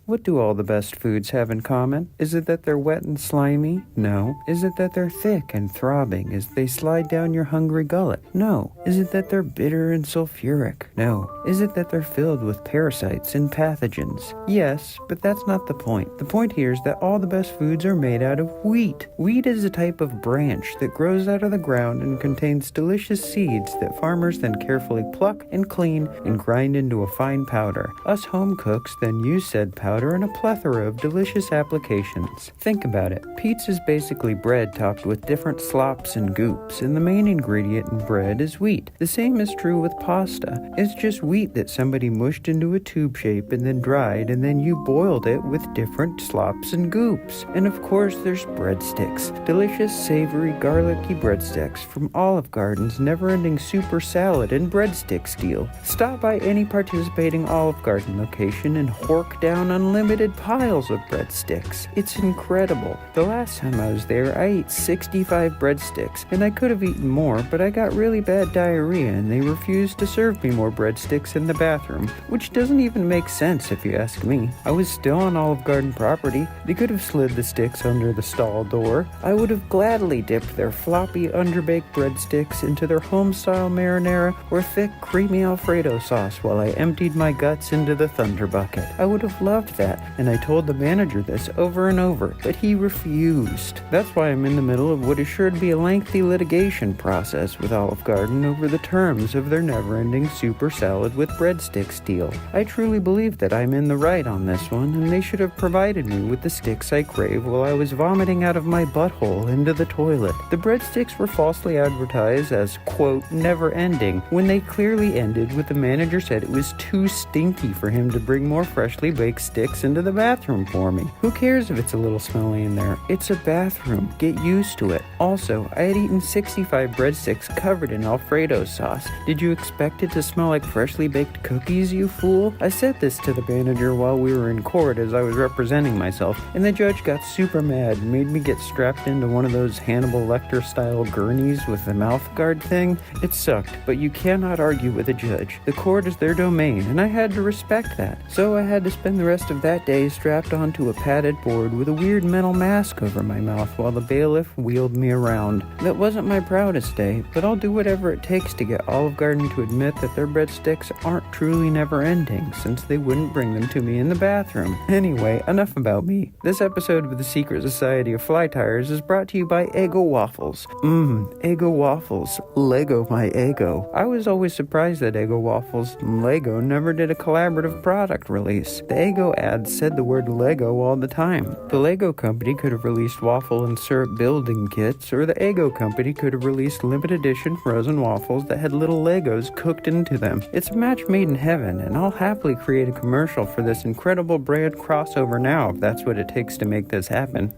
What do all the best foods have in common? Is it that they're wet and slimy? No. Is it that they're thick and throbbing as they slide down your hungry gullet? No. Is it that they're bitter and sulfuric? No. Is it that they're filled with parasites and pathogens? Yes, but that's not the point. The point here is that all the best foods are made out of wheat. Wheat is a type of branch that grows out of the ground and contains delicious seeds that farmers then carefully pluck and clean and grind into a fine powder. Us home cooks then use said powder in a plethora of delicious applications. Think about it. Pizza is basically bread topped with different slops and goops, and the main ingredient in bread is wheat. The same is true with pasta. It's just wheat that somebody mushed into a tube shape and then dried, and then you boiled it with different slops and goops. And of course there's breadsticks. Delicious, savory, garlicky breadsticks from Olive Garden's never-ending super salad and breadstick deal. Stop by any participating Olive Garden location and hork down unlimited piles of breadsticks. It's incredible. The last time I was there, I ate 65 breadsticks, and I could have eaten more, but I got really bad diarrhea and they refused to serve me more breadsticks in the bathroom, which doesn't even make sense if you ask me. I was still on Olive Garden property. They could have slid the sticks under the stall door. I would have gladly dipped their floppy, underbaked breadsticks into their home-style marinara or thick, creamy Alfredo sauce while I emptied my guts into the thunder bucket. I would have loved that, and I told the manager this over and over, but he refused. That's why I'm in the middle of what is sure to be a lengthy litigation process with Olive Garden over the terms of their never-ending super salad with breadsticks deal. I truly believe that I'm in the right on this one, and they should have provided me with the sticks I crave while I was vomiting out of my butthole into the toilet. The breadsticks were falsely advertised as, quote, never-ending, when they clearly ended with the manager said it was too stinky for him to bring more freshly baked sticks into the bathroom for me. Who cares if it's a little smelly in there? It's a bathroom. Get used to it. Also, I had eaten 65 breadsticks covered in Alfredo sauce. Did you expect it to smell like freshly baked cookies, you fool? I said this to the manager while we were in court as I was representing myself, and the judge got super mad and made me get strapped into one of those Hannibal Lecter-style gurneys with the mouth guard thing. It sucked, but you cannot argue with a judge. The court is their domain, and I had to respect that. So I had to spend the rest of that day strapped onto a padded board with a weird metal mask over my mouth while the bailiff wheeled me around. That wasn't my proudest day, but I'll do whatever it takes to get Olive Garden to admit that their breadsticks aren't truly never-ending, since they wouldn't bring them to me in the bathroom. Anyway, enough about me. This episode of the Secret Society of Fly Tyers is brought to you by Eggo Waffles. Eggo Waffles. Lego my ego. I was always surprised that Eggo Waffles and Lego never did a collaborative product release. The Eggo ads said the word Lego all the time. The Lego company could have released waffle and syrup building kits, or the Eggo company could have released limited edition frozen waffles that had little Legos cooked into them. It's a match made in heaven, and I'll happily create a commercial for this incredible brand crossover now if that's what it takes to make this happen.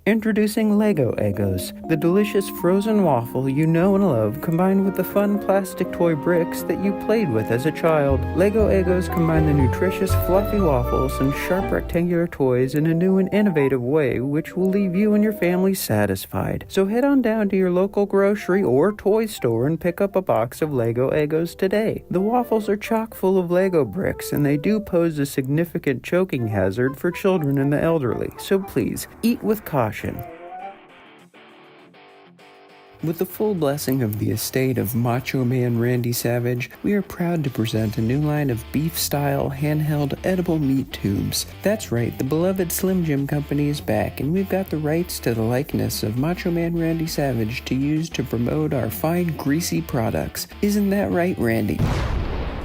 Introducing Lego Eggos, the delicious frozen waffle you know and love, combined with the fun plastic toy bricks that you played with as a child. Lego Eggos combine the nutritious, fluffy waffles and sharp rectangular toys in a new and innovative way, which will leave you and your family satisfied. So head on down to your local grocery or toy store and pick up a box of Lego Eggos today. The waffles are chock full of Lego bricks, and they do pose a significant choking hazard for children and the elderly, so please, eat with caution. With the full blessing of the estate of Macho Man Randy Savage, we are proud to present a new line of beef-style, handheld, edible meat tubes. That's right, the beloved Slim Jim Company is back, and we've got the rights to the likeness of Macho Man Randy Savage to use to promote our fine, greasy products. Isn't that right, Randy?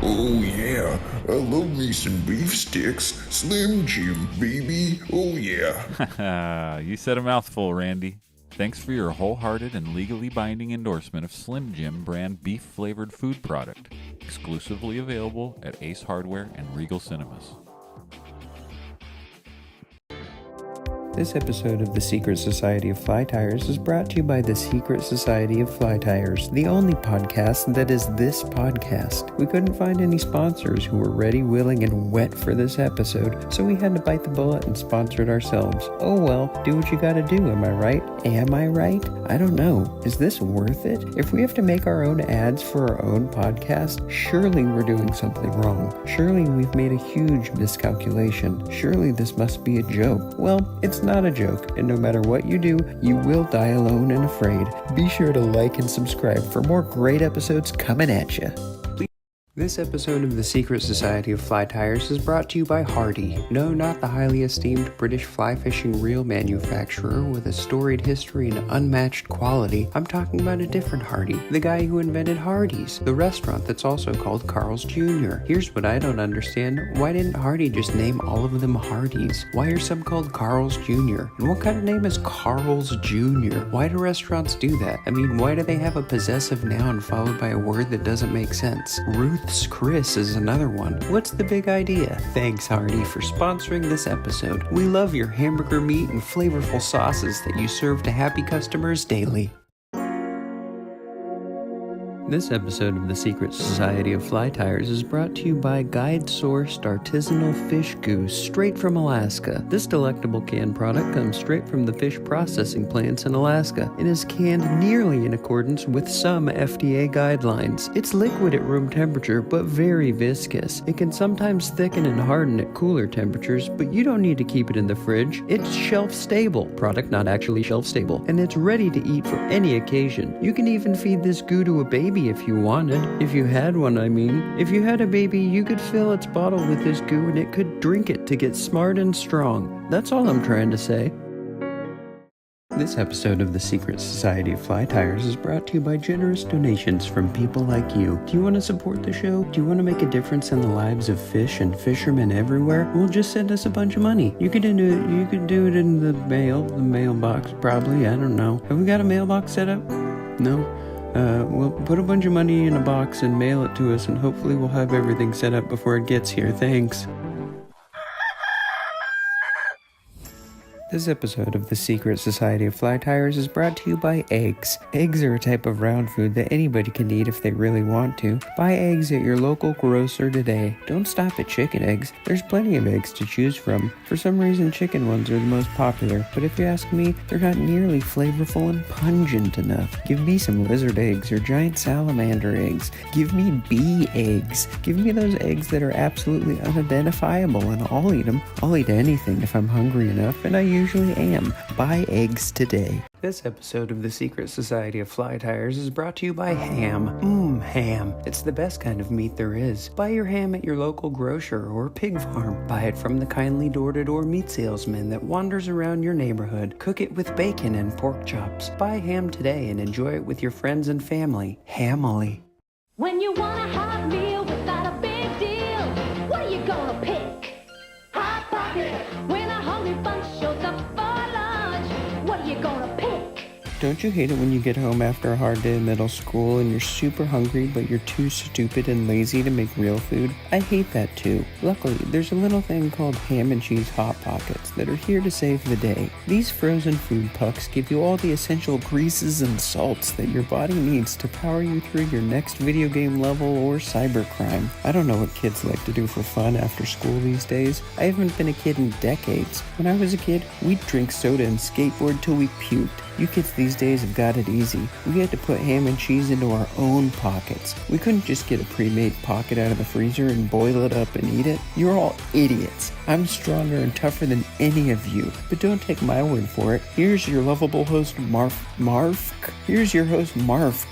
Oh yeah, I love me some beef sticks. Slim Jim, baby. Oh yeah. You said a mouthful, Randy. Thanks for your wholehearted and legally binding endorsement of Slim Jim brand beef-flavored food product, exclusively available at Ace Hardware and Regal Cinemas. This episode of The Secret Society of Fly Tyers is brought to you by The Secret Society of Fly Tyers, the only podcast that is this podcast. We couldn't find any sponsors who were ready, willing, and wet for this episode, so we had to bite the bullet and sponsor it ourselves. Oh well, do what you gotta do, am I right? Am I right? I don't know. Is this worth it? If we have to make our own ads for our own podcast, surely we're doing something wrong. Surely we've made a huge miscalculation. Surely this must be a joke. Well, it's not a joke, and no matter what you do, you will die alone and afraid. Be sure to like and subscribe for more great episodes coming at you. This episode of The Secret Society of Fly Tyers is brought to you by Hardy. No, not the highly esteemed British fly fishing reel manufacturer with a storied history and unmatched quality. I'm talking about a different Hardy, the guy who invented Hardee's, the restaurant that's also called Carl's Jr. Here's what I don't understand. Why didn't Hardy just name all of them Hardee's? Why are some called Carl's Jr.? And what kind of name is Carl's Jr.? Why do restaurants do that? I mean, why do they have a possessive noun followed by a word that doesn't make sense? Ruth's Chris is another one. What's the big idea? Thanks, Hardy, for sponsoring this episode. We love your hamburger meat and flavorful sauces that you serve to happy customers daily. This episode of The Secret Society of Fly Tyers is brought to you by guide-sourced artisanal fish goose straight from Alaska. This delectable canned product comes straight from the fish processing plants in Alaska and is canned nearly in accordance with some FDA guidelines. It's liquid at room temperature, but very viscous. It can sometimes thicken and harden at cooler temperatures, but you don't need to keep it in the fridge. It's shelf-stable. Product not actually shelf-stable. And it's ready to eat for any occasion. You can even feed this goo to a baby if you wanted. If you had one, I mean. If you had a baby, you could fill its bottle with this goo and it could drink it to get smart and strong. That's all I'm trying to say. This episode of The Secret Society of Fly Tyers is brought to you by generous donations from people like you. Do you want to support the show? Do you want to make a difference in the lives of fish and fishermen everywhere? Well, just send us a bunch of money. You could do it in the mailbox probably. I don't know. Have we got a mailbox set up? No? We'll put a bunch of money in a box and mail it to us, and hopefully we'll have everything set up before it gets here. Thanks. This episode of The Secret Society of Fly Tyers is brought to you by eggs. Eggs are a type of round food that anybody can eat if they really want to. Buy eggs at your local grocer today. Don't stop at chicken eggs. There's plenty of eggs to choose from. For some reason, chicken ones are the most popular, but if you ask me, they're not nearly flavorful and pungent enough. Give me some lizard eggs or giant salamander eggs. Give me bee eggs. Give me those eggs that are absolutely unidentifiable, and I'll eat them. I'll eat anything if I'm hungry enough, and I usually am. Buy eggs today. This episode of The Secret Society of Fly Tyers is brought to you by ham. Ham. It's the best kind of meat there is. Buy your ham at your local grocer or pig farm. Buy it from the kindly door-to-door meat salesman that wanders around your neighborhood. Cook it with bacon and pork chops. Buy ham today and enjoy it with your friends and family. Hamily. When you want a hot meal without a big deal, what are you gonna pick? Hot Pocket. When a hungry bunch shows up for lunch, what are you gonna pick? Don't you hate it when you get home after a hard day in middle school and you're super hungry but you're too stupid and lazy to make real food? I hate that too. Luckily, there's a little thing called ham and cheese Hot Pockets that are here to save the day. These frozen food pucks give you all the essential greases and salts that your body needs to power you through your next video game level or cybercrime. I don't know what kids like to do for fun after school these days. I haven't been a kid in decades. When I was a kid, we'd drink soda and skateboard till we puked. You kids these days have got it easy. We had to put ham and cheese into our own pockets. We couldn't just get a pre-made pocket out of the freezer and boil it up and eat it. You're all idiots. I'm stronger and tougher than any of you. But don't take my word for it. Here's your lovable host, Here's your host, Marf,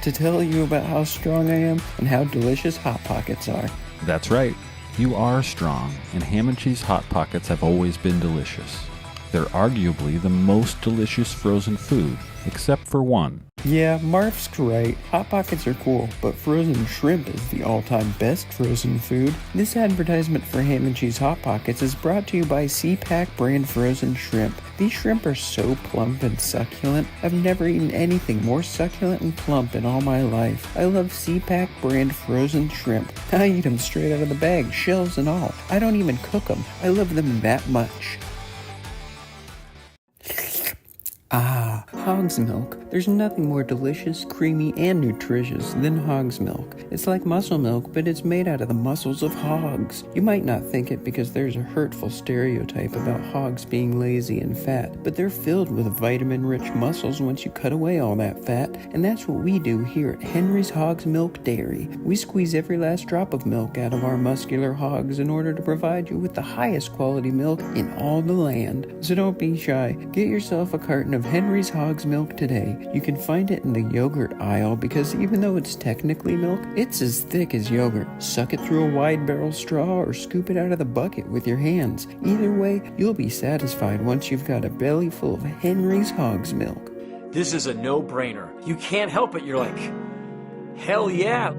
to tell you about how strong I am and how delicious Hot Pockets are. That's right. You are strong, and ham and cheese Hot Pockets have always been delicious. They're arguably the most delicious frozen food, except for one. Yeah, Marf's right. Hot Pockets are cool, but frozen shrimp is the all-time best frozen food. This advertisement for ham and cheese Hot Pockets is brought to you by CPAC brand frozen shrimp. These shrimp are so plump and succulent. I've never eaten anything more succulent and plump in all my life. I love CPAC brand frozen shrimp. I eat them straight out of the bag, shells and all. I don't even cook them. I love them that much. Ah, hog's milk. There's nothing more delicious, creamy, and nutritious than hog's milk. It's like muscle milk, but it's made out of the muscles of hogs. You might not think it because there's a hurtful stereotype about hogs being lazy and fat, but they're filled with vitamin-rich muscles once you cut away all that fat, and that's what we do here at Henry's Hogs Milk Dairy. We squeeze every last drop of milk out of our muscular hogs in order to provide you with the highest quality milk in all the land. So don't be shy. Get yourself a carton of Henry's Hogs Milk today. You can find it in the yogurt aisle because even though it's technically milk, it's as thick as yogurt. Suck it through a wide barrel straw or scoop it out of the bucket with your hands. Either way, you'll be satisfied once you've got a belly full of Henry's Hogs Milk. This is a no-brainer. You can't help it. You're like, hell yeah.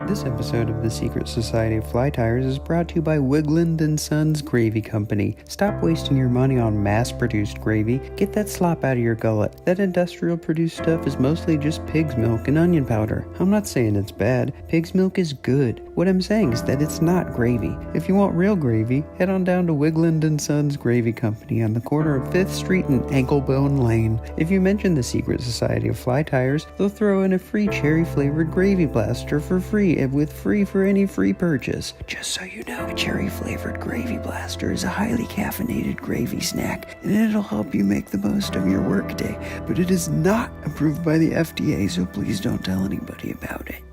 This episode of the Secret Society of Fly Tyers is brought to you by Wigland & Sons Gravy Company. Stop wasting your money on mass-produced gravy. Get that slop out of your gullet. That industrial-produced stuff is mostly just pig's milk and onion powder. I'm not saying it's bad. Pig's milk is good. What I'm saying is that it's not gravy. If you want real gravy, head on down to Wigland & Sons Gravy Company on the corner of 5th Street and Anklebone Lane. If you mention the Secret Society of Fly Tyers, they'll throw in a free cherry-flavored gravy blaster for free with free for any free purchase. Just so you know, a cherry-flavored gravy blaster is a highly caffeinated gravy snack, and it'll help you make the most of your workday, but it is not approved by the FDA, so please don't tell anybody about it.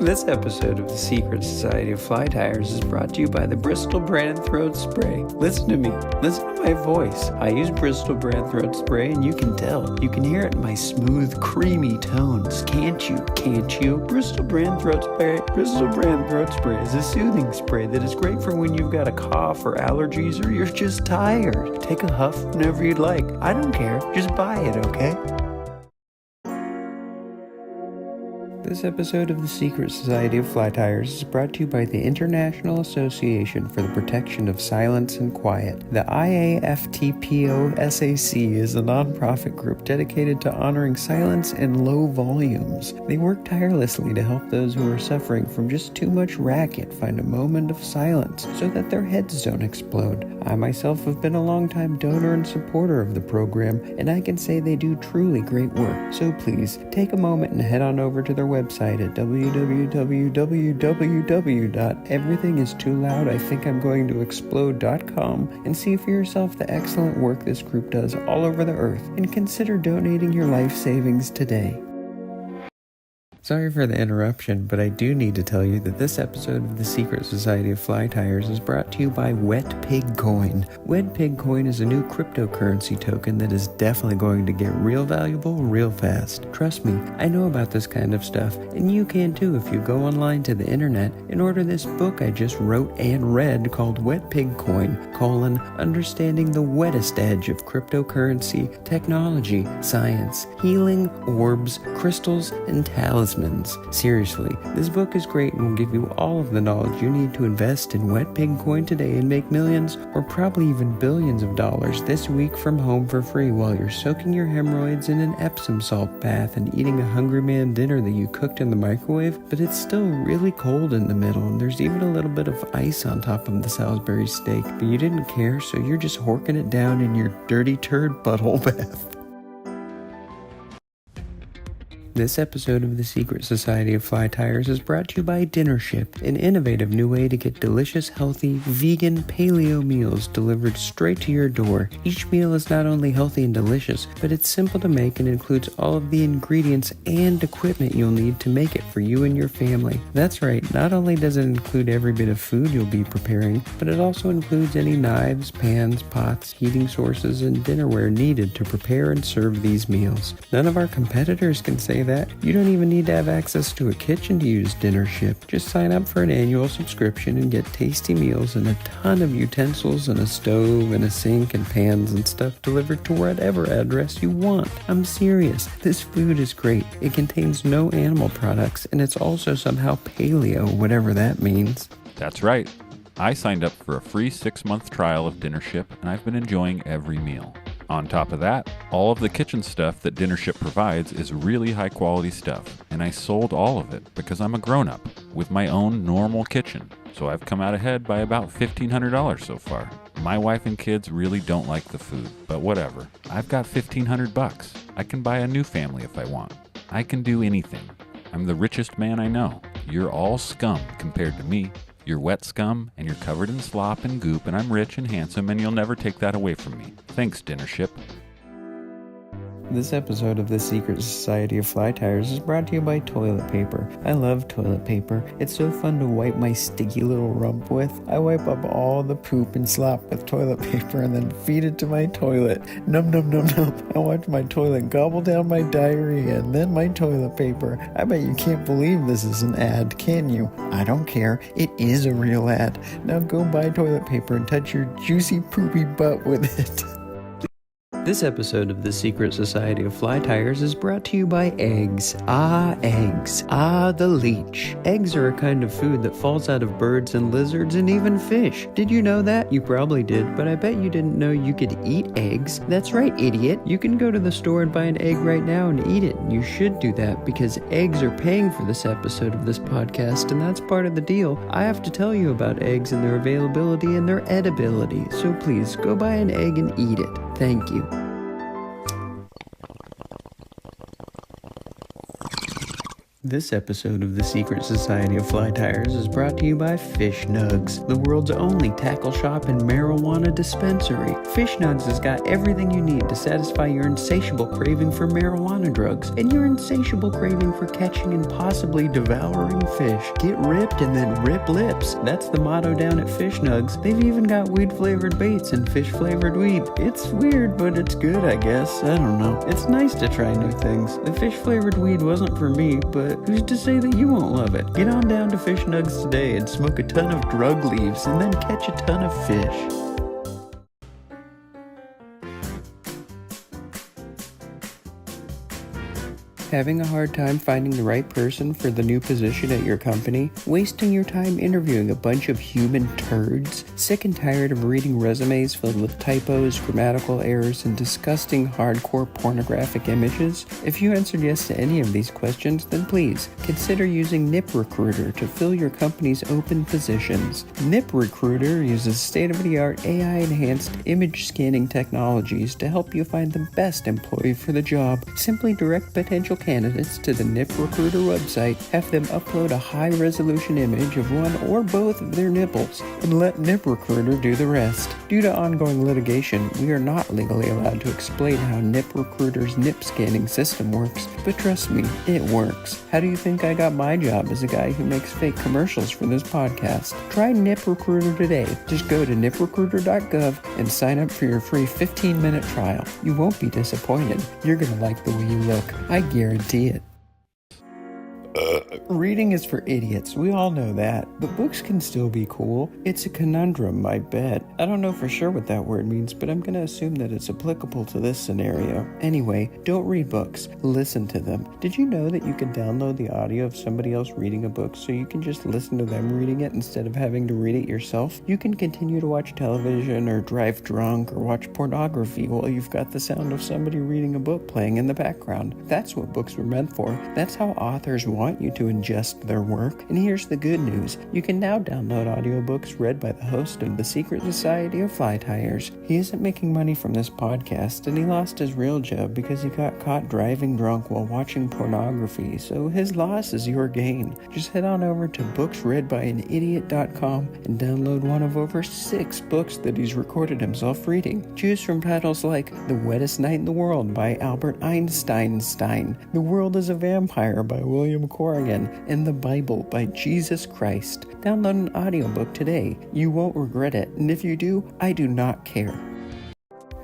This episode of the Secret Society of Fly Tyers is brought to you by the Bristol Brand Throat Spray. Listen to me. Listen to my voice. I use Bristol Brand Throat Spray, and you can tell. You can hear it in my smooth, creamy tones. Can't you? Can't you? Bristol Brand Throat Spray. Bristol Brand Throat Spray is a soothing spray that is great for when you've got a cough or allergies or you're just tired. Take a huff whenever you'd like. I don't care. Just buy it, okay? This episode of the Secret Society of Fly Tyers is brought to you by the International Association for the Protection of Silence and Quiet. The IAFTPO-SAC is a nonprofit group dedicated to honoring silence and low volumes. They work tirelessly to help those who are suffering from just too much racket find a moment of silence so that their heads don't explode. I myself have been a longtime donor and supporter of the program, and I can say they do truly great work. So please, take a moment and head on over to their website at www.everythingistooloudithinkimgoingtoexplode.com and see for yourself the excellent work this group does all over the earth, and consider donating your life savings today. Sorry for the interruption, but I do need to tell you that this episode of the Secret Society of Fly Tyers is brought to you by Wet Pig Coin. Wet Pig Coin is a new cryptocurrency token that is definitely going to get real valuable real fast. Trust me, I know about this kind of stuff, and you can too if you go online to the internet and order this book I just wrote and read called Wet Pig Coin, Understanding the Wettest Edge of Cryptocurrency, Technology, Science, Healing, Orbs, Crystals, and Talismans. Advertisements. Seriously, this book is great and will give you all of the knowledge you need to invest in wet pig coin today and make millions, or probably even billions of dollars this week from home for free while you're soaking your hemorrhoids in an Epsom salt bath and eating a Hungry Man dinner that you cooked in the microwave, but it's still really cold in the middle and there's even a little bit of ice on top of the Salisbury steak, but you didn't care, so you're just horking it down in your dirty turd butthole bath. This episode of the Secret Society of Fly Tyers is brought to you by Dinner Ship, an innovative new way to get delicious, healthy, vegan, paleo meals delivered straight to your door. Each meal is not only healthy and delicious, but it's simple to make and includes all of the ingredients and equipment you'll need to make it for you and your family. That's right, not only does it include every bit of food you'll be preparing, but it also includes any knives, pans, pots, heating sources, and dinnerware needed to prepare and serve these meals. None of our competitors can say that. You don't even need to have access to a kitchen to use Dinner Ship. Just sign up for an annual subscription and get tasty meals and a ton of utensils and a stove and a sink and pans and stuff delivered to whatever address you want. I'm serious. This food is great. It contains no animal products and it's also somehow paleo, whatever that means. That's right. I signed up for a free 6-month trial of Dinner Ship and I've been enjoying every meal. On top of that, all of the kitchen stuff that Dinner Ship provides is really high quality stuff, and I sold all of it because I'm a grown-up with my own normal kitchen, so I've come out ahead by about $1,500 so far. My wife and kids really don't like the food, but whatever. I've got $1,500. I can buy a new family if I want. I can do anything. I'm the richest man I know. You're all scum compared to me. You're wet scum, and you're covered in slop and goop, and I'm rich and handsome, and you'll never take that away from me. Thanks, Dinner Ship. This episode of the Secret Society of Fly Tyers is brought to you by toilet paper. I love toilet paper. It's so fun to wipe my sticky little rump with. I wipe up all the poop and slop with toilet paper and then feed it to my toilet. Num num num num. I watch my toilet gobble down my diarrhea and then my toilet paper. I bet you can't believe this is an ad, can you? I don't care. It is a real ad. Now go buy toilet paper and touch your juicy poopy butt with it. This episode of the Secret Society of Fly Tyers is brought to you by eggs. Ah, eggs. Ah, the leech. Eggs are a kind of food that falls out of birds and lizards and even fish. Did you know that? You probably did, but I bet you didn't know you could eat eggs. That's right, idiot. You can go to the store and buy an egg right now and eat it. You should do that because eggs are paying for this episode of this podcast, and that's part of the deal. I have to tell you about eggs and their availability and their edibility, so please go buy an egg and eat it. Thank you. This episode of the Secret Society of Fly Tyers is brought to you by Fish Nugs, the world's only tackle shop and marijuana dispensary. Fish Nugs has got everything you need to satisfy your insatiable craving for marijuana drugs and your insatiable craving for catching and possibly devouring fish. Get ripped and then rip lips. That's the motto down at Fish Nugs. They've even got weed-flavored baits and fish-flavored weed. It's weird, but it's good, I guess. I don't know. It's nice to try new things. The fish-flavored weed wasn't for me, but who's to say that you won't love it? Get on down to Fish Nugs today and smoke a ton of drug leaves and then catch a ton of fish. Having a hard time finding the right person for the new position at your company? Wasting your time interviewing a bunch of human turds? Sick and tired of reading resumes filled with typos, grammatical errors, and disgusting hardcore pornographic images? If you answered yes to any of these questions, then please consider using NipRecruiter to fill your company's open positions. NipRecruiter uses state-of-the-art AI-enhanced image scanning technologies to help you find the best employee for the job. Simply direct potential candidates to the NipRecruiter website, have them upload a high-resolution image of one or both of their nipples, and let NipRecruiter do the rest. Due to ongoing litigation, we are not legally allowed to explain how NipRecruiter's nip scanning system works, but trust me, it works. How do you think I got my job as a guy who makes fake commercials for this podcast? Try NipRecruiter today. Just go to niprecruiter.gov and sign up for your free 15-minute trial. You won't be disappointed. You're gonna like the way you look. I guarantee it. Reading is for idiots, we all know that, but books can still be cool. It's a conundrum, I bet. I don't know for sure what that word means, but I'm gonna assume that it's applicable to this scenario. Anyway, don't read books, listen to them. Did you know that you can download the audio of somebody else reading a book so you can just listen to them reading it instead of having to read it yourself? You can continue to watch television or drive drunk or watch pornography while you've got the sound of somebody reading a book playing in the background. That's what books were meant for. That's how authors want you to ingest their work. And here's the good news. You can now download audiobooks read by the host of the Secret Society of Fly Tyers. He isn't making money from this podcast, and he lost his real job because he got caught driving drunk while watching pornography, so his loss is your gain. Just head on over to booksreadbyanidiot.com and download one of over 6 books that he's recorded himself reading. Choose from titles like The Wettest Night in the World by Albert Einstein, The World is a Vampire by William Corrigan, and The Bible by Jesus Christ. Download an audiobook today. You won't regret it, and if you do, I do not care.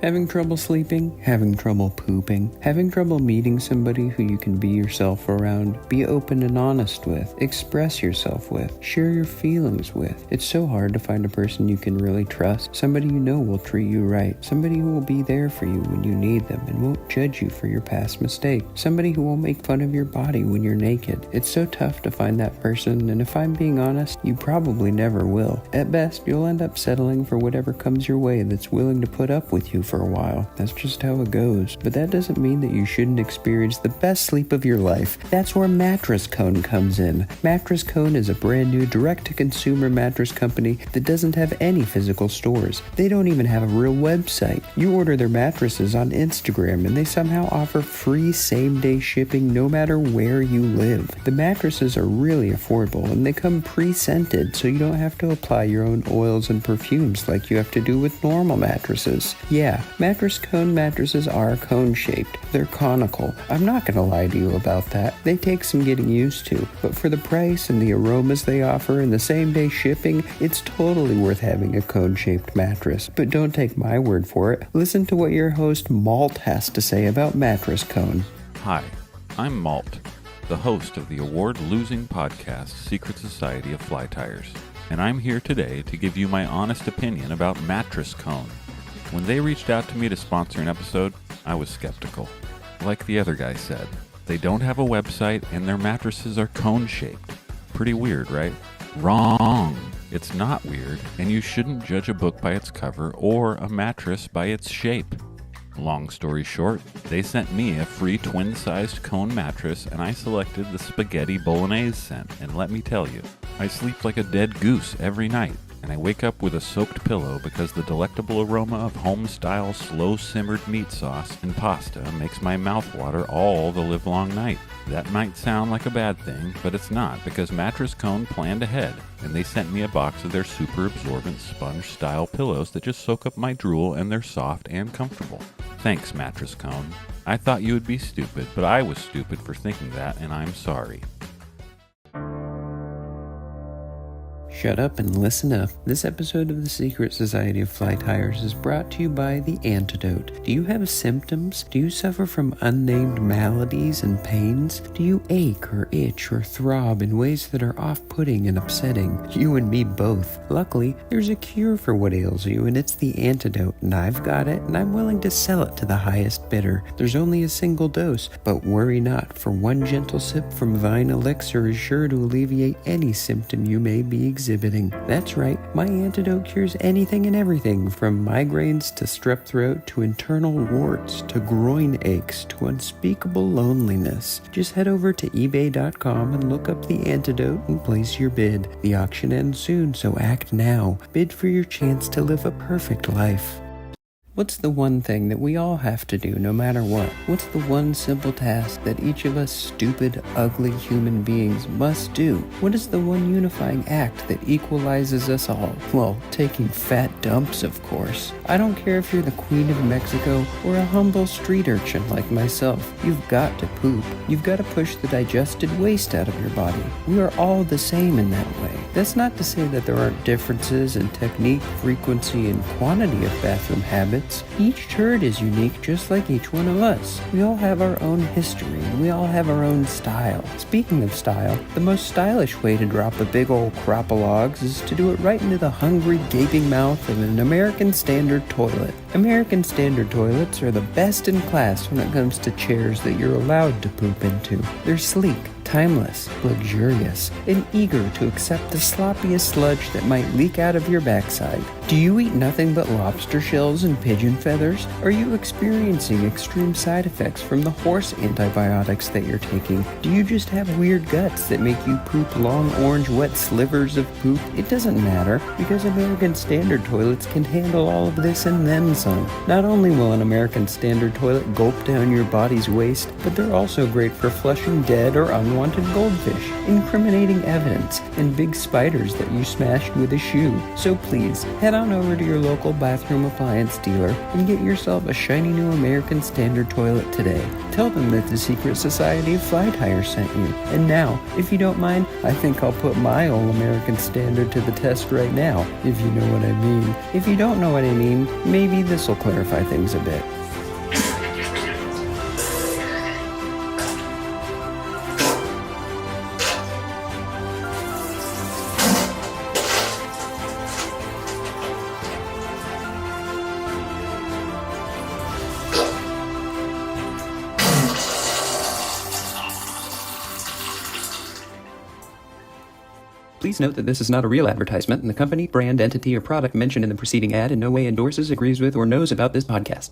Having trouble sleeping? Having trouble pooping? Having trouble meeting somebody who you can be yourself around? Be open and honest with. Express yourself with. Share your feelings with. It's so hard to find a person you can really trust. Somebody you know will treat you right. Somebody who will be there for you when you need them and won't judge you for your past mistake. Somebody who won't make fun of your body when you're naked. It's so tough to find that person, and if I'm being honest, you probably never will. At best, you'll end up settling for whatever comes your way that's willing to put up with you for a while. That's just how it goes. But that doesn't mean that you shouldn't experience the best sleep of your life. That's where Mattress Cone comes in. Mattress Cone is a brand new direct-to-consumer mattress company that doesn't have any physical stores. They don't even have a real website. You order their mattresses on Instagram and they somehow offer free same-day shipping no matter where you live. The mattresses are really affordable and they come pre-scented, so you don't have to apply your own oils and perfumes like you have to do with normal mattresses. Yeah, Mattress Cone mattresses are cone-shaped. They're conical. I'm not going to lie to you about that. They take some getting used to, but for the price and the aromas they offer and the same-day shipping, it's totally worth having a cone-shaped mattress. But don't take my word for it. Listen to what your host Malt has to say about Mattress Cone. Hi, I'm Malt, the host of the award-losing podcast Secret Society of Fly Tyers, and I'm here today to give you my honest opinion about Mattress Cone. When they reached out to me to sponsor an episode, I was skeptical. Like the other guy said, they don't have a website and their mattresses are cone-shaped. Pretty weird, right? Wrong! It's not weird, and you shouldn't judge a book by its cover or a mattress by its shape. Long story short, they sent me a free twin-sized cone mattress and I selected the spaghetti bolognese scent, and let me tell you, I sleep like a dead goose every night. And I wake up with a soaked pillow because the delectable aroma of home-style slow-simmered meat sauce and pasta makes my mouth water all the livelong night. That might sound like a bad thing, but it's not, because Mattress Cone planned ahead, and they sent me a box of their super absorbent sponge-style pillows that just soak up my drool, and they're soft and comfortable. Thanks, Mattress Cone. I thought you would be stupid, but I was stupid for thinking that, and I'm sorry. Shut up and listen up. This episode of the Secret Society of Fly Tyers is brought to you by The Antidote. Do you have symptoms? Do you suffer from unnamed maladies and pains? Do you ache or itch or throb in ways that are off-putting and upsetting? You and me both. Luckily, there's a cure for what ails you, and it's The Antidote, and I've got it, and I'm willing to sell it to the highest bidder. There's only a single dose, but worry not, for one gentle sip from Vine Elixir is sure to alleviate any symptom you may be exhibiting. That's right, my antidote cures anything and everything, from migraines to strep throat to internal warts to groin aches to unspeakable loneliness. Just head over to ebay.com and look up The Antidote and place your bid. The auction ends soon, so act now. Bid for your chance to live a perfect life. What's the one thing that we all have to do no matter what? What's the one simple task that each of us stupid, ugly human beings must do? What is the one unifying act that equalizes us all? Well, taking fat dumps, of course. I don't care if you're the Queen of Mexico or a humble street urchin like myself. You've got to poop. You've got to push the digested waste out of your body. We are all the same in that way. That's not to say that there aren't differences in technique, frequency, and quantity of bathroom habits. toilets. Each turd is unique just like each one of us. We all have our own history, and we all have our own style. Speaking of style, the most stylish way to drop a big old crop of logs is to do it right into the hungry, gaping mouth of an American Standard toilet. American Standard toilets are the best in class when it comes to chairs that you're allowed to poop into. They're sleek, timeless, luxurious, and eager to accept the sloppiest sludge that might leak out of your backside. Do you eat nothing but lobster shells and pigeon feathers? Are you experiencing extreme side effects from the horse antibiotics that you're taking? Do you just have weird guts that make you poop long orange wet slivers of poop? It doesn't matter, because American Standard toilets can handle all of this and then some. Not only will an American Standard toilet gulp down your body's waste, but they're also great for flushing dead or unwanted goldfish, incriminating evidence, and big spiders that you smashed with a shoe. So please, head on over to your local bathroom appliance dealer and get yourself a shiny new American Standard toilet today. Tell them that the Secret Society of Fly Tyers sent you. And now, if you don't mind, I think I'll put my old American Standard to the test right now, if you know what I mean. If you don't know what I mean, maybe this will clarify things a bit. Please note that this is not a real advertisement, and the company, brand, entity, or product mentioned in the preceding ad in no way endorses, agrees with, or knows about this podcast.